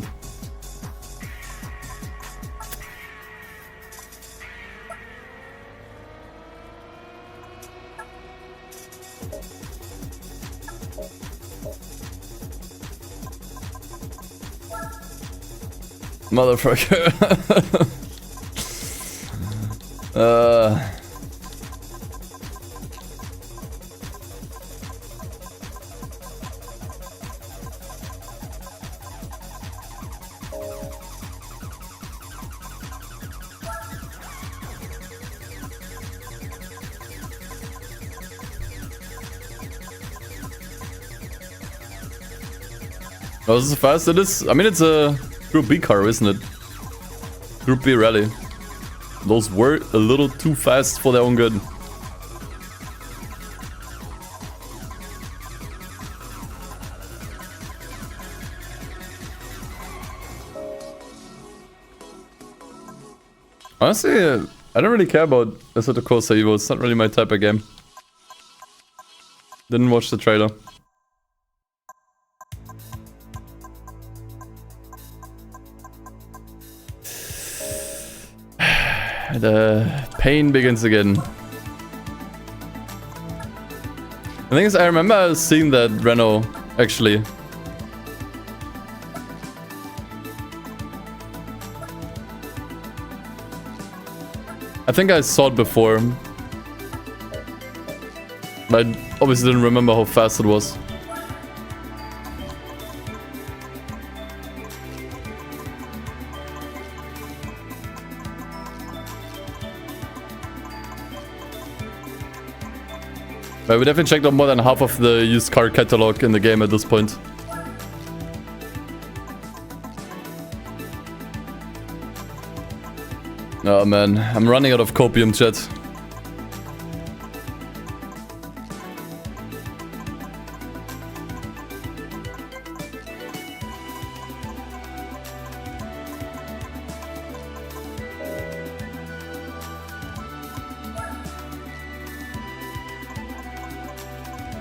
Motherfucker. Oh, this is fast. It is. I mean, it's a Group B car, isn't it? Group B rally. Those were a little too fast for their own good. Honestly, I don't really care about Assetto Corsa Evo. It's not really my type of game. Didn't watch the trailer. The pain begins again. The thing is, I remember seeing that Renault, actually. I think I saw it before. But I obviously didn't remember how fast it was. But we definitely checked out more than half of the used car catalog in the game at this point. Oh man, I'm running out of copium, chat.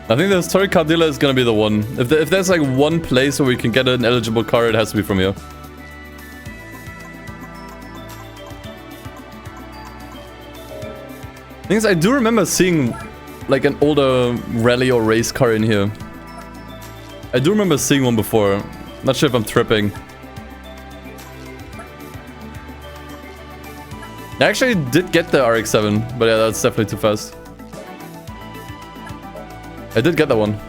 I think the historic car dealer is gonna be the one. If there's like one place where we can get an eligible car, it has to be from here. Thing is, I do remember seeing like an older rally or race car in here. I do remember seeing one before. Not sure if I'm tripping. I actually did get the RX-7, but yeah, that's definitely too fast. I did get that one.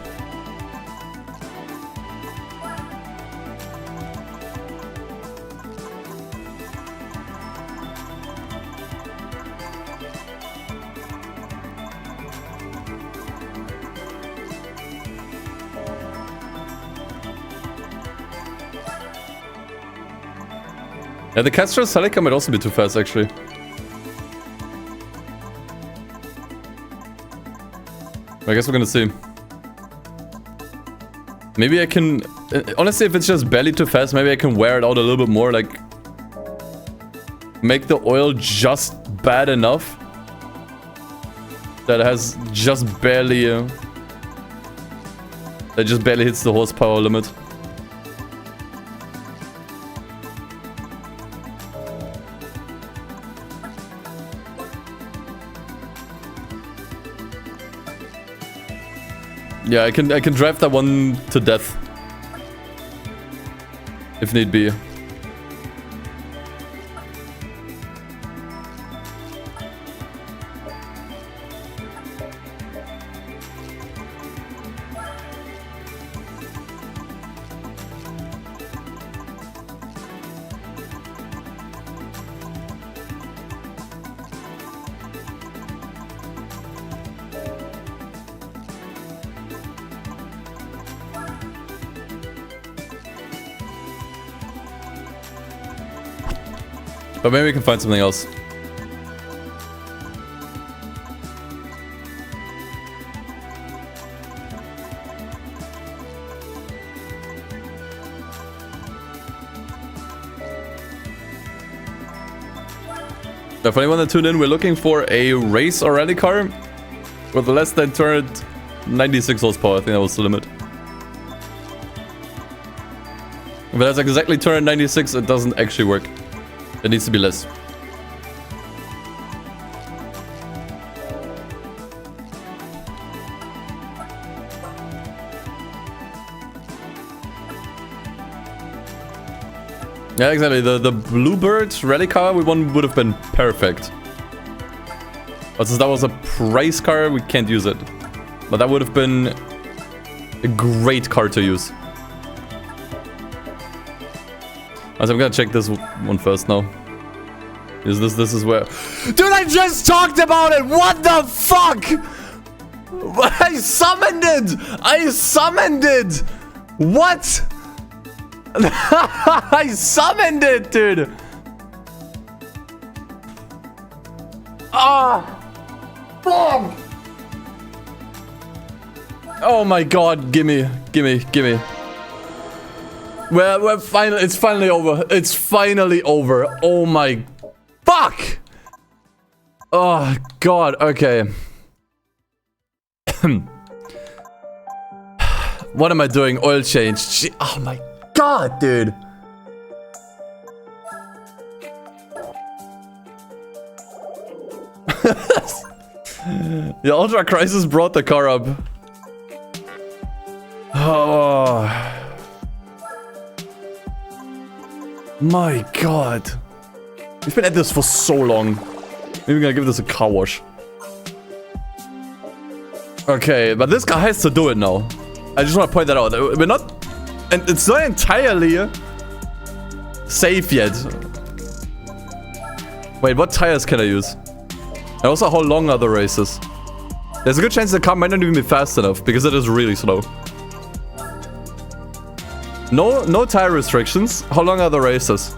Yeah, the Castro Celica might also be too fast, actually. I guess we're gonna see. Maybe I can... honestly, if it's just barely too fast, maybe I can wear it out a little bit more, like... make the oil just bad enough that it has just barely... that just barely hits the horsepower limit. Yeah, I can drive that one to death. If need be. But maybe we can find something else. Now, for anyone that tuned in, we're looking for a race or rally car with less than 296 horsepower. I think that was the limit. If it has exactly 296, it doesn't actually work. It needs to be less. Yeah, exactly. The Bluebird rally car we won would have been perfect. But since that was a price car, we can't use it. But that would have been a great car to use. So I'm gonna check this one first now. This is where... Dude, I just talked about it! What the fuck?! I summoned it! I summoned it! What?! I summoned it, dude! Ah! Fuck! Oh my god, gimme. We're finally, it's finally over. It's finally over. Oh my... Fuck! Oh, God. Okay. What am I doing? Oil change. Oh my God, dude. The Ultra Crisis brought the car up. Oh... My God. We've been at this for so long. Maybe we're gonna give this a car wash. Okay, but this guy has to do it now. I just want to point that out. We're not... And it's not entirely safe yet. Wait, what tires can I use? And also, how long are the races? There's a good chance the car might not even be fast enough, because it is really slow. No tire restrictions. How long are the races?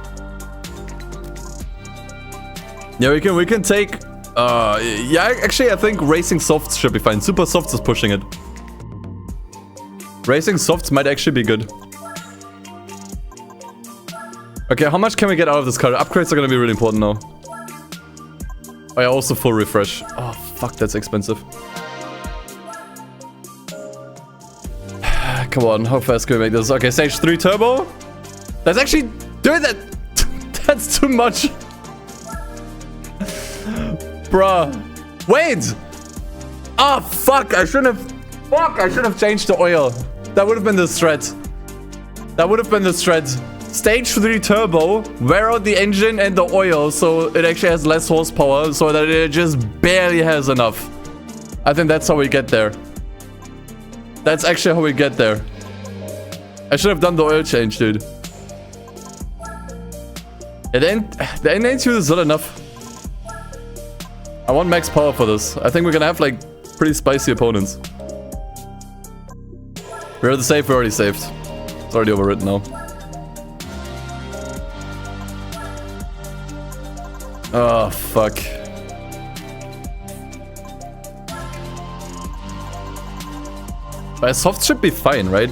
Yeah, we can take... yeah, actually, I think Racing Softs should be fine. Super Softs is pushing it. Racing Softs might actually be good. Okay, how much can we get out of this car? Upgrades are gonna be really important now. Oh yeah, also full refresh. Oh, fuck, that's expensive. Come on, how fast can we make this? Okay, stage 3 turbo. That's actually... Dude, that's too much. Bruh. Wait! Ah, fuck, I shouldn't have changed the oil. That would have been the threat. That would have been the threat. Stage 3 turbo, wear out the engine and the oil so it actually has less horsepower, so that it just barely has enough. I think that's how we get there. That's actually how we get there. I should have done the oil change, dude. Yeah, the N8 is not enough. I want max power for this. I think we're gonna have, like, pretty spicy opponents. We're safe, we're already saved. It's already overwritten now. Oh, fuck. But soft should be fine, right?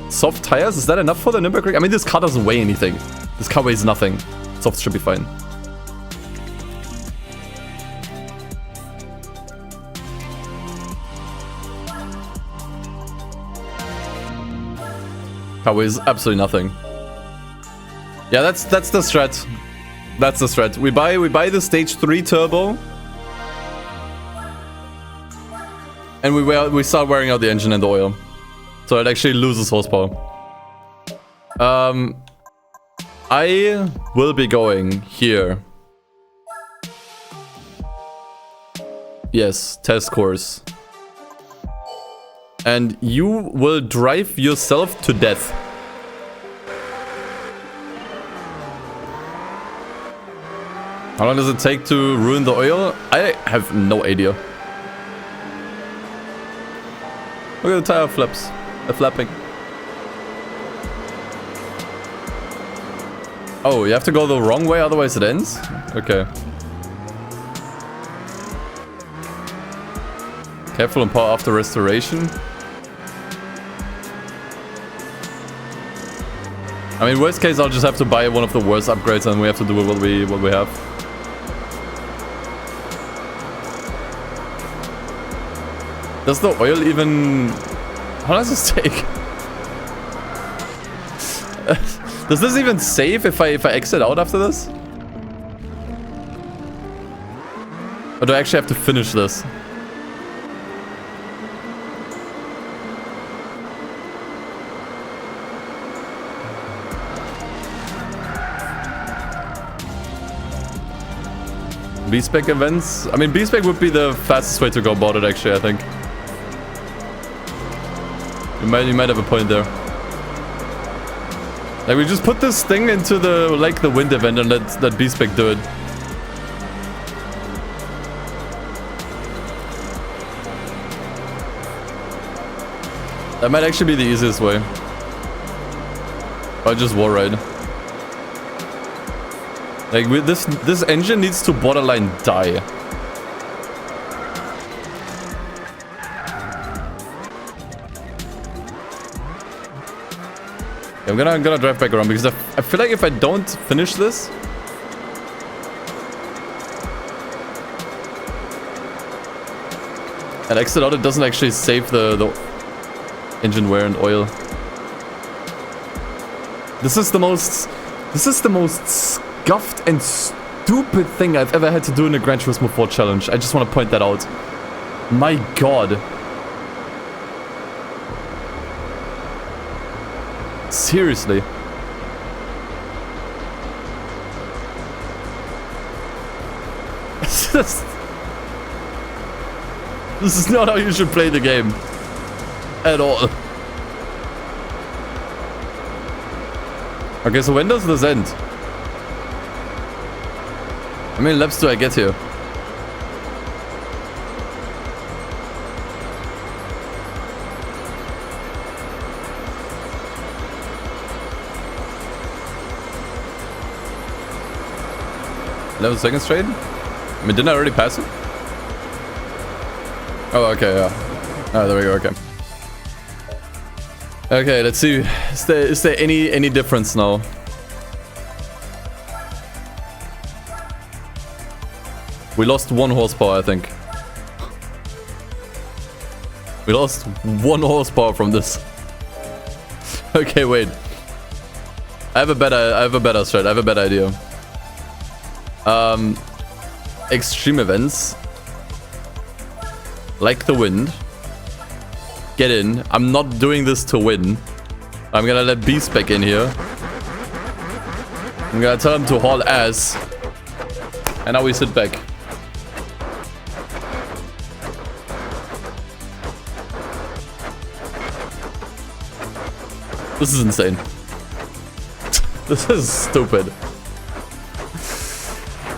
Soft tires, is that enough for the Nürburgring? I mean, this car doesn't weigh anything. This car weighs nothing. Soft should be fine. Car weighs absolutely nothing. Yeah, that's the strat. That's the strat. We buy the stage 3 turbo. And we start wearing out the engine and the oil. So it actually loses horsepower. I will be going here. Yes, test course. And you will drive yourself to death. How long does it take to ruin the oil? I have no idea. Look at the tire flaps. They're flapping. Oh, you have to go the wrong way, otherwise it ends? Okay. Careful on power after restoration. I mean, worst case, I'll just have to buy one of the worst upgrades and we have to do what we have. Does the oil even... How long does this take? Does this even save if I exit out after this? Or do I actually have to finish this? B-Spec events? I mean, B-Spec would be the fastest way to go about it, actually, I think. You might have a point there. Like, we just put this thing into the, like, the wind event and let B-Spec do it. That might actually be the easiest way. Or just war ride. Like, with this engine needs to borderline die. I'm gonna drive back around because I feel like if I don't finish this, and exit out, it doesn't actually save the engine wear and oil. This is the most scuffed and stupid thing I've ever had to do in a Gran Turismo 4 challenge. I just want to point that out. My god. Seriously. This is not how you should play the game. At all. Okay, so when does this end? How many laps do I get here? Level second straight? I mean, didn't I already pass it? Oh, okay, yeah. Oh, there we go, okay. Okay, let's see. Is there any difference now? We lost 1 horsepower, I think. We lost 1 horsepower from this. Okay, wait. I have a better strat. I have a better idea. Extreme events. Like the wind. Get in. I'm not doing this to win. I'm gonna let B-Spec in here. I'm gonna tell him to haul ass. And now we sit back. This is insane. This is stupid.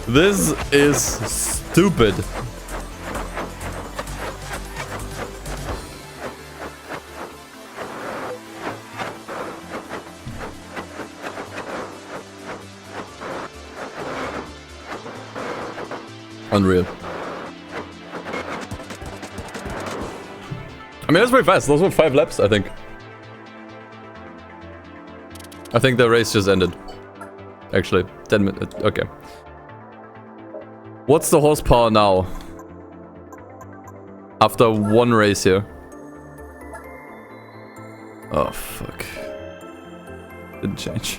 This is stupid. Unreal. I mean, that's pretty fast. Those were 5 laps, I think. I think the race just ended. Actually, 10 minutes. Okay. What's the horsepower now? After 1 race here. Oh, fuck. Didn't change.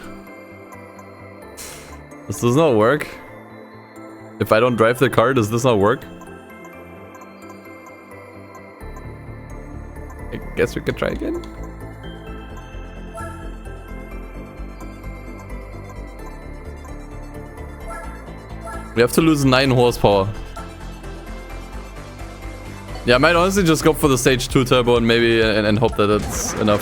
This does not work. If I don't drive the car, does this not work? I guess we could try again. We have to lose 9 horsepower. Yeah, I might honestly just go for the stage 2 turbo and maybe and hope that it's enough.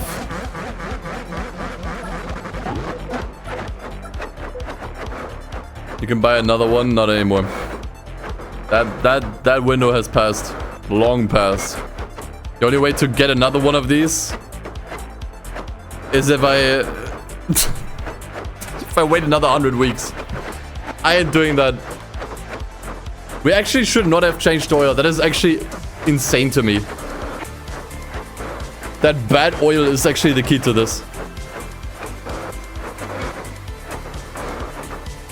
You can buy another one, not anymore. That window has passed. Long past. The only way to get another one of these is if I if I wait another 100 weeks. I ain't doing that. We actually should not have changed the oil. That is actually insane to me. That bad oil is actually the key to this.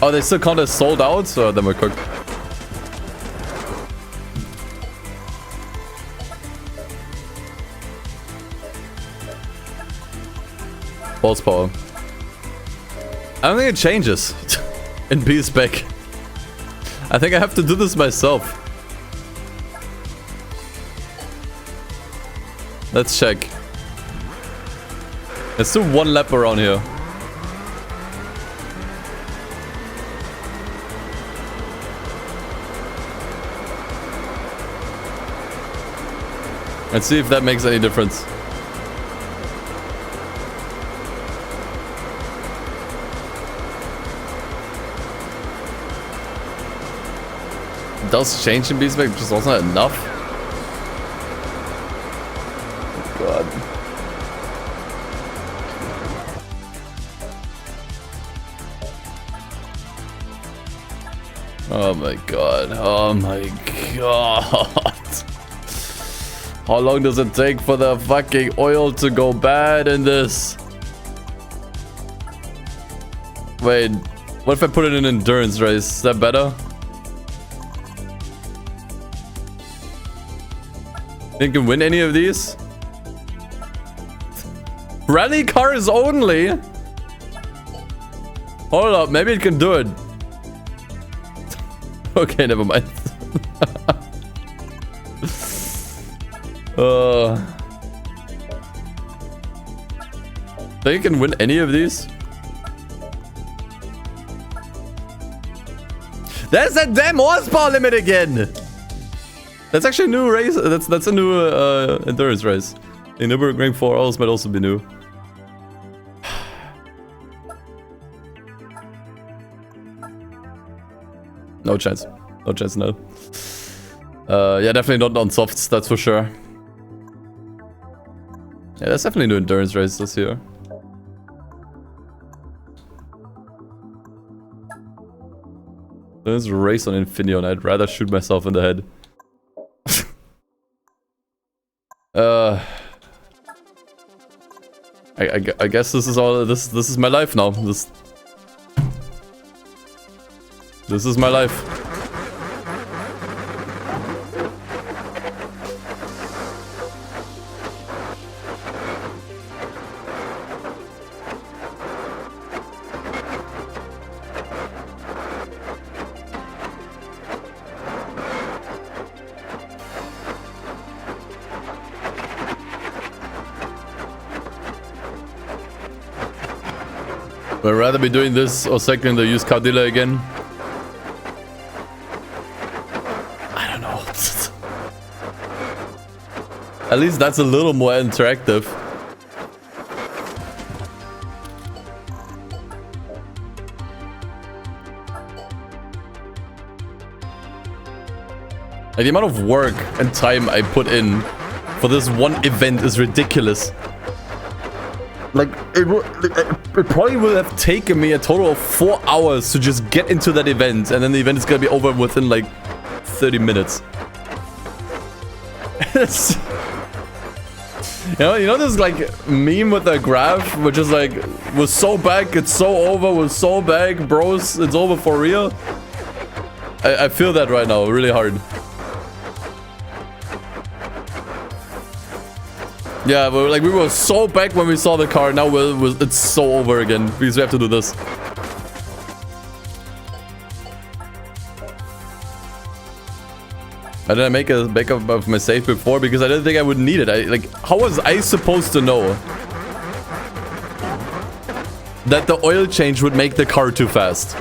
Oh, they still count as sold out? So then we're cooked. Horsepower. I don't think it changes in B-Spec. I think I have to do this myself. Let's check. Let's do 1 lap around here. Let's see if that makes any difference. Does change in B-Spec, just also not enough. Oh god. Oh my god. Oh my god. How long does it take for the fucking oil to go bad in this? Wait, what if I put it in endurance race? Is that better? Think you can win any of these? Rally cars only? Hold up, maybe it can do it. Okay, never mind. Think you can win any of these? There's that damn horsepower limit again. That's actually a new race. That's a new endurance race. The Nürburgring 4 hours might also be new. No chance. No chance, no. Yeah, definitely not on softs, that's for sure. Yeah, there's definitely new endurance races here. There's a race on Infineon, I'd rather shoot myself in the head. I guess this is all. This is my life now. This is my life. I'd rather be doing this or cycling the used car dealer again. I don't know. At least that's a little more interactive. Like, the amount of work and time I put in for this one event is ridiculous. Like, it probably will have taken me a total of 4 hours to just get into that event, and then the event is gonna be over within like 30 minutes. You know this like meme with the graph, which is like, we're so back, it's so over, we're so back, bros, it's over for real. I feel that right now, really hard. Yeah, but like we were so back when we saw the car. Now it's so over again because we have to do this. I didn't make a backup of my save before because I didn't think I would need it. How was I supposed to know that the oil change would make the car too fast?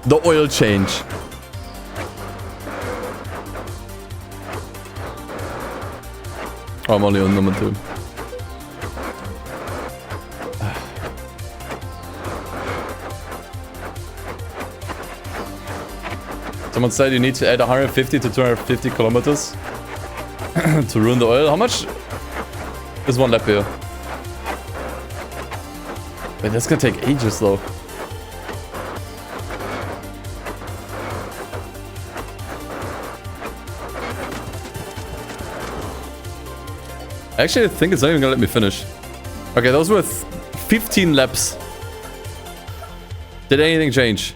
The oil change. Oh, I'm only on number 2. Someone said you need to add 150 to 250 kilometers to ruin the oil. How much is one lap here? Wait, that's gonna take ages though. Actually, I think it's not even gonna let me finish. Okay, those were 15 laps. Did anything change?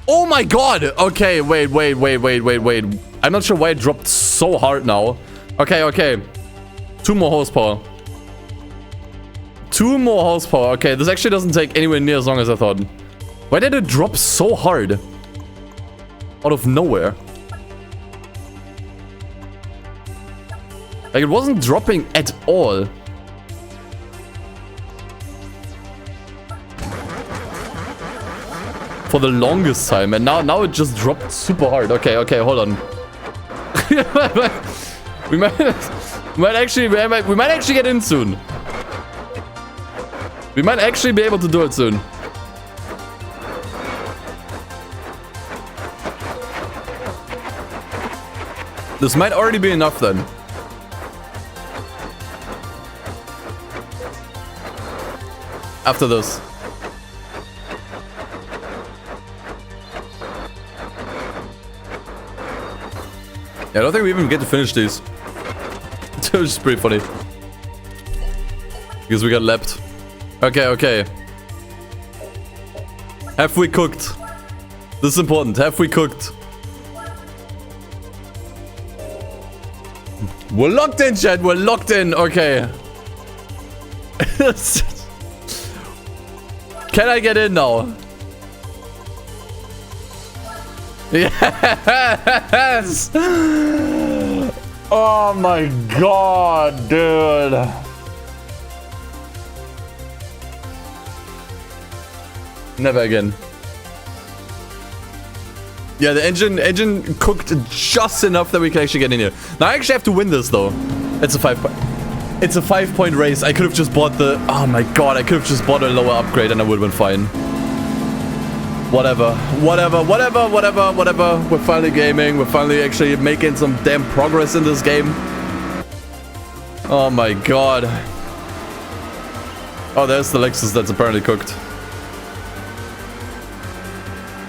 Oh my god! Okay, wait. I'm not sure why it dropped so hard now. Okay. 2 more horsepower. 2 more horsepower. Okay, this actually doesn't take anywhere near as long as I thought. Why did it drop so hard? Out of nowhere. Like, it wasn't dropping at all. For the longest time, and now it just dropped super hard. Okay, hold on. we might actually get in soon. We might actually be able to do it soon. This might already be enough then. After this. Yeah, I don't think we even get to finish these. Which is pretty funny. Because we got lapped. Okay. Have we cooked? This is important. Have we cooked? We're locked in, chat. We're locked in. Okay. Can I get in now? Yes! Oh my god, dude. Never again. Yeah, the engine cooked just enough that we can actually get in here. Now I actually have to win this though. It's a 5-point race. I could have just bought the... Oh my god, I could have just bought a lower upgrade and I would have been fine. Whatever. We're finally gaming. We're finally actually making some damn progress in this game. Oh my god. Oh, there's the Lexus that's apparently cooked.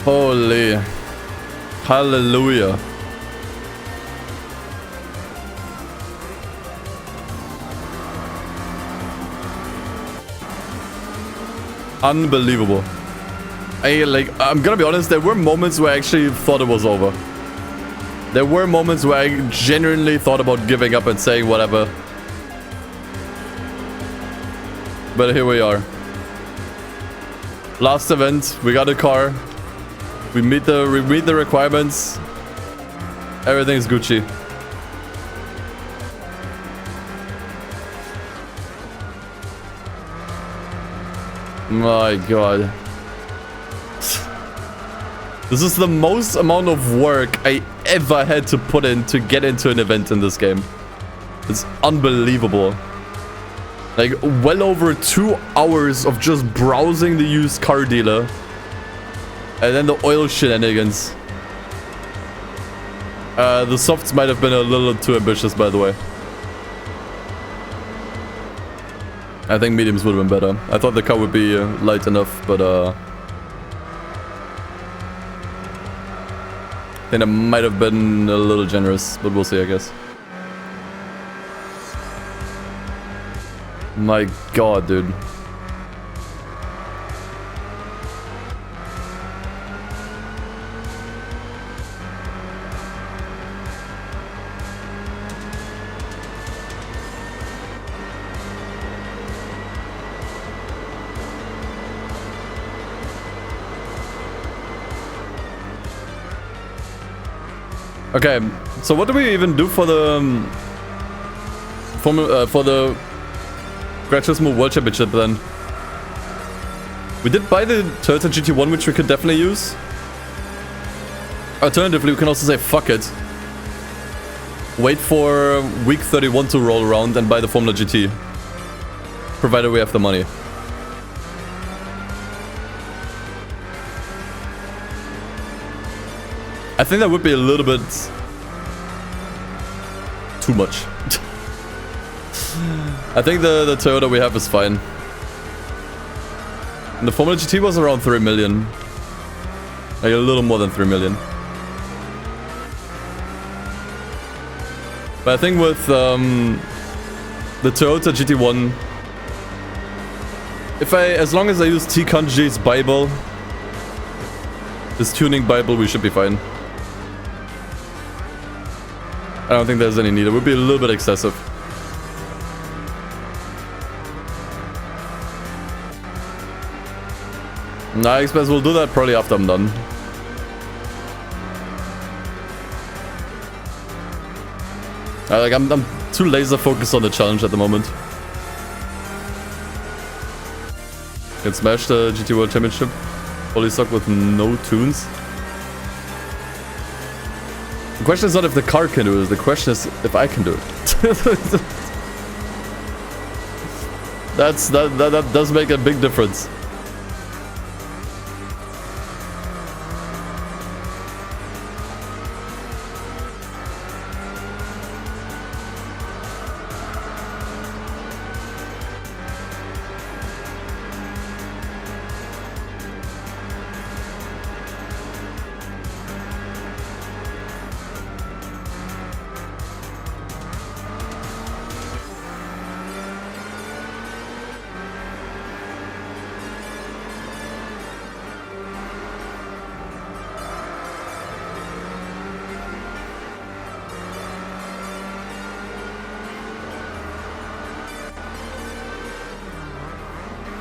Holy. Hallelujah. Unbelievable. I'm gonna be honest, there were moments where I actually thought it was over. There were moments where I genuinely thought about giving up and saying whatever. But here we are. Last event, we got a car. We meet the requirements. Everything's Gucci. My god. This is the most amount of work I ever had to put in to get into an event in this game. It's unbelievable. Like, well over 2 hours of just browsing the used car dealer. And then the oil shenanigans. The softs might have been a little too ambitious, by the way. I think mediums would have been better. I thought the car would be light enough, but I think it might have been a little generous, but we'll see, I guess. My god, dude. Okay, so what do we even do for the Gran Turismo World Championship then? We did buy the Toyota GT1, which we could definitely use. Alternatively, we can also say fuck it. Wait for week 31 to roll around and buy the Formula GT. Provided we have the money. I think that would be a little bit too much. I think the Toyota we have is fine. And the Formula GT was around 3 million. Like a little more than 3 million. But I think with the Toyota GT1, as long as I use T. Kanji's Bible, this tuning Bible, we should be fine. I don't think there's any need. It would be a little bit excessive. Nah, I expect we'll do that probably after I'm done. I'm too laser focused on the challenge at the moment. Can smash the GT World Championship. Fully stock with no tunes. The question is not if the car can do it, the question is if I can do it. That does make a big difference.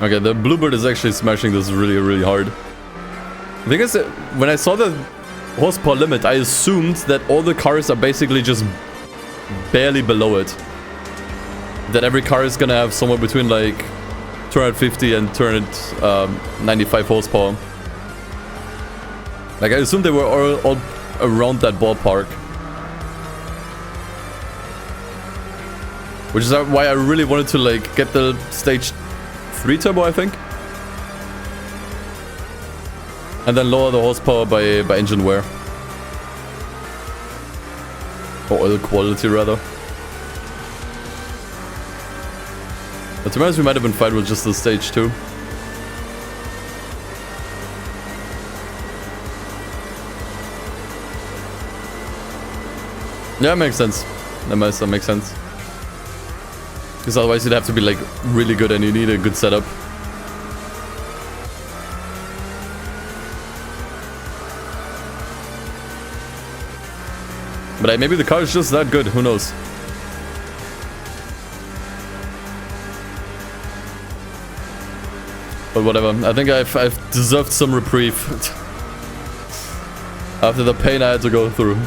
Okay, the Bluebird is actually smashing this really, really hard. The thing is, when I saw the horsepower limit, I assumed that all the cars are basically just barely below it. That every car is gonna have somewhere between like 250 and 295 horsepower. Like, I assume they were all around that ballpark. Which is why I really wanted to, like, get the stage 3 turbo, I think. And then lower the horsepower by engine wear. Or oil quality, rather. But to be honest, we might have been fine with just the stage 2. Yeah, makes sense. That makes sense. Because otherwise you'd have to be like really good and you need a good setup. But maybe the car is just that good, who knows? But whatever, I think I've deserved some reprieve. After the pain I had to go through.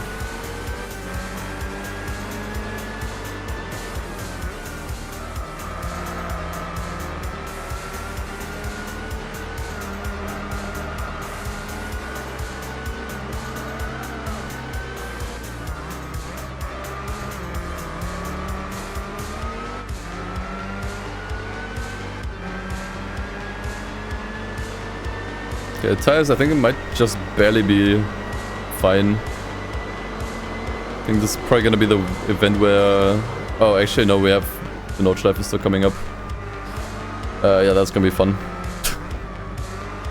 Okay, tires, I think it might just barely be fine. I think this is probably gonna be the event where... Oh, actually, no, we have the Notchlife still coming up. Yeah, that's gonna be fun.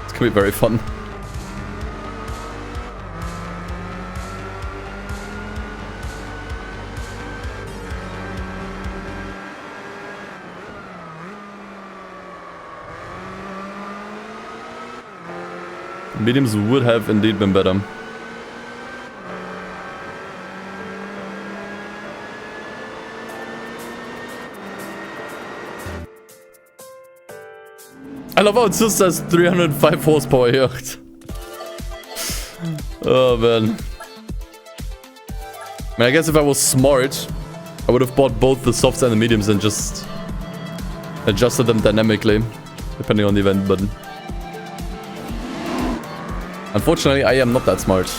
It's gonna be very fun. Mediums would have indeed been better. I love how it just says 305 horsepower here. Oh man. I mean, I guess if I was smart, I would have bought both the softs and the mediums and just adjusted them dynamically, depending on the event, but... Unfortunately, I am not that smart.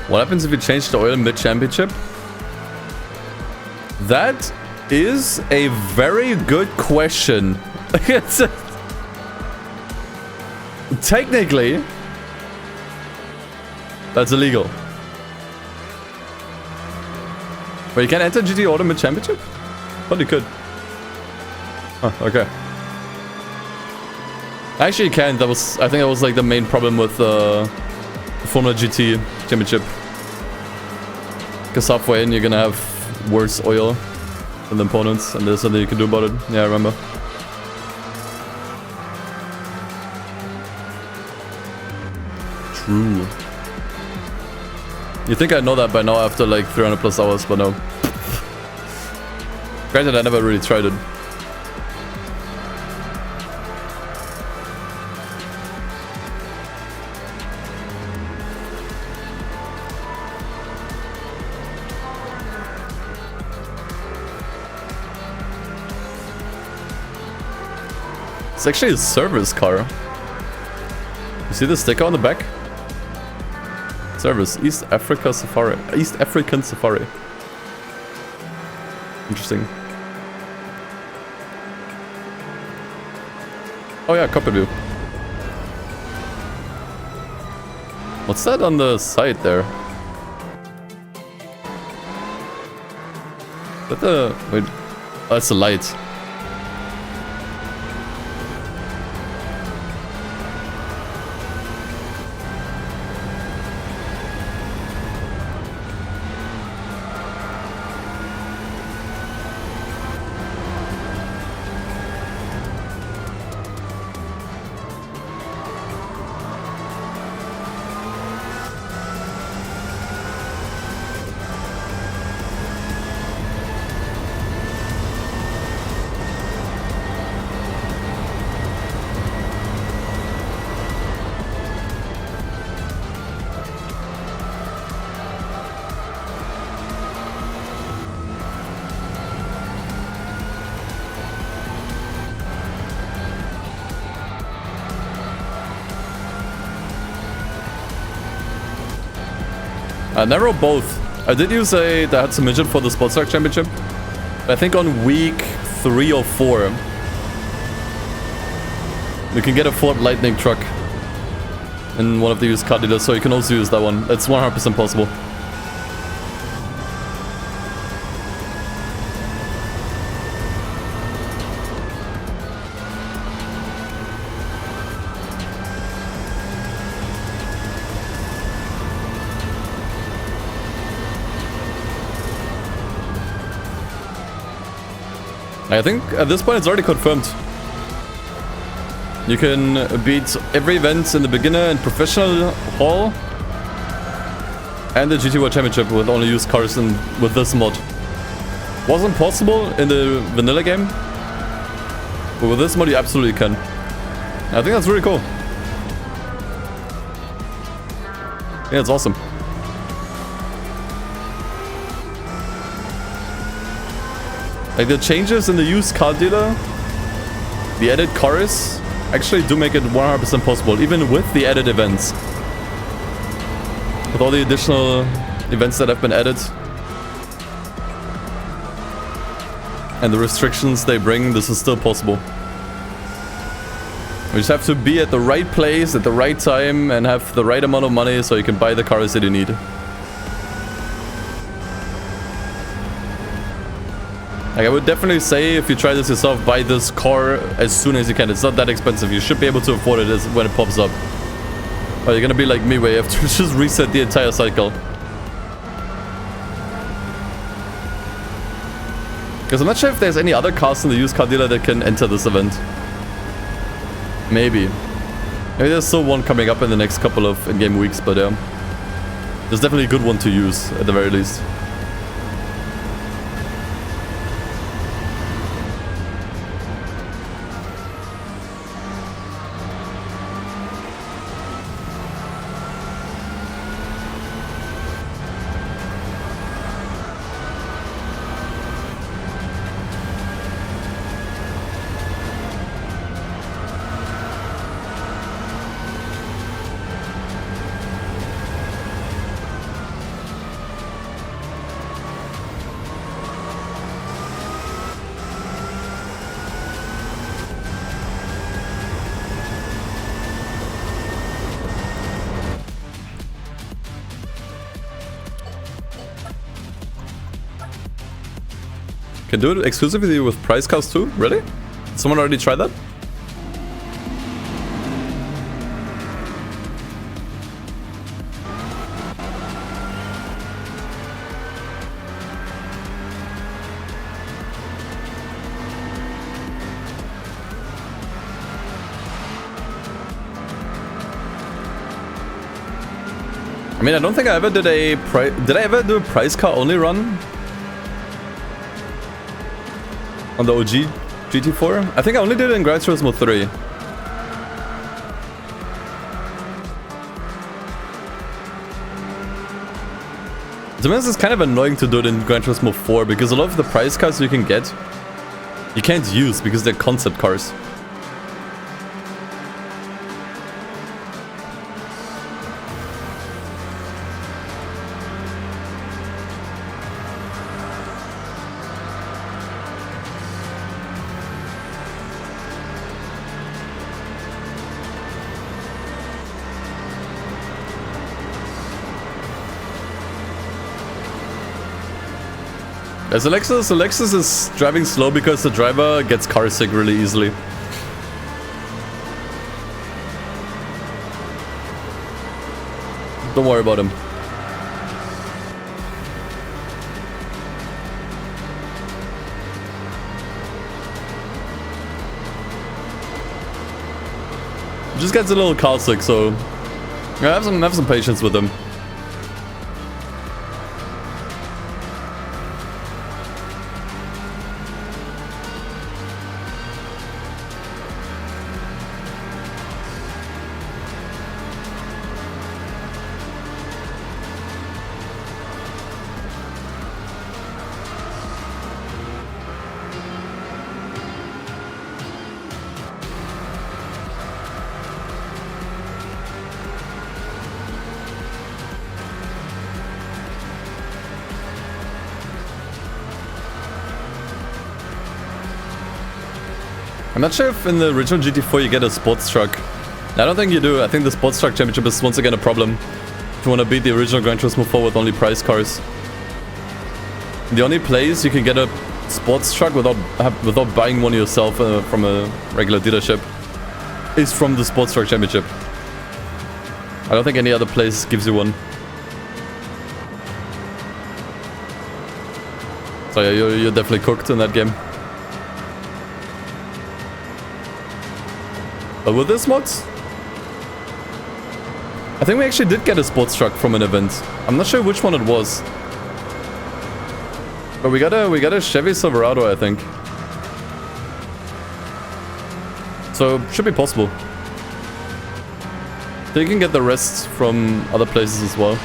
What happens if you change the oil mid-championship? That is a very good question. Technically, that's illegal. But you can enter GT Auto mid-championship? Thought you could. Oh, okay. Actually, you can. I think that was like the main problem with Formula GT Championship. Because halfway in, you're gonna have worse oil than the opponents, and there's something you can do about it. Yeah, I remember. True. You think I know that by now after like 300 plus hours, but no. Granted, I never really tried it. It's actually a service car. You see the sticker on the back? Service, East Africa Safari. East African Safari. Interesting. Oh yeah, cockpit view. What's that on the side there? Is that the... Wait. Oh, that's the light. I never both. I did use a Daihatsu Midget for the Sports Track Championship. I think on week 3 or 4, you can get a Ford Lightning truck in one of the used car dealers, so you can also use that one. It's 100% possible. I think at this point it's already confirmed. You can beat every event in the beginner and professional hall and the GT4 Championship with only used cars and with this mod. Wasn't possible in the vanilla game, but with this mod you absolutely can. I think that's really cool. Yeah, it's awesome. Like the changes in the used car dealer, the added cars, actually do make it 100% possible, even with the added events. With all the additional events that have been added. And the restrictions they bring, this is still possible. You just have to be at the right place at the right time and have the right amount of money so you can buy the cars that you need. Like I would definitely say, if you try this yourself, buy this car as soon as you can. It's not that expensive. You should be able to afford it when it pops up. Or you're gonna be like me, where you have to just reset the entire cycle. Because I'm not sure if there's any other cars in the used car dealer that can enter this event. Maybe. Maybe there's still one coming up in the next couple of in-game weeks, but yeah. There's definitely a good one to use, at the very least. Can do it exclusively with prize cars too? Really? Someone already tried that? I mean, I don't think I ever did a Did I ever do a prize car only run? On the OG GT4? I think I only did it in Gran Turismo 3. To be honest, it's kind of annoying to do it in Gran Turismo 4 because a lot of the prize cars you can get, you can't use because they're concept cars. As Alexis is driving slow because the driver gets car sick really easily. Don't worry about him. Just gets a little car sick, so yeah, have some patience with him. I'm not sure if in the original GT4 you get a sports truck. I don't think you do. I think the sports truck championship is once again a problem if you want to beat the original Gran Turismo 4 with only prize cars. The only place you can get a sports truck without buying one yourself from a regular dealership is from the sports truck championship. I don't think any other place gives you one. So yeah, you're definitely cooked in that game. But with this mod, I think we actually did get a sports truck from an event. I'm not sure which one it was. But we got a Chevy Silverado, I think. So should be possible. So you can get the rest from other places as well.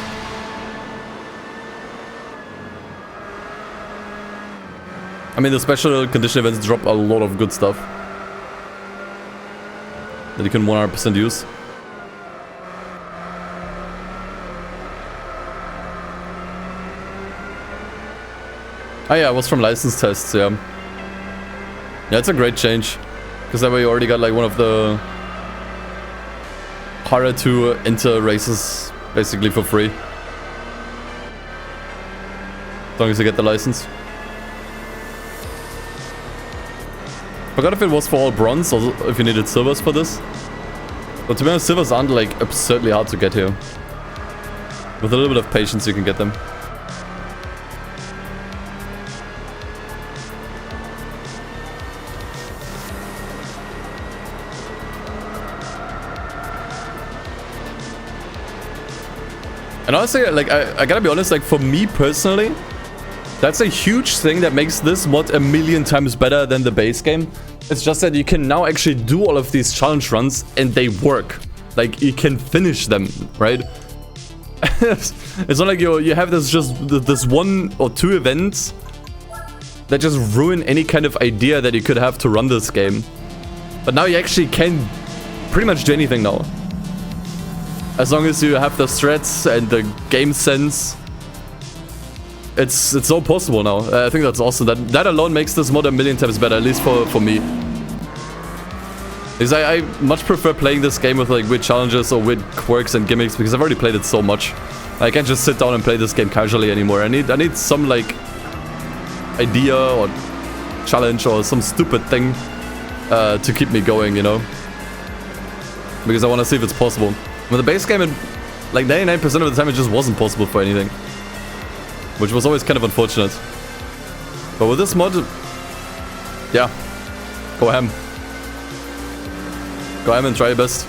I mean, the special condition events drop a lot of good stuff that you can 100% use. Oh yeah, it was from license tests, yeah. Yeah, it's a great change. Because that way you already got like one of the harder to enter races basically for free. As long as you get the license. Forgot if it was for all bronze or if you needed silvers for this. But to be honest, silvers aren't like absurdly hard to get here. With a little bit of patience you can get them. And honestly, like, I gotta be honest, like, for me personally, that's a huge thing that makes this mod a million times better than the base game. It's just that you can now actually do all of these challenge runs and they work. Like, you can finish them, right? It's not like you have this one or two events that just ruin any kind of idea that you could have to run this game. But now you actually can pretty much do anything now. As long as you have the strats and the game sense, it's all possible now. I think that's awesome. That alone makes this mod a million times better, at least for me. Because I much prefer playing this game with like weird challenges or weird quirks and gimmicks because I've already played it so much. I can't just sit down and play this game casually anymore. I need some like idea or challenge or some stupid thing to keep me going, you know? Because I want to see if it's possible. With the base game, like 99% of the time, it just wasn't possible for anything. Which was always kind of unfortunate. But with this mod, yeah, go ham. Go ham and try your best.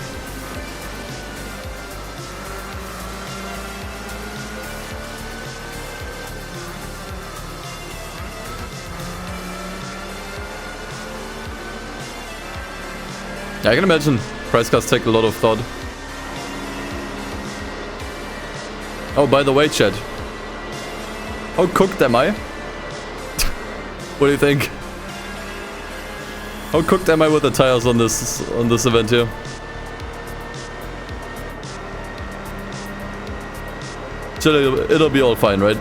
Yeah, I can imagine price cards take a lot of thought. Oh, by the way, Chad. How cooked am I? What do you think? How cooked am I with the tires on this event here? It'll be all fine, right?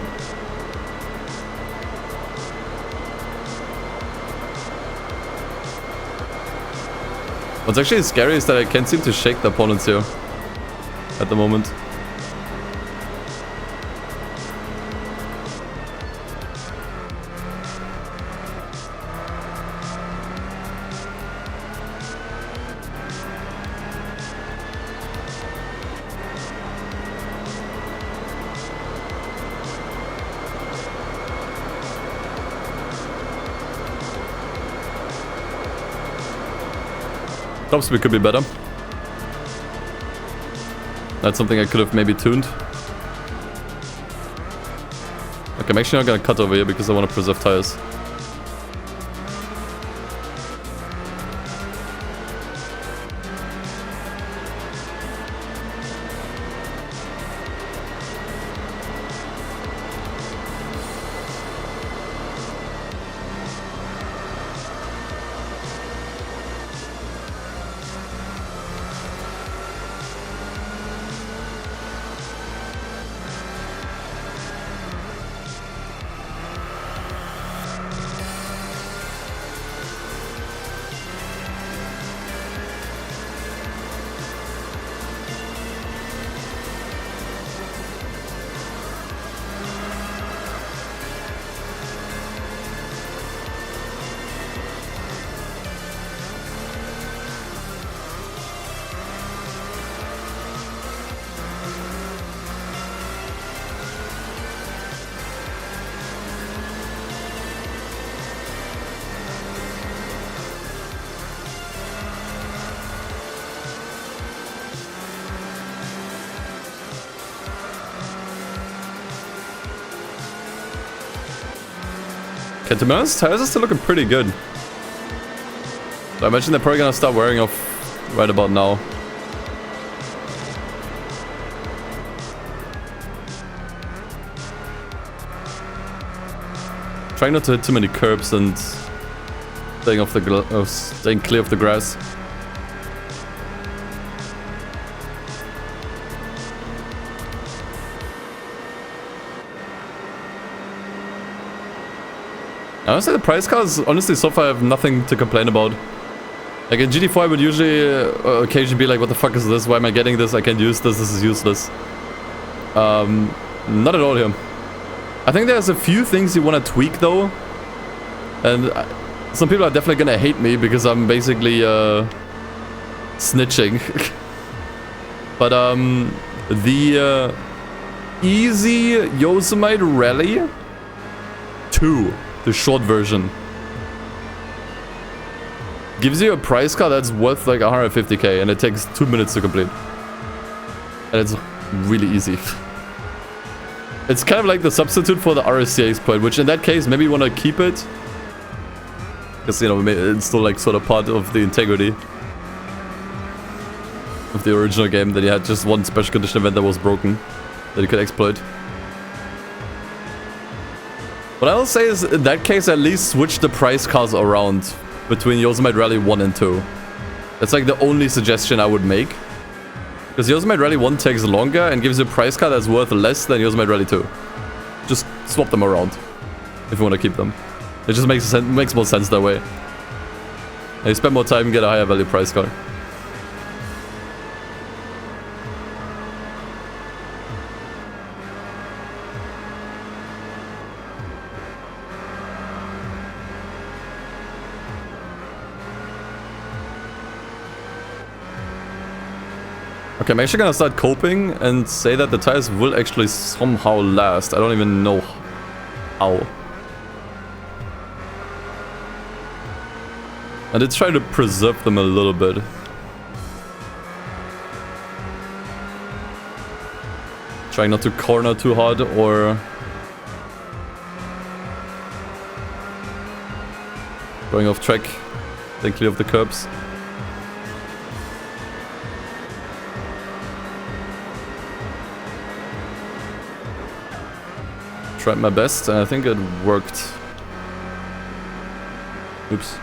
What's actually scary is that I can't seem to shake the opponents here at the moment. Top speed could be better. That's something I could have maybe tuned. Okay, I'm actually not gonna cut over here because I want to preserve tires. Okay, to be honest, tires are still looking pretty good. So I imagine they're probably gonna start wearing off right about now. Trying not to hit too many curbs and staying clear of the grass. Honestly, the price cars, honestly, so far I have nothing to complain about. Like in GT4 I would usually occasionally be like, what the fuck is this? Why am I getting this? I can't use this. This is useless. Not at all here. I think there's a few things you want to tweak though. And some people are definitely gonna hate me because I'm basically snitching. But the Easy Yosemite Rally 2. The short version gives you a price car that's worth like 150k and it takes 2 minutes to complete. And it's really easy. It's kind of like the substitute for the RSC exploit, which in that case maybe you want to keep it. Because, you know, it's still like sort of part of the integrity of the original game, that you had just one special condition event that was broken that you could exploit. What I will say is, in that case, at least switch the price cars around between Yosemite Rally 1 and 2. That's like the only suggestion I would make. Because Yosemite Rally 1 takes longer and gives you a price car that's worth less than Yosemite Rally 2. Just swap them around if you want to keep them. It just makes more sense that way. And you spend more time and get a higher value price car. Okay, I'm actually gonna start coping and say that the tires will actually somehow last. I don't even know how. I did try to preserve them a little bit. Trying not to corner too hard or going off track, staying clear of the curbs. Tried my best and I think it worked. Oops.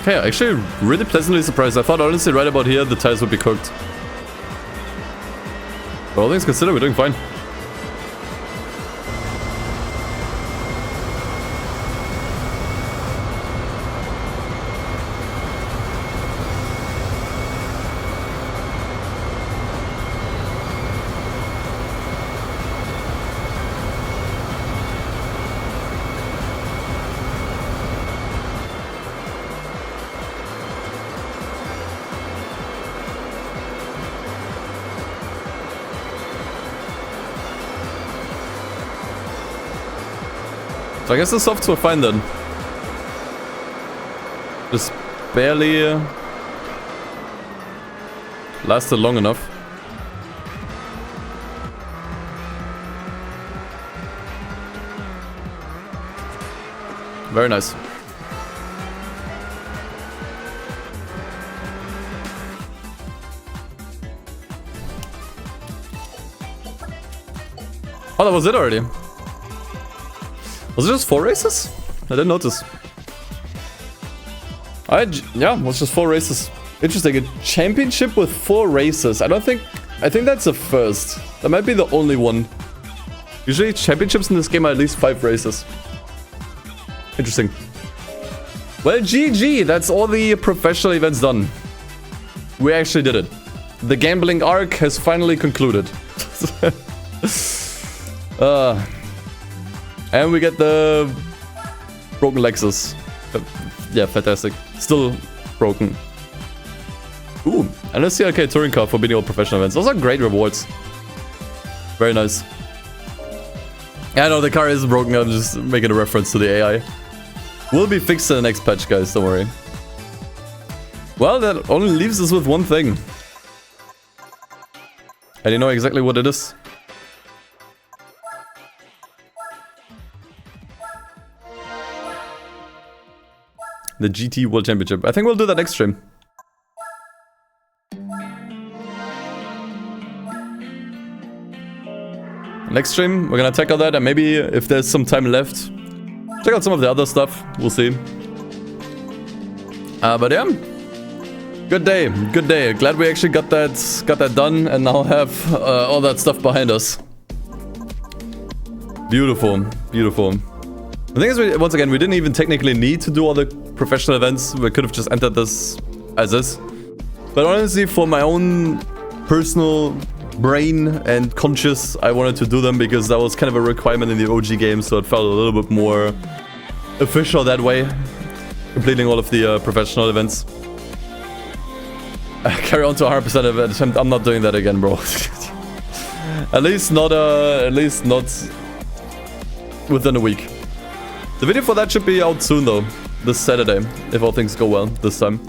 Okay, actually really pleasantly surprised. I thought honestly right about here the tires would be cooked. But all things considered, we're doing fine. So I guess the softs were fine then. Just barely lasted long enough. Very nice. Oh, that was it already. Was it just 4 races? I didn't notice. Yeah, it was just 4 races. Interesting, a championship with 4 races. I think that's a first. That might be the only one. Usually championships in this game are at least 5 races. Interesting. Well, GG, that's all the professional events done. We actually did it. The gambling arc has finally concluded. And we get the broken Lexus. Yeah, fantastic. Still broken. Ooh, and a CLK touring car for beating all professional events. Those are great rewards. Very nice. Yeah, no, the car is broken. I'm just making a reference to the AI. Will be fixed in the next patch, guys. Don't worry. Well, that only leaves us with one thing. And you know exactly what it is. The GT World Championship. I think we'll do that next stream. Next stream, we're gonna tackle that, and maybe if there's some time left, check out some of the other stuff. We'll see. But yeah, good day, good day. Glad we actually got that done, and now have all that stuff behind us. Beautiful, beautiful. The thing is, once again, we didn't even technically need to do all the professional events. We could have just entered this as is. But honestly, for my own personal brain and conscience, I wanted to do them because that was kind of a requirement in the OG game, so it felt a little bit more official that way, completing all of the professional events. Carry on to 100% of it. I'm not doing that again, bro. At least not within a week. The video for that should be out soon though, this Saturday, if all things go well this time.